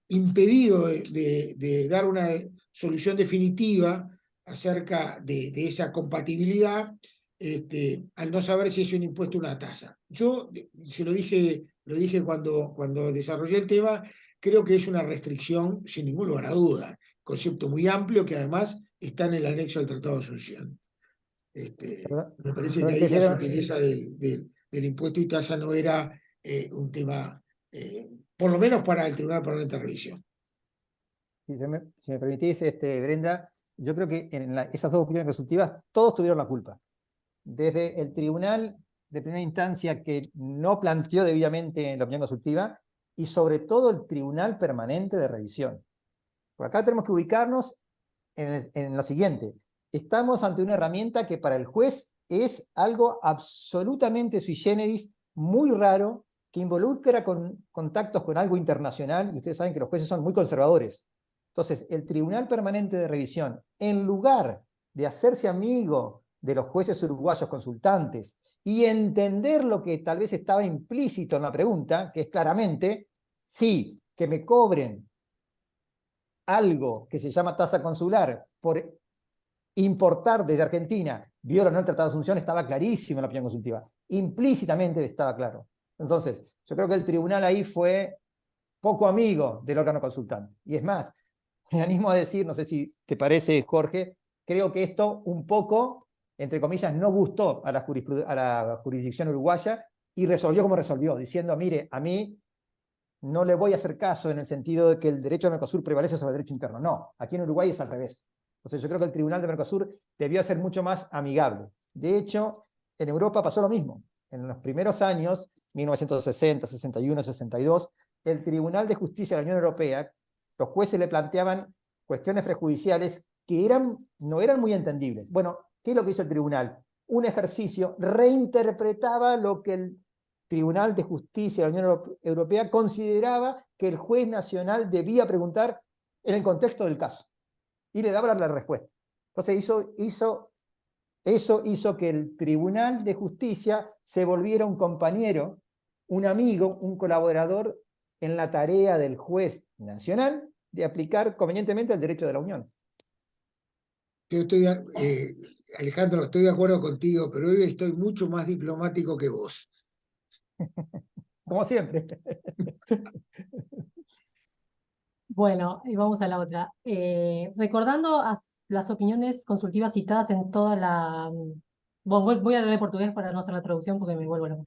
impedido de dar una solución definitiva acerca de esa compatibilidad, al no saber si es un impuesto o una tasa. Yo se lo dije cuando desarrollé el tema, creo que es una restricción sin ningún lugar a duda, concepto muy amplio que además está en el anexo al Tratado de Asunción. Perdón, Me parece que perdón, ahí la interfiero. sutileza del impuesto y tasa no era un tema, por lo menos para el Tribunal Permanente de Revisión. Si me permitís, Brenda, yo creo que en esas dos opiniones consultivas todos tuvieron la culpa. Desde el tribunal de primera instancia que no planteó debidamente la opinión consultiva y sobre todo el tribunal permanente de revisión. Por acá tenemos que ubicarnos en lo siguiente. Estamos ante una herramienta que para el juez es algo absolutamente sui generis, muy raro, que involucra contactos con algo internacional, y ustedes saben que los jueces son muy conservadores. Entonces, el Tribunal Permanente de Revisión, en lugar de hacerse amigo de los jueces uruguayos consultantes y entender lo que tal vez estaba implícito en la pregunta, que es claramente, sí, que me cobren algo que se llama tasa consular por importar desde Argentina, viola o no el Tratado de Asunción, estaba clarísimo en la opinión consultiva. Implícitamente estaba claro. Entonces, yo creo que el tribunal ahí fue poco amigo del órgano consultante. Y es más, me animo a decir, no sé si te parece, Jorge, creo que esto un poco, entre comillas, no gustó a la jurisdicción uruguaya y resolvió como resolvió, diciendo, mire, a mí no le voy a hacer caso en el sentido de que el derecho de Mercosur prevalece sobre el derecho interno. No, aquí en Uruguay es al revés. Entonces yo creo que el Tribunal de Mercosur debió ser mucho más amigable. De hecho, en Europa pasó lo mismo. En los primeros años, 1960, 61, 62, el Tribunal de Justicia de la Unión Europea, los jueces le planteaban cuestiones prejudiciales que no eran muy entendibles. Bueno, ¿qué es lo que hizo el tribunal? Un ejercicio, reinterpretaba lo que el Tribunal de Justicia de la Unión Europea consideraba que el juez nacional debía preguntar en el contexto del caso. Y le daba la respuesta. Entonces eso hizo que el Tribunal de Justicia se volviera un compañero, un amigo, un colaborador en la tarea del juez nacional de aplicar convenientemente el derecho de la Unión. Yo Alejandro, estoy de acuerdo contigo, pero hoy estoy mucho más diplomático que vos. Como siempre. Bueno, y vamos a la otra. Recordando las opiniones consultivas citadas en toda la... Bueno, voy a hablar en portugués para no hacer la traducción porque me vuelvo loca.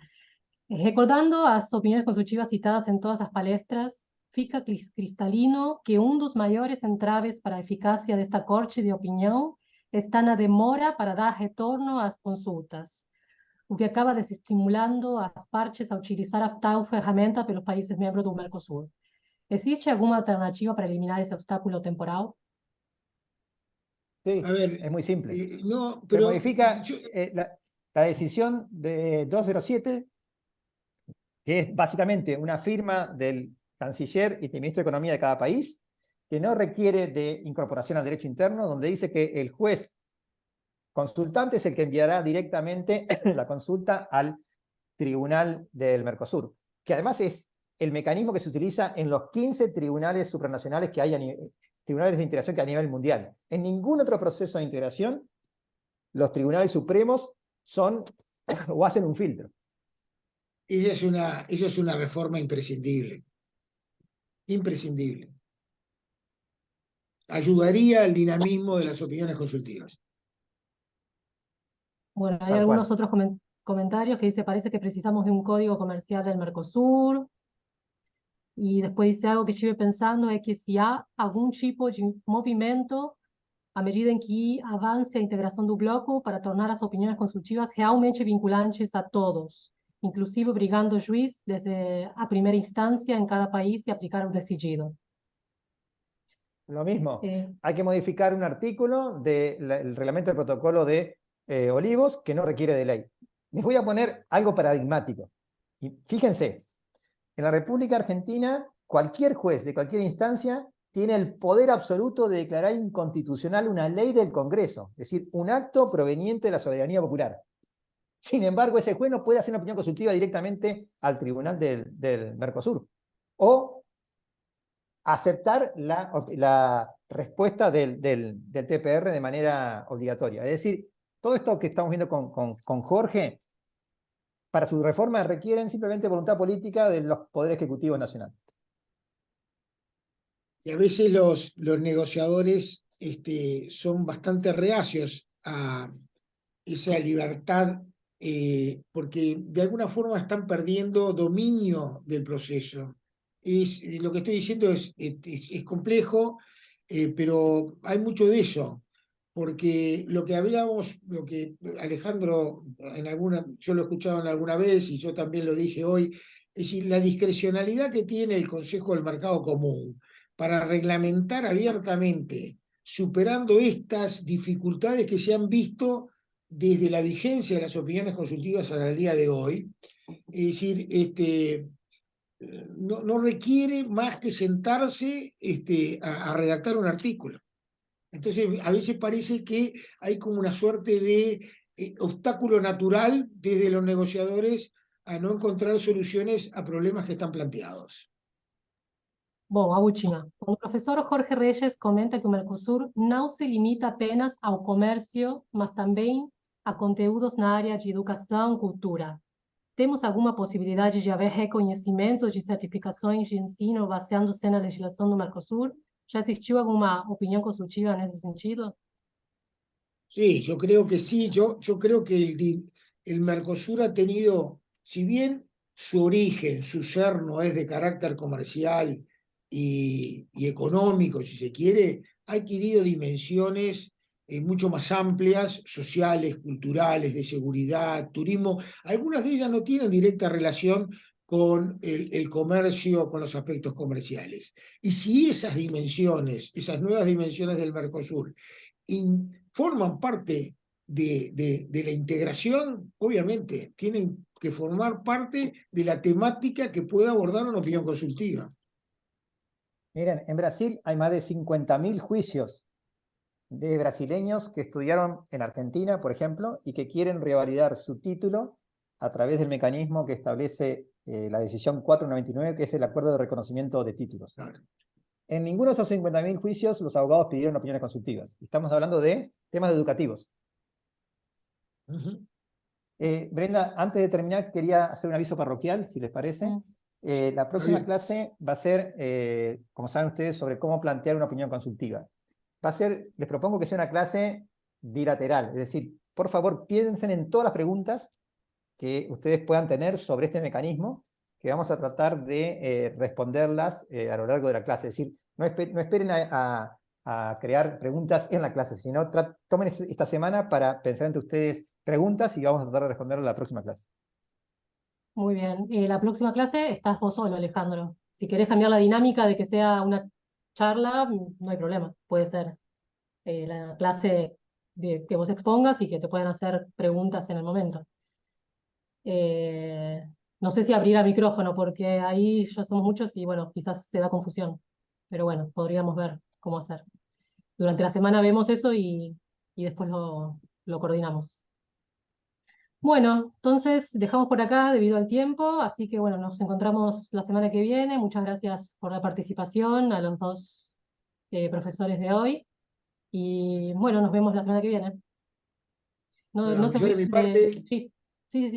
Recordando as opiniões consultivas citadas em todas as palestras, fica cristalino que dos maiores entraves para a eficácia desta corte de opinião está na demora para dar retorno às consultas, o que acaba desestimulando as partes a utilizar a tal ferramenta pelos países membros do Mercosul. ¿Existe alguna alternativa para eliminar ese obstáculo temporal? Sí, A ver, es muy simple. no, Se pero modifica la decisión de 207, que es básicamente una firma del canciller y del ministro de Economía de cada país, que no requiere de incorporación al derecho interno, donde dice que el juez consultante es el que enviará directamente la consulta al Tribunal del Mercosur, que además es el mecanismo que se utiliza en los 15 tribunales supranacionales que hay tribunales de integración que hay a nivel mundial. En ningún otro proceso de integración los tribunales supremos son o hacen un filtro. esa es una reforma imprescindible. Imprescindible. Ayudaría al dinamismo de las opiniones consultivas. Bueno, hay Tal algunos cual. otros comentarios que dice, parece que precisamos de un código comercial del Mercosur. E depois algo que estive pensando é que se há algum tipo de movimento à medida em que avance a integração do bloco para tornar as opiniões consultivas realmente vinculantes a todos, inclusive obrigando o juiz desde a primeira instância em cada país e aplicar o decidido. Lo mismo, hay que modificar un artículo del reglamento del protocolo de Olivos que no requiere de ley. Les voy a poner algo paradigmático. Y fíjense, en la República Argentina, cualquier juez de cualquier instancia tiene el poder absoluto de declarar inconstitucional una ley del Congreso, es decir, un acto proveniente de la soberanía popular. Sin embargo, ese juez no puede hacer una opinión consultiva directamente al tribunal del Mercosur. O aceptar la respuesta del TPR de manera obligatoria. Es decir, todo esto que estamos viendo con Jorge, para su reforma requieren simplemente voluntad política de los poderes ejecutivos nacionales. Y a veces los negociadores son bastante reacios a esa libertad, porque de alguna forma están perdiendo dominio del proceso. Lo que estoy diciendo es complejo, pero hay mucho de eso, porque lo que hablamos, lo que Alejandro, yo lo he escuchado en alguna vez y yo también lo dije hoy, es decir, la discrecionalidad que tiene el Consejo del Mercado Común para reglamentar abiertamente, superando estas dificultades que se han visto desde la vigencia de las opiniones consultivas hasta el día de hoy. Es decir, no requiere más que sentarse a redactar un artículo. Entonces, a veces parece que hay como una suerte de obstáculo natural desde los negociadores a no encontrar soluciones a problemas que están planteados. Bom, a última. O professor Jorge Reyes comenta que o Mercosul não se limita apenas ao comércio, mas também a conteúdos na área de educação e cultura. Temos alguma possibilidade de haver reconhecimentos de certificações de ensino baseando-se na legislação do Mercosul? Já existiu alguma opinião consultiva nesse sentido? Sí, yo creo que sí. Yo creo que el Mercosur ha tenido, si bien su origen, su ser no es de carácter comercial y económico, si se quiere, ha adquirido dimensiones mucho más amplias, sociales, culturales, de seguridad, turismo. Algunas de ellas no tienen directa relación con el comercio, con los aspectos comerciales. Y si esas dimensiones, esas nuevas dimensiones del Mercosur, forman parte de la integración, obviamente, tienen que formar parte de la temática que pueda abordar una opinión consultiva. Miren, en Brasil hay más de 50.000 juicios de brasileños que estudiaron en Argentina, por ejemplo, y que quieren revalidar su título a través del mecanismo que establece la decisión 499, que es el acuerdo de reconocimiento de títulos. Claro. En ninguno de esos 50.000 juicios los abogados pidieron opiniones consultivas. Estamos hablando de temas educativos. Brenda, antes de terminar, quería hacer un aviso parroquial, si les parece. La próxima clase va a ser, como saben ustedes, sobre cómo plantear una opinión consultiva. Va a ser, les propongo que sea una clase bilateral, es decir, por favor, piensen en todas las preguntas que ustedes puedan tener sobre este mecanismo, que vamos a tratar de responderlas a lo largo de la clase. Es decir, no esperen a crear preguntas en la clase, sino tomen esta semana para pensar entre ustedes preguntas y vamos a tratar de responderlas en la próxima clase. Muy bien. La próxima clase estás vos solo, Alejandro. Si querés cambiar la dinámica de que sea una charla, no hay problema. Puede ser la clase que vos expongas y que te puedan hacer preguntas en el momento. No sé si abrir a micrófono porque ahí ya somos muchos y bueno, quizás se da confusión. Pero bueno, podríamos ver cómo hacer. Durante la semana vemos eso y después lo coordinamos. Bueno, entonces dejamos por acá debido al tiempo, así que bueno, nos encontramos la semana que viene. Muchas gracias por la participación a los dos profesores de hoy. Y bueno, nos vemos la semana que viene. No se Yo de mi parte, Sí.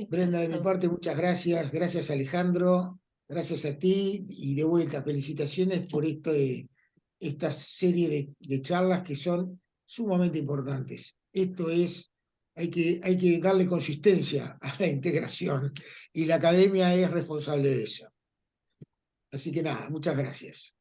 Brenda, de mi parte, muchas gracias. Gracias, Alejandro. Gracias a ti. Y de vuelta, felicitaciones por esta serie de charlas que son sumamente importantes. Hay que darle consistencia a la integración y la academia es responsable de eso. Así que nada, muchas gracias.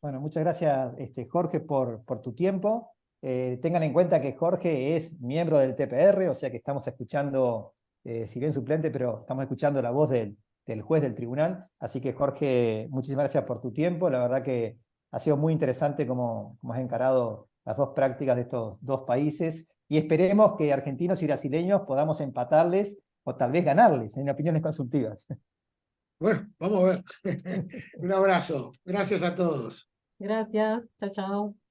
Bueno, muchas gracias, Jorge, por tu tiempo. Tengan en cuenta que Jorge es miembro del TPR, o sea que estamos escuchando, si bien suplente, pero estamos escuchando la voz del juez del tribunal. Así que, Jorge, muchísimas gracias por tu tiempo. La verdad que ha sido muy interesante cómo has encarado las dos prácticas de estos dos países. Y esperemos que argentinos y brasileños podamos empatarles o tal vez ganarles en opiniones consultivas. Bueno, vamos a ver. Un abrazo. Gracias a todos. Gracias. Chao, chao.